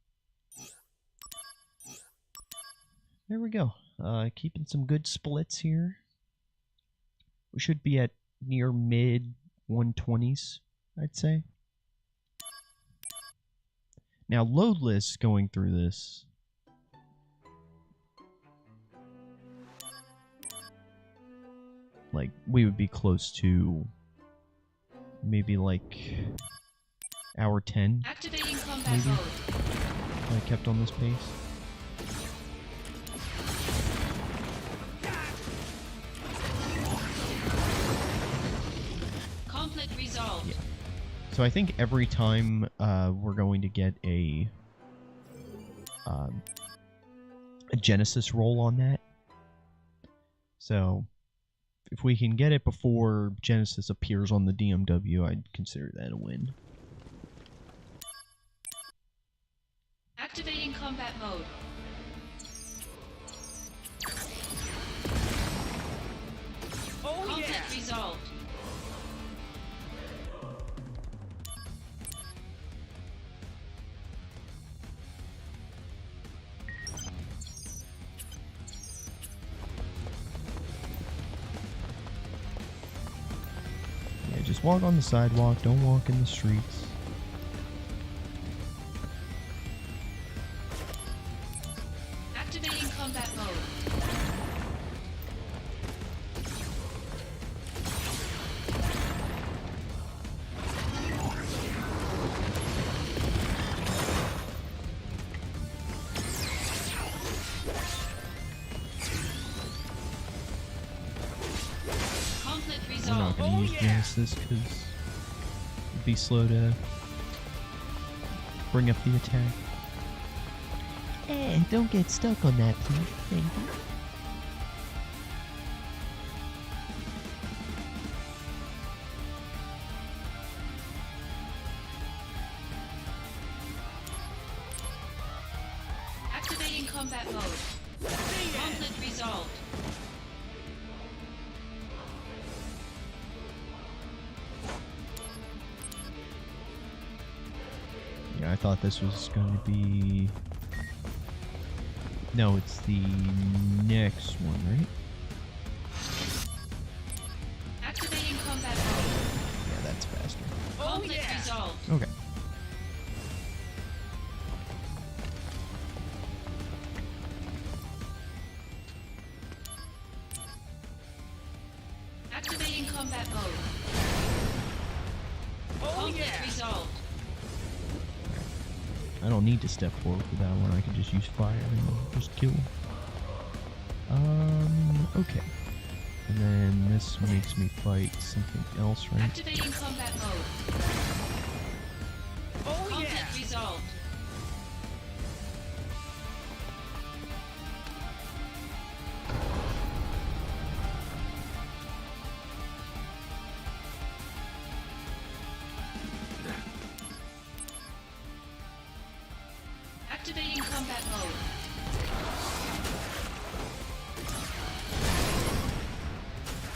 There we go. Keeping some good splits here. We should be at near mid 120s, I'd say. Now, loadless going through this. Like, we would be close to maybe like hour 10 Activating combat maybe, mode. if I kept on this pace. Conflict resolved. Yeah. So I think every time we're going to get a Genesis roll on that. So if we can get it before Genesis appears on the DMW, I'd consider that a win. Activating combat mode. Conflict resolved. Yeah, just walk on the sidewalk, don't walk in the streets. Activating combat mode. Conflict We're resolved. not going to use Genesis because it'd be slow to bring up the attack. Don't get stuck on that, please. Thank you. Activating combat mode. Conflict resolved. Yeah, I thought this was going to be... No, it's the next one, right? Activating Conflict resolved. Okay. Activating combat mode. Conflict resolved. I don't need to step forward for that one. I can just use fire and just kill. Okay. And then this makes me fight something else, right? Activating combat mode. Conflict resolved. Activating combat mode.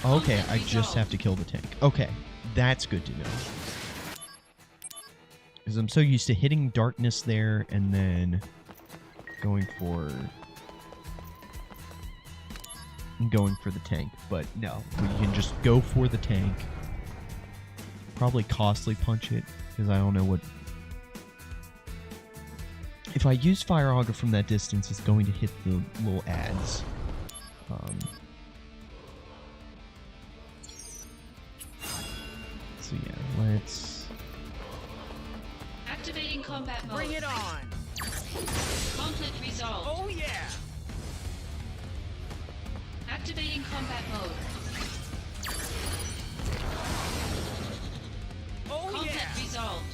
Okay, I just have to kill the tank. Okay, that's good to know. Because I'm so used to hitting darkness there and then going for the tank. But no, we can just go for the tank. Probably costly punch it, because I don't know what... If I use Fire Auger from that distance, it's going to hit the little ads. So yeah, let's... Activating combat mode. Bring it on! Conflict resolved. Oh yeah! Activating combat mode. Oh Conflict yeah! resolved.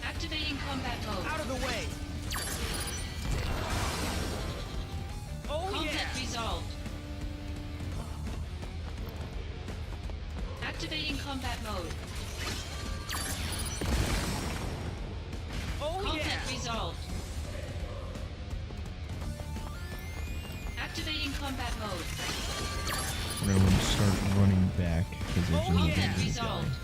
Activating combat mode. Out of the way! Oh Conflict yeah! resolved. Activating combat mode. Oh Conflict yeah! resolved. Activating combat mode. We're going to start running back, because there's another Conflict little guy. resolved.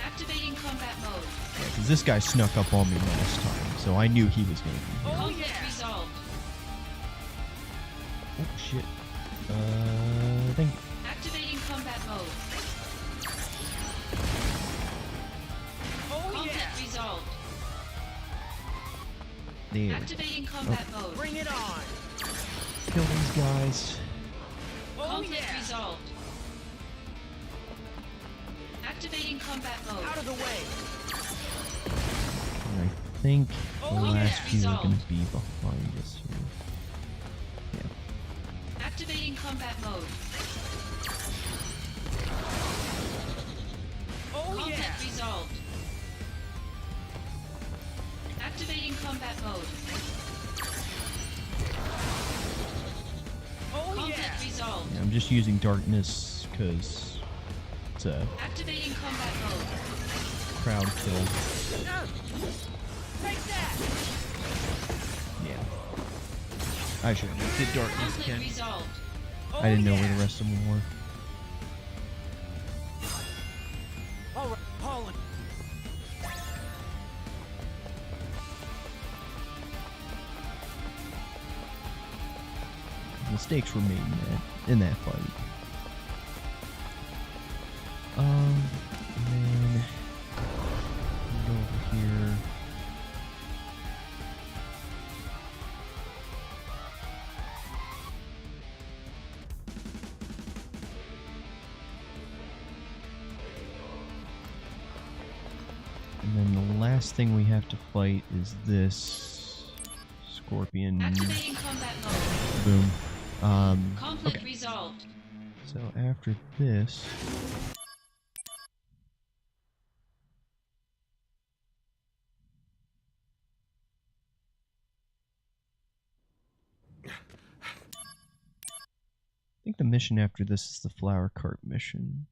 Activating combat mode. Yeah, because this guy snuck up on me last time, so I knew he was going to be here. Conflict resolved. Oh, shit. Thank you. Activating combat mode. Oh Conflict yeah! resolved. There. Activating combat mode. Bring it on! Kill these guys. Oh Conflict yeah! resolved. Activating combat mode. Out of the way! And I think the Oh, last yeah. few are going Resolved. to be behind us here. Yeah. Activating combat mode. Oh Conflict yeah! resolved. Activating combat mode. Oh Conflict yeah! resolved. Yeah, I'm just using darkness because it's a Activating combat mode. crowd kill. Take that! Yeah. I should have did darkness Conflict again. resolved. Oh, I didn't know yeah. where the rest of them were. All right, Holland. Mistakes were made in that fight. And then go over here. And then the last thing we have to fight is this scorpion. Activating combat mode. Boom. Conflict Okay. resolved. So after this, I think the mission after this is the flower cart mission.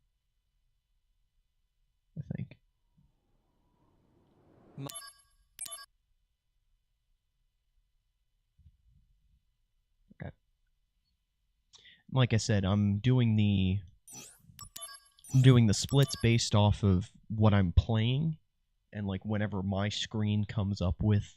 I think. Okay. Like I said, I'm doing the splits based off of what I'm playing, and like whenever my screen comes up with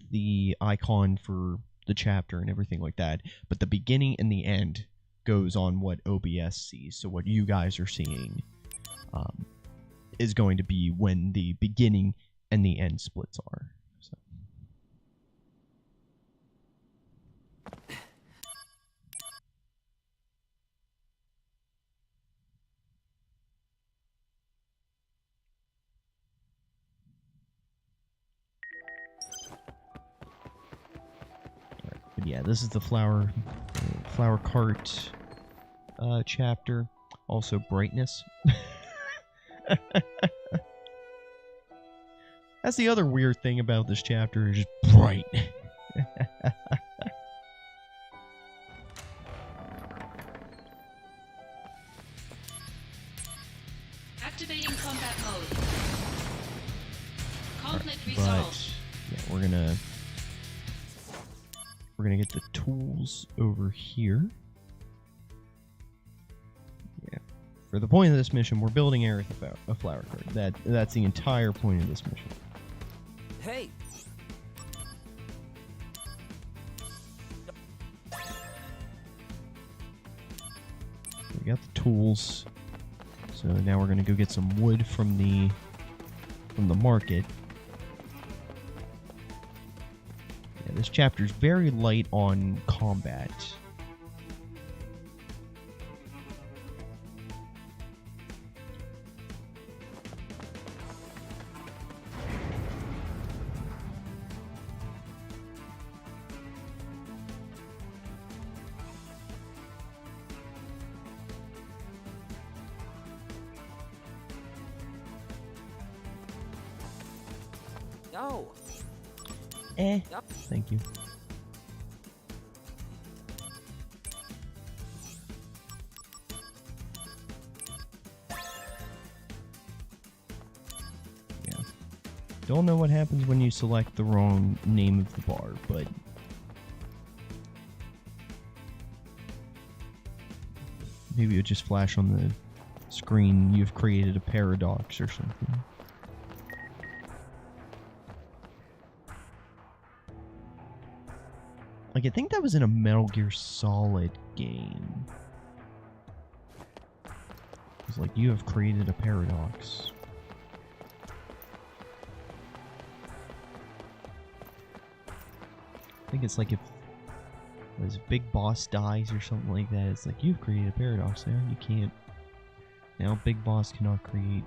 the icon for the chapter and everything like that. But the beginning and the end goes on what OBS sees. So what you guys are seeing is going to be when the beginning and the end splits are. So. But yeah, this is the flower cart chapter. Also brightness. That's the other weird thing about this chapter, is just bright. Activating combat mode. Conflict But resolved. yeah, we're gonna get the tools over here. Yeah. For the point of this mission, we're building Aerith a flower cart. That's the entire point of this mission. Hey! We got the tools. So now we're gonna go get some wood from the market. Yeah, this chapter's very light on combat. No! Thank you. Yeah. Don't know what happens when you select the wrong name of the bar, but maybe it would just flash on the screen, you've created a paradox or something. Like, I think that was in a Metal Gear Solid game. It's like, you have created a paradox. I think it's like if this big boss dies or something like that, it's like, you've created a paradox there. You can't... Now Big Boss cannot create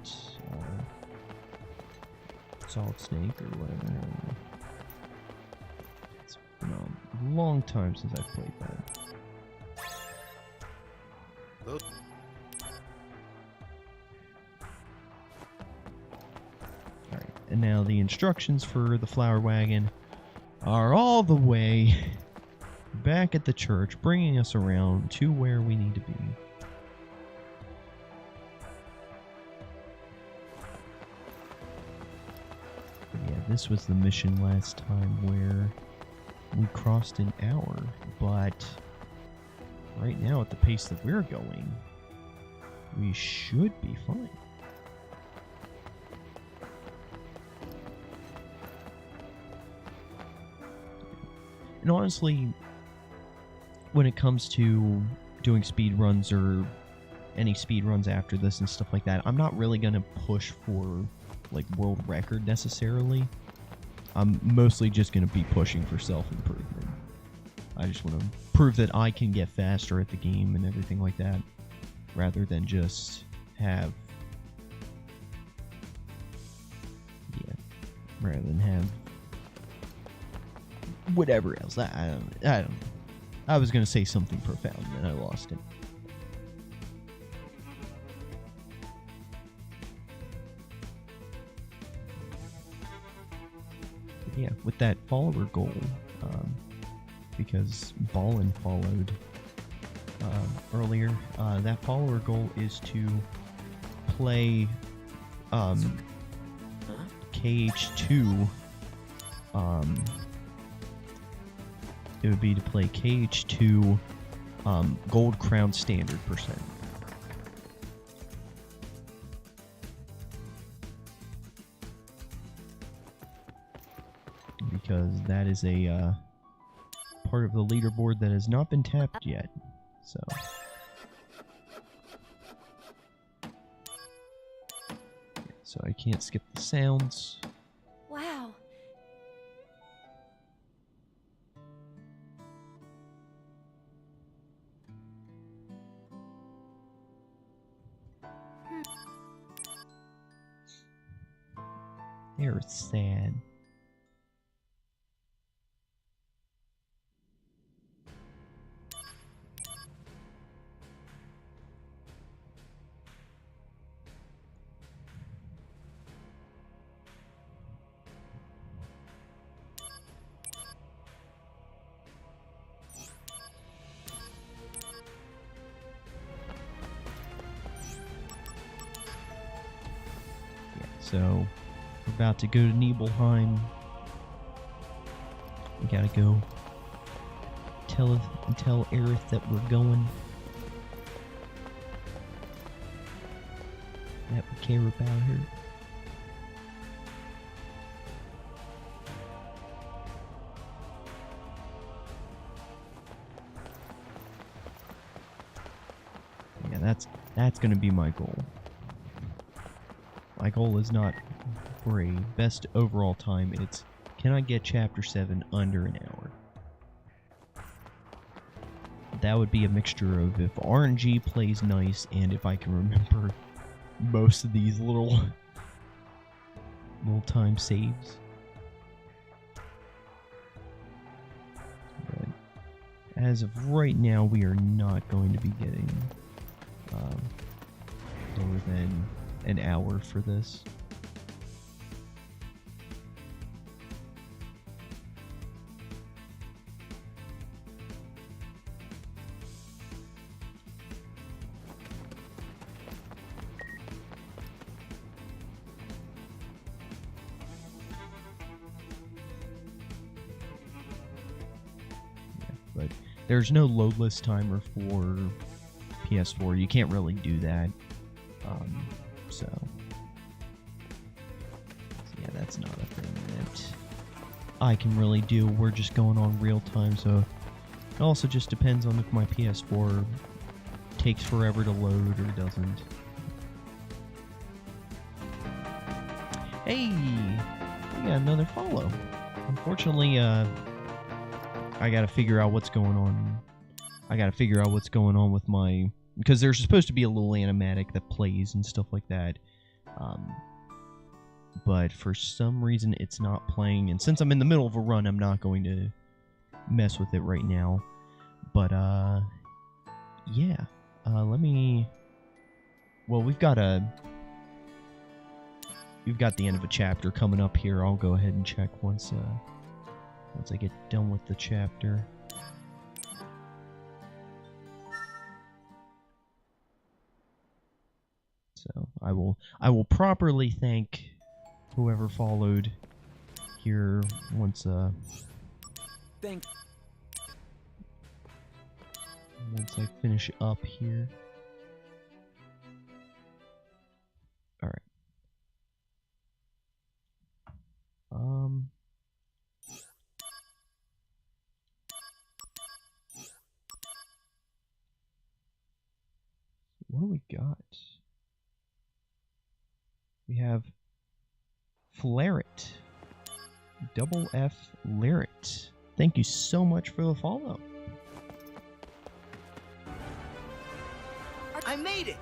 Solid Snake or whatever. It's been a long time since I've played that. Alright, and now the instructions for the flower wagon are all the way back at the church, bringing us around to where we need to be. Yeah, this was the mission last time where we crossed an hour, but right now at the pace that we're going, we should be fine. And honestly, when it comes to doing speed runs or any speed runs after this and stuff like that, I'm not really going to push for like world record necessarily. I'm mostly just going to be pushing for self-improvement. I just want to prove that I can get faster at the game and everything like that, rather than just have, rather than have whatever else. I don't know. I was going to say something profound and I lost it. But yeah, with that follower goal, because Ballin followed earlier, that follower goal is to play KH2. It would be to play KH2 Gold Crown Standard %. Because that is a part of the leaderboard that has not been tapped yet. So So I can't skip the sounds. Wow. They're sad. So, we're about to go to Nibelheim. We gotta go tell Aerith that we're going. That we care about her. Yeah, that's gonna be my goal. My goal is not for a best overall time, it's can I get Chapter 7 under an hour? That would be a mixture of if RNG plays nice and if I can remember most of these little time saves. But as of right now, we are not going to be getting lower than an hour for this. But there's no loadless timer for PS4. You can't really do that. So yeah, that's not a thing that I can really do. We're just going on real time, so it also just depends on if my PS4 takes forever to load or doesn't. Hey, we got another follow. Unfortunately, I gotta figure out what's going on. I gotta figure out what's going on with my... Because there's supposed to be a little animatic that plays and stuff like that. But for some reason it's not playing. And since I'm in the middle of a run, I'm not going to mess with it right now. But, yeah. Let me... Well, we've got the end of a chapter coming up here. I'll go ahead and check once I get done with the chapter. So I will properly thank whoever followed here once I finish up here. All right. What do we got? We have Flaret. Double F Laret. Thank you so much for the follow. I made it!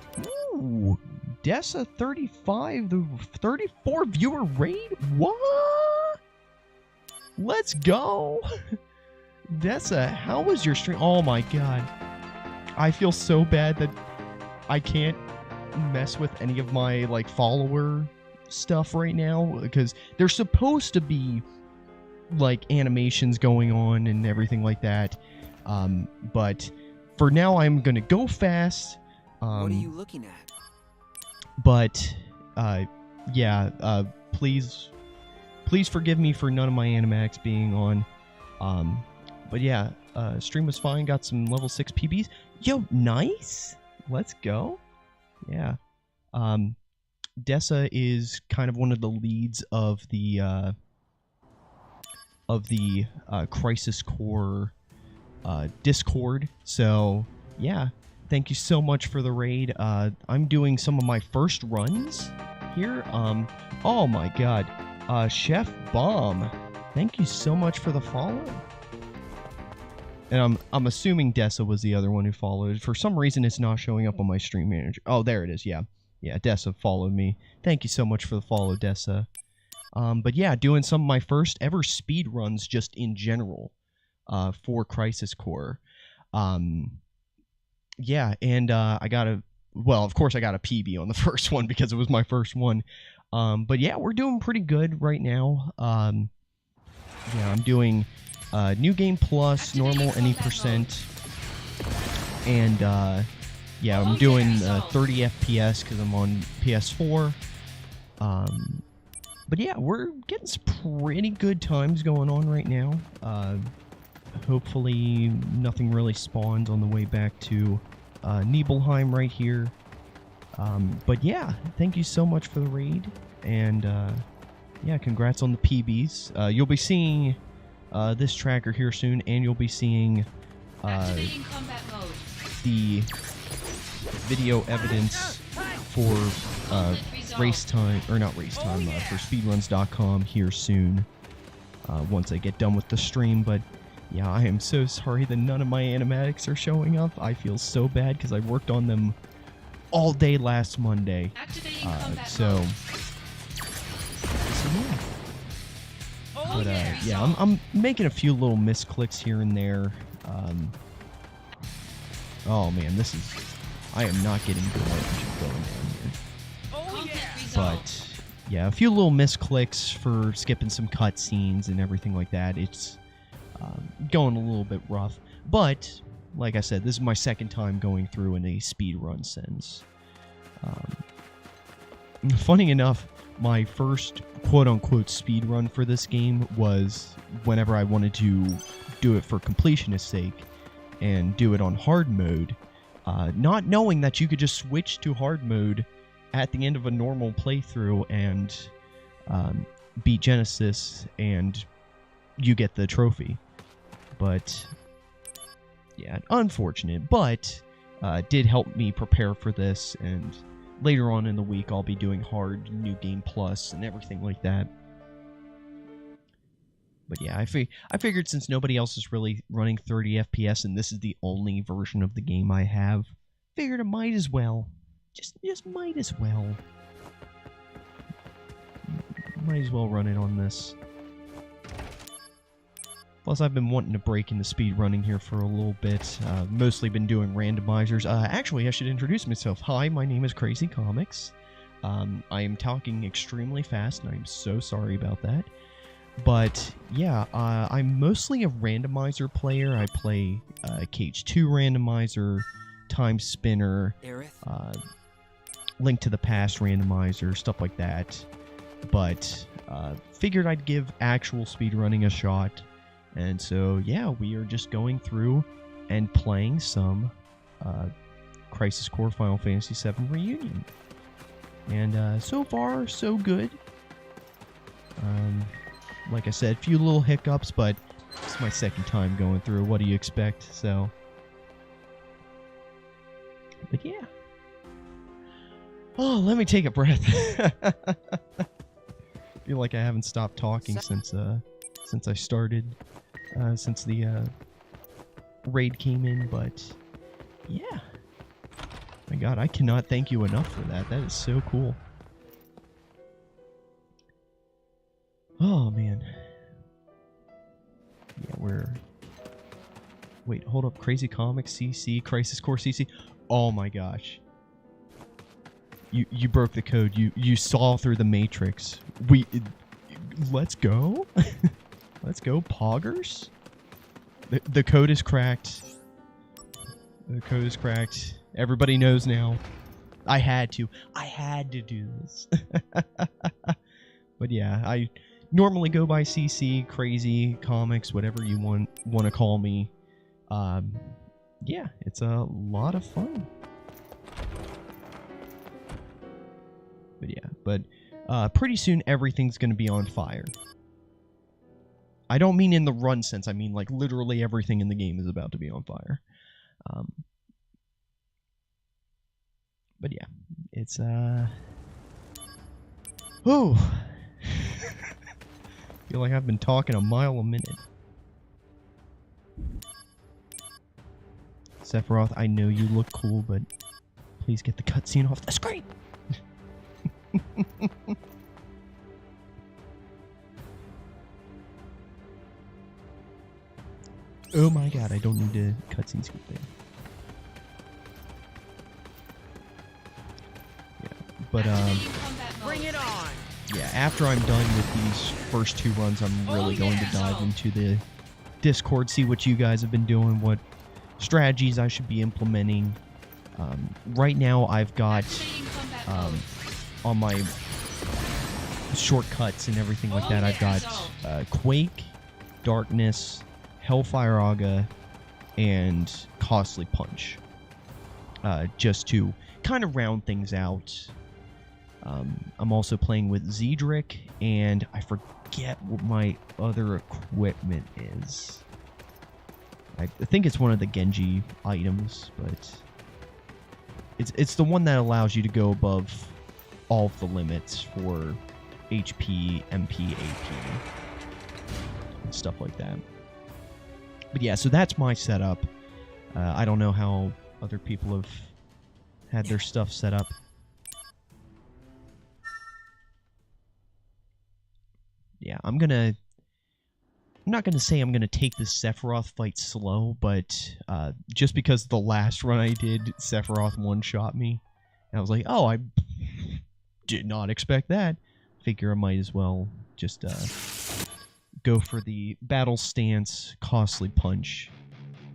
Ooh, Dessa 35, the 34 viewer raid? What? Let's go! Dessa, how was your stream? Oh my god. I feel so bad that I can't mess with any of my follower stuff right now because there's supposed to be animations going on and everything like that, but for now I'm gonna go fast. What are you looking at? But yeah, please forgive me for none of my animatics being on. But yeah, stream was fine, got some level 6 PBs. Yo, nice, let's go. Yeah. Dessa is kind of one of the leads of the Crisis Core Discord. So yeah, thank you so much for the raid. I'm doing some of my first runs here. Oh my god. Chef Bomb, thank you so much for the follow. And I'm assuming Dessa was the other one who followed. For some reason, it's not showing up on my stream manager. Oh, there it is. Yeah. Yeah, Dessa followed me. Thank you so much for the follow, Dessa. But yeah, doing some of my first ever speed runs just in general for Crisis Core. Yeah, and I got a... Well, of course I got a PB on the first one because it was my first one. But yeah, we're doing pretty good right now. Yeah, I'm doing New Game Plus, normal, any percent. And yeah, I'm doing 30 FPS because I'm on PS4. But yeah, we're getting some pretty good times going on right now. Hopefully nothing really spawns on the way back to Nibelheim right here. But yeah, thank you so much for the raid. And yeah, congrats on the PBs. You'll be seeing this tracker here soon, and you'll be seeing Activating combat mode. the video evidence for race time, or not race time, for speedruns.com here soon, once I get done with the stream. But yeah, I am so sorry that none of my animatics are showing up. I feel so bad because I worked on them all day last Monday. Activating combat So mode. yeah. But yeah, I'm making a few little misclicks here and there. Oh man, this is... I am not getting good RPG going down here. Conflict resolved. But yeah, a few little misclicks for skipping some cutscenes and everything like that. It's going a little bit rough. But like I said, this is my second time going through in a speedrun sense. Funny enough, my first quote-unquote speedrun for this game was whenever I wanted to do it for completionist's sake and do it on hard mode, not knowing that you could just switch to hard mode at the end of a normal playthrough and beat Genesis and you get the trophy. But yeah, unfortunate, but did help me prepare for this, and later on in the week I'll be doing hard New Game Plus and everything like that. But yeah, I figured since nobody else is really running 30 FPS and this is the only version of the game I have, figured I might as well. Just might as well. Might as well run it on this. Plus, I've been wanting to break into speedrunning here for a little bit. Mostly been doing randomizers. Actually, I should introduce myself. Hi, my name is Crazy Comics. I am talking extremely fast, and I'm so sorry about that. But yeah, I'm mostly a randomizer player. I play Cage 2 randomizer, Time Spinner, Link to the Past randomizer, stuff like that. But figured I'd give actual speedrunning a shot. And so, yeah, we are just going through and playing some Crisis Core Final Fantasy VII Reunion. And so far, so good. Like I said, a few little hiccups, but it's my second time going through. What do you expect? So, but yeah. Oh, let me take a breath. Feel like I haven't stopped talking since I started, since the raid came in. But yeah, my God, I cannot thank you enough for that. That is so cool. Oh man. Yeah, we're... Wait, hold up. Crazy Comics CC, Crisis Core CC. Oh my gosh. You broke the code. You saw through the matrix. Let's go. Let's go, poggers. The code is cracked. The code is cracked. Everybody knows now. I had to do this. But yeah, I normally go by CC, Crazy Comics, whatever you want to call me. Yeah, it's a lot of fun. But yeah, but pretty soon everything's going to be on fire. I don't mean in the run sense, I mean like literally everything in the game is about to be on fire. But yeah, it's Oh. Feel like I've been talking a mile a minute. Sephiroth, I know you look cool, but please get the cutscene off the screen. Oh my god, I don't need to cutscene skip there. Yeah, but Bring it on! yeah, after I'm done with these first 2 runs, I'm really going to dive into the Discord, see what you guys have been doing, what strategies I should be implementing. Right now, I've got on my shortcuts and everything like that, I've got Quake, Darkness, Hellfire Aga, and Costly Punch. Just to kind of round things out. I'm also playing with Zedric, and I forget what my other equipment is. I think it's one of the Genji items, but it's the one that allows you to go above all of the limits for HP, MP, AP, and stuff like that. But yeah, so that's my setup. I don't know how other people have had their stuff set up. Yeah, I'm not gonna say I'm gonna take this Sephiroth fight slow, but just because the last run I did, Sephiroth one-shot me, and I was like, oh, I did not expect that. Figure I might as well just go for the battle stance, Costly Punch,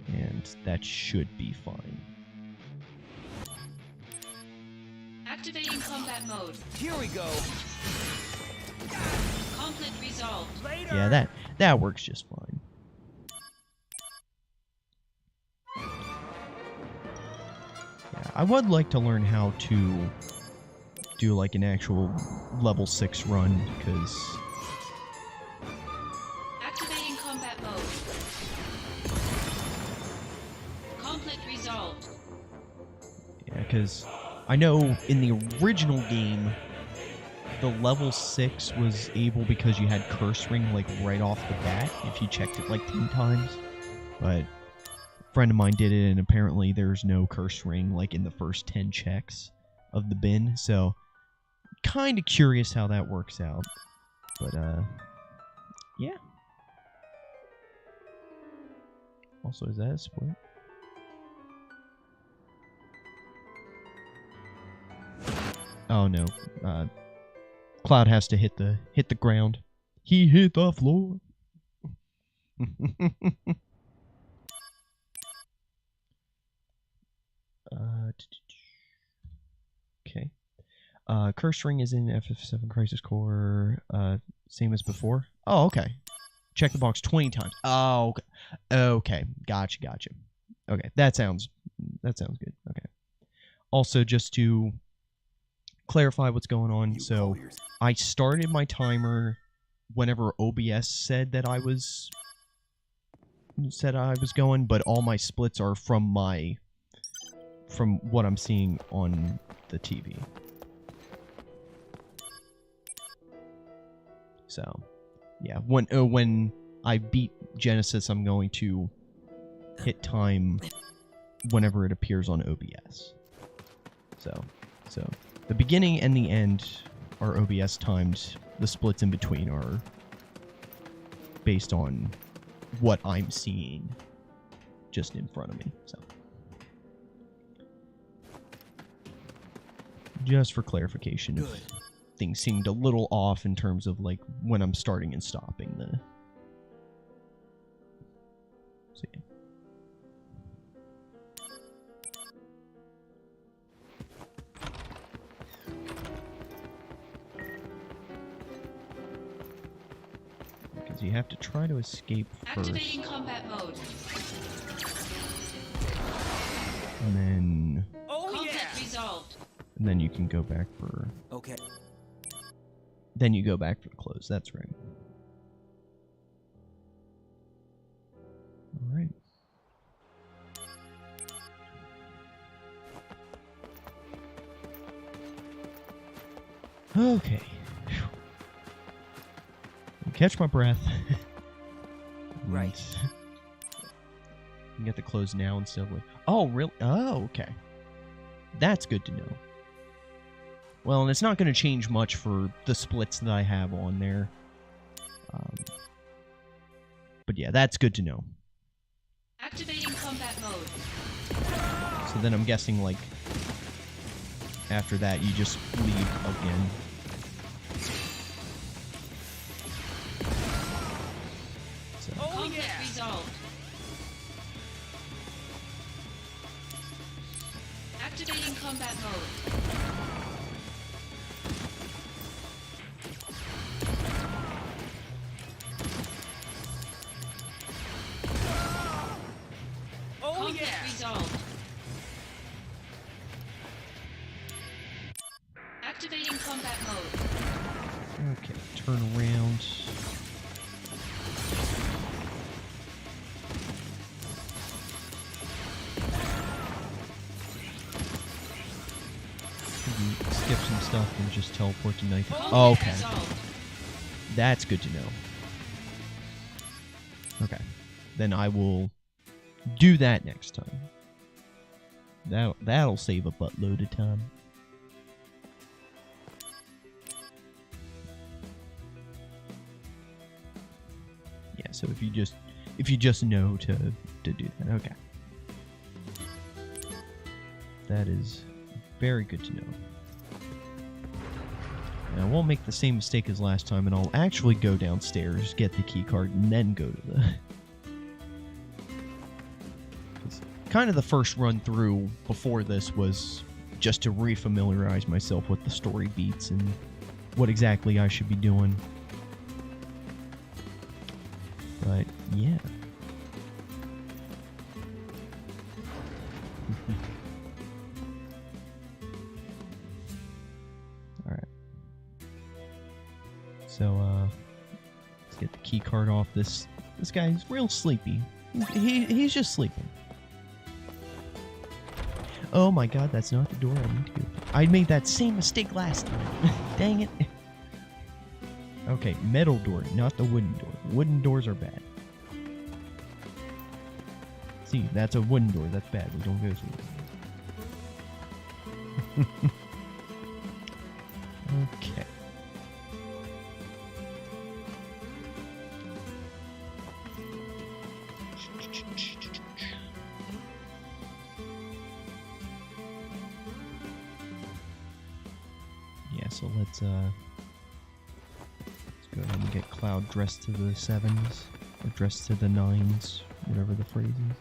and that should be fine. Activating combat mode. Here we go! Conflict resolved. Later! Yeah, that works just fine. Yeah, I would like to learn how to do like an actual level 6 run, because Activating combat mode. Conflict resolved. yeah, because I know in the original game, the level 6 was able because you had Curse Ring like right off the bat if you checked it like 10 times. But a friend of mine did it, and apparently there's no Curse Ring like in the first 10 checks of the bin. So kind of curious how that works out. But yeah. Also, is that a split? Oh no. Cloud has to hit the ground. He hit the floor. Okay. Curse Ring is in FF7 Crisis Core. Same as before. Oh, okay. Check the box 20 times. Oh, okay. Okay. Gotcha. Okay, that sounds good. Okay. Also, just to clarify what's going on, so I started my timer whenever OBS said I was going, but all my splits are from what I'm seeing on the TV. So, yeah, when I beat Genesis, I'm going to hit time whenever it appears on OBS. So the beginning and the end are OBS timed. The splits in between are based on what I'm seeing just in front of me. So, just for clarification, if things seemed a little off in terms of like when I'm starting and stopping the. So yeah. You have to try to escape first. Activating combat mode. And then... Oh, Conflict resolved. And then you can go back for... Okay. Then you go back for the close. That's right. Alright. Okay. catch my breath. Right. You get the close now instead of like. Oh, really? Oh, okay. That's good to know. Well, and it's not going to change much for the splits that I have on there. But yeah, that's good to know. Activating combat mode. So then I'm guessing, like, after that, you just leave again. So. Conflict resolved. Activating combat mode. Conflict resolved. Activating combat mode. Okay, turn around. Skip some stuff and just teleport to night. Oh, okay. That's good to know. Okay. Then I will do that next time. That'll save a buttload of time. Yeah, so if you just know to do that, okay. That is very good to know. And I won't make the same mistake as last time, and I'll actually go downstairs, get the key card, and then go to the... Kind of the first run through before this was just to refamiliarize myself with the story beats and what exactly I should be doing. But, yeah. Alright. So, let's get the key card off. This guy's real sleepy. He's just sleeping. Oh my god, that's not the door I need to go. I made that same mistake last time. Dang it. Okay, metal door, not the wooden door. Wooden doors are bad. See, that's a wooden door. That's bad. We don't go through it. Okay. Yeah, so let's go ahead and get Cloud dressed to the 7s, or dressed to the 9s, whatever the phrase is.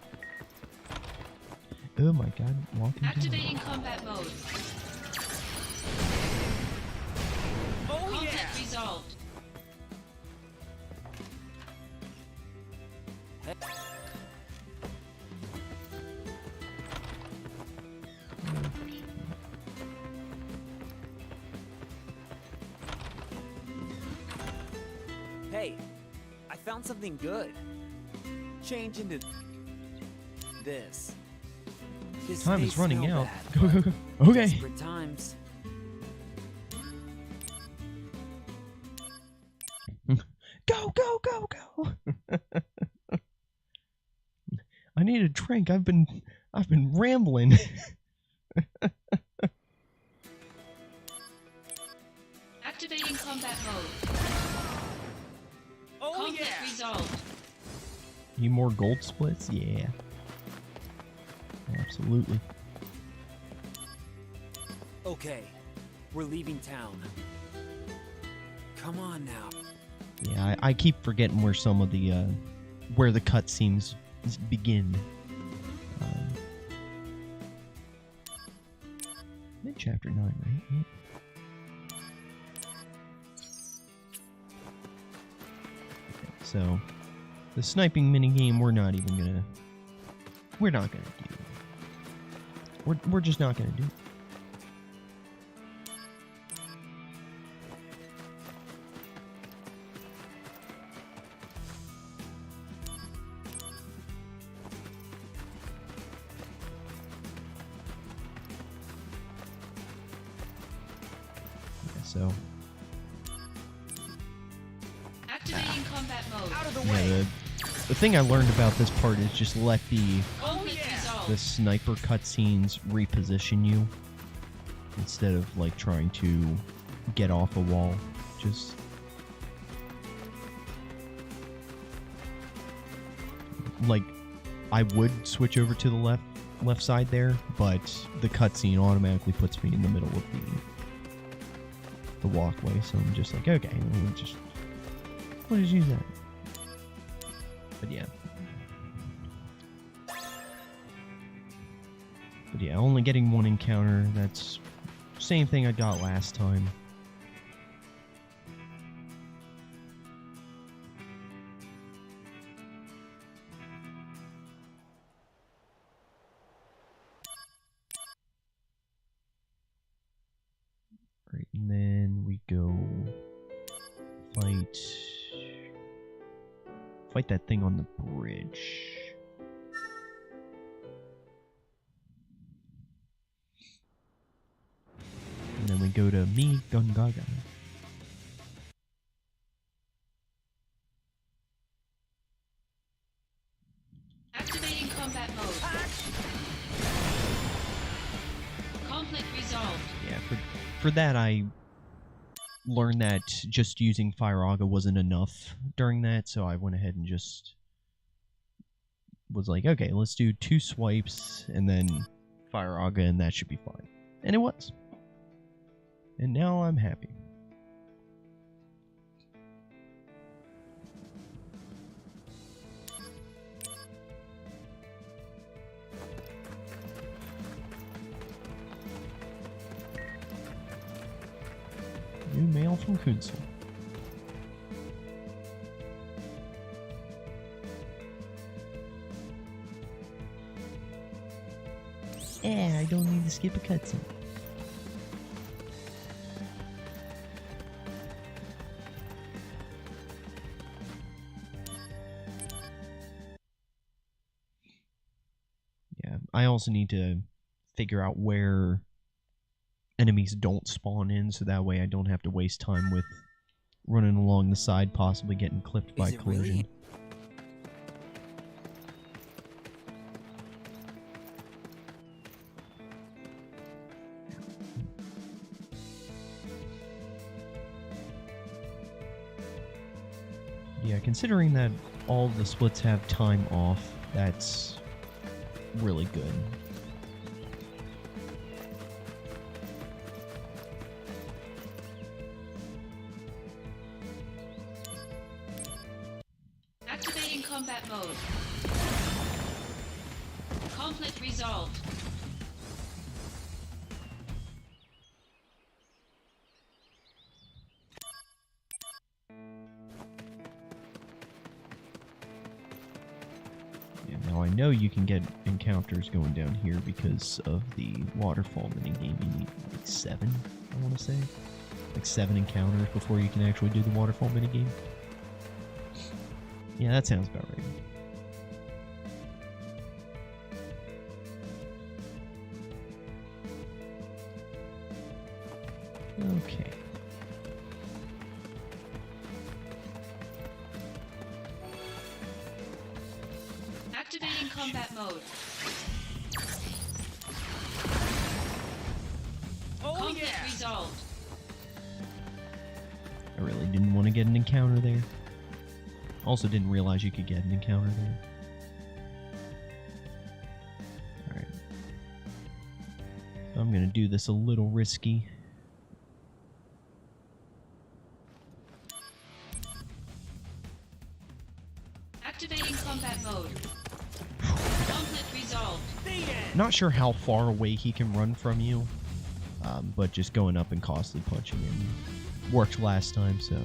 Oh my god, walking Activating combat mode. Conflict resolved. Hey, I found something good. Change into this. This Time may is running smell out. bad, Go, go, but go. Okay. Desperate times. Go, go, go, go. I need a drink. I've been rambling. Activating combat mode. Conflict resolved. Need more gold splits? Yeah. Absolutely. Okay, we're leaving town. Come on now. Yeah, I keep forgetting where some of the where the cutscenes begin. Mid chapter 9, right? Yeah. So, the sniping minigame, we're not gonna do. We're just not gonna do. Yeah, so. Activating mode. Out of the Yeah, way. the thing I learned about this part is just let the Conflict resolved. sniper cutscenes reposition you instead of like trying to get off a wall. Just like I would switch over to the left side there, but the cutscene automatically puts me in the middle of the walkway, so I'm just like, okay, we'll just use that. But yeah. But yeah, only getting one encounter, that's same thing I got last time. Right, and then we go fight that thing on the bridge. And then we go to Mi Gungaga. Activating combat mode. Conflict resolved. Yeah, for that I learned that just using Fire Aga wasn't enough during that, so I went ahead and just was like, okay, let's do 2 swipes and then Fire Aga and that should be fine. And it was. And now I'm happy. New mail from Kunsel. I don't need to skip a cutscene. Yeah, I also need to figure out where enemies don't spawn in, so that way I don't have to waste time with running along the side, possibly getting clipped by Is it collision. really? Yeah, considering that all the splits have time off, that's really good. Activating combat mode. Conflict resolved. Yeah, now I know you can get encounters going down here because of the waterfall minigame. You need like 7, I want to say. Like 7 encounters before you can actually do the waterfall minigame. Yeah, that sounds about right. Okay. Activating combat mode. Oh Conflict yeah. resolved. I really didn't want to get an encounter there. Also didn't realize you could get an encounter there. Alright. I'm gonna do this a little risky. Activating combat mode. Conflict resolved. The end. Not sure how far away he can run from you, but just going up and costly punching him worked last time, so...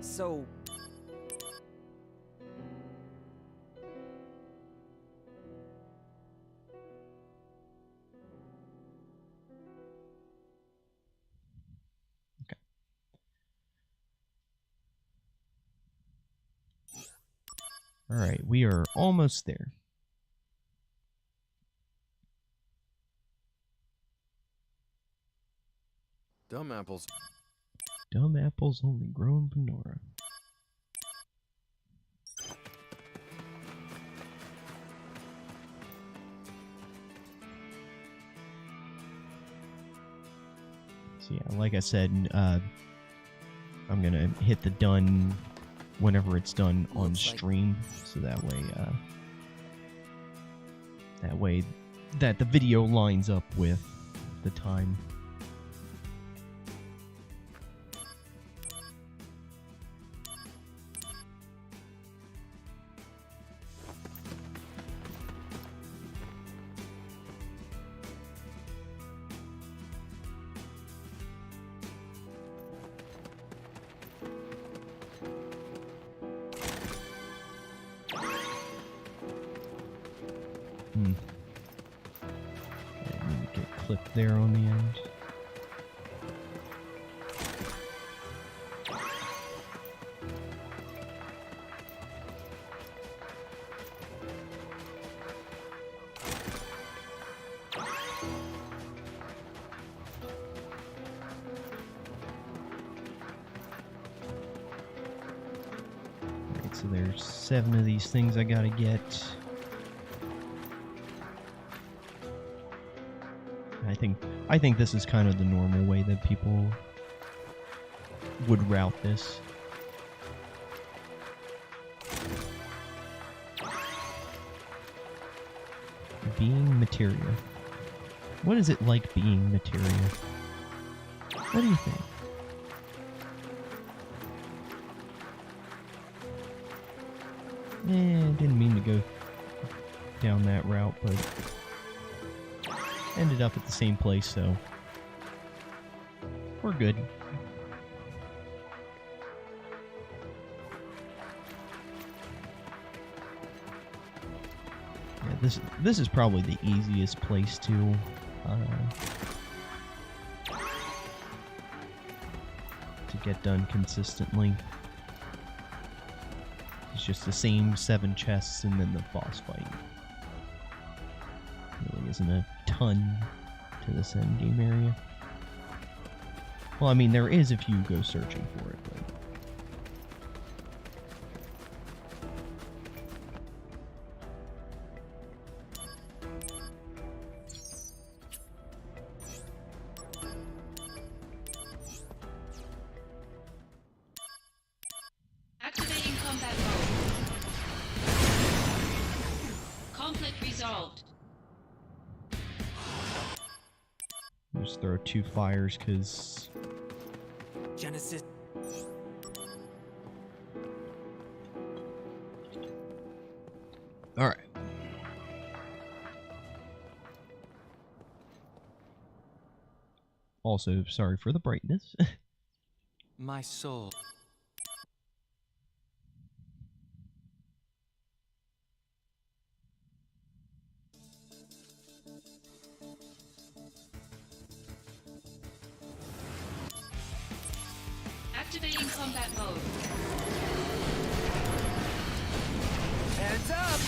So, Alright, we are almost there. Dumb apples. Dumb apples only grow in Benora. So yeah, like I said, I'm gonna hit the done whenever it's done on Looks like- stream, so that way that the video lines up with the time. I need to get clipped there on the end. Alright, so there's 7 of these things I gotta get. I think this is kind of the normal way that people would route this. Being materia. What is it like being materia? What do you think? Didn't mean to go down that route, but ended up at the same place, so we're good. Yeah, this is probably the easiest place to get done consistently. It's just the same 7 chests and then the boss fight. Really isn't a ton to this end game area. Well, I mean, there is if you go searching for it, but Activating combat mode. Conflict resolved. just throw 2 fires because Genesis. all right. Also, sorry for the brightness. My soul. Activating combat mode. Hands up!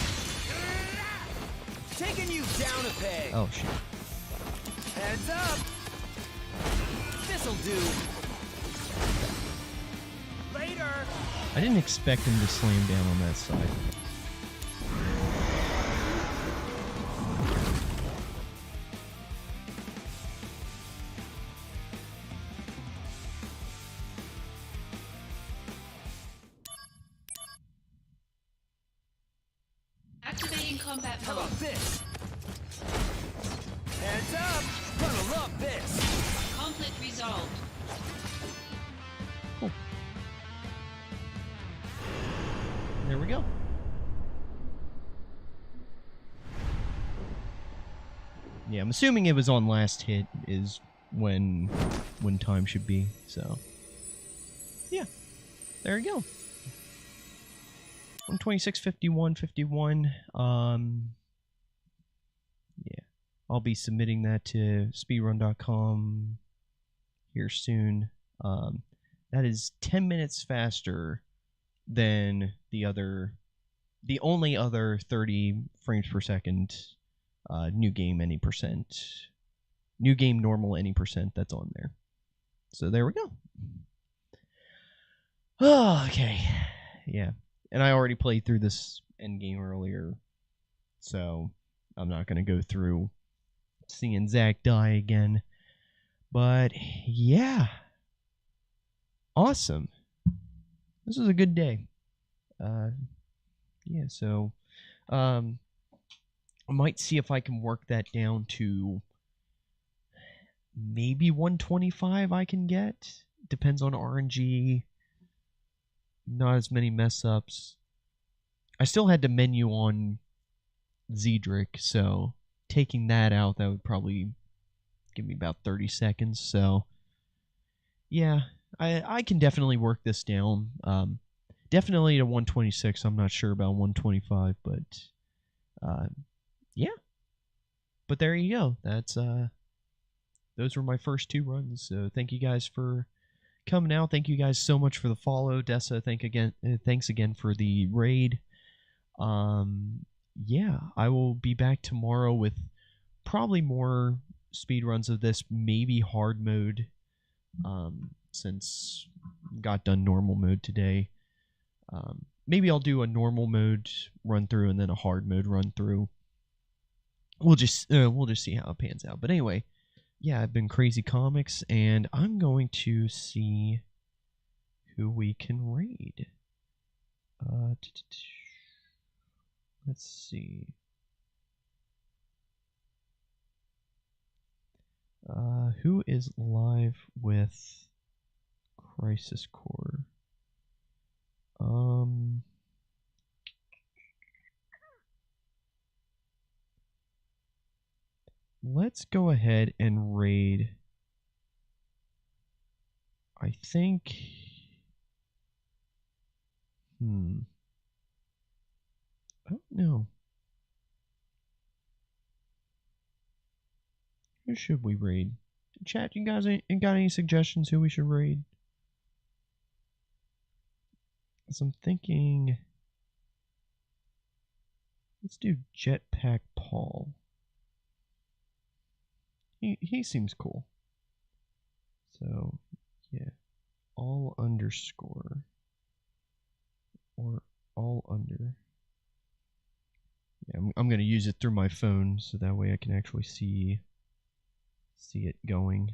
Taking you down a peg. Oh shit. Hands up! This'll do. Later. I didn't expect him to slam down on that side. Activating combat How mode. about this? Hands up! Gonna love this. Conflict resolved. Cool. There we go. Yeah, I'm assuming it was on last hit is when time should be, so yeah. There you go. 126, 51, 51. Yeah. I'll be submitting that to speedrun.com here soon. That is 10 minutes faster than the only other 30 frames per second new game any percent, new game normal any percent that's on there. So there we go. Oh, okay. Yeah. And I already played through this endgame earlier, so I'm not going to go through seeing Zack die again. But yeah. Awesome. This was a good day. Yeah, so I might see if I can work that down to maybe 125 I can get. Depends on RNG. Not as many mess ups. I still had to menu on Zedric, so taking that out, that would probably give me about 30 seconds. So yeah, I can definitely work this down. Definitely to 126. I'm not sure about 125, but yeah. But there you go. That's those were my first 2 runs. So thank you guys for coming out. Thank you guys so much for the follow. Dessa, thanks again for the raid. Yeah, I will be back tomorrow with probably more speed runs of this, maybe hard mode, since got done normal mode today. Maybe I'll do a normal mode run through and then a hard mode run through. We'll just see how it pans out. But anyway, yeah, I've been Crazy Comics, and I'm going to see who we can raid. Let's see. Who is live with Crisis Core? Let's go ahead and raid. I think. I don't know. Who should we raid? Chat, you guys got any suggestions who we should raid? Because I'm thinking. Let's do Jetpack Paul. He seems cool. So, yeah. All underscore. Or all under. Yeah, I'm going to use it through my phone so that way I can actually see it going.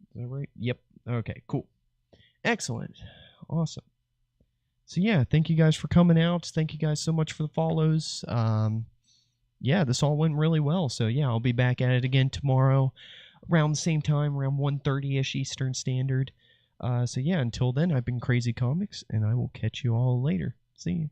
Is that right? Yep. Okay, cool. Excellent. Awesome. So yeah, thank you guys for coming out. Thank you guys so much for the follows. Yeah, this all went really well. So yeah, I'll be back at it again tomorrow around the same time, around 1:30ish Eastern Standard. So yeah, until then, I've been Crazy Comics, and I will catch you all later. See you.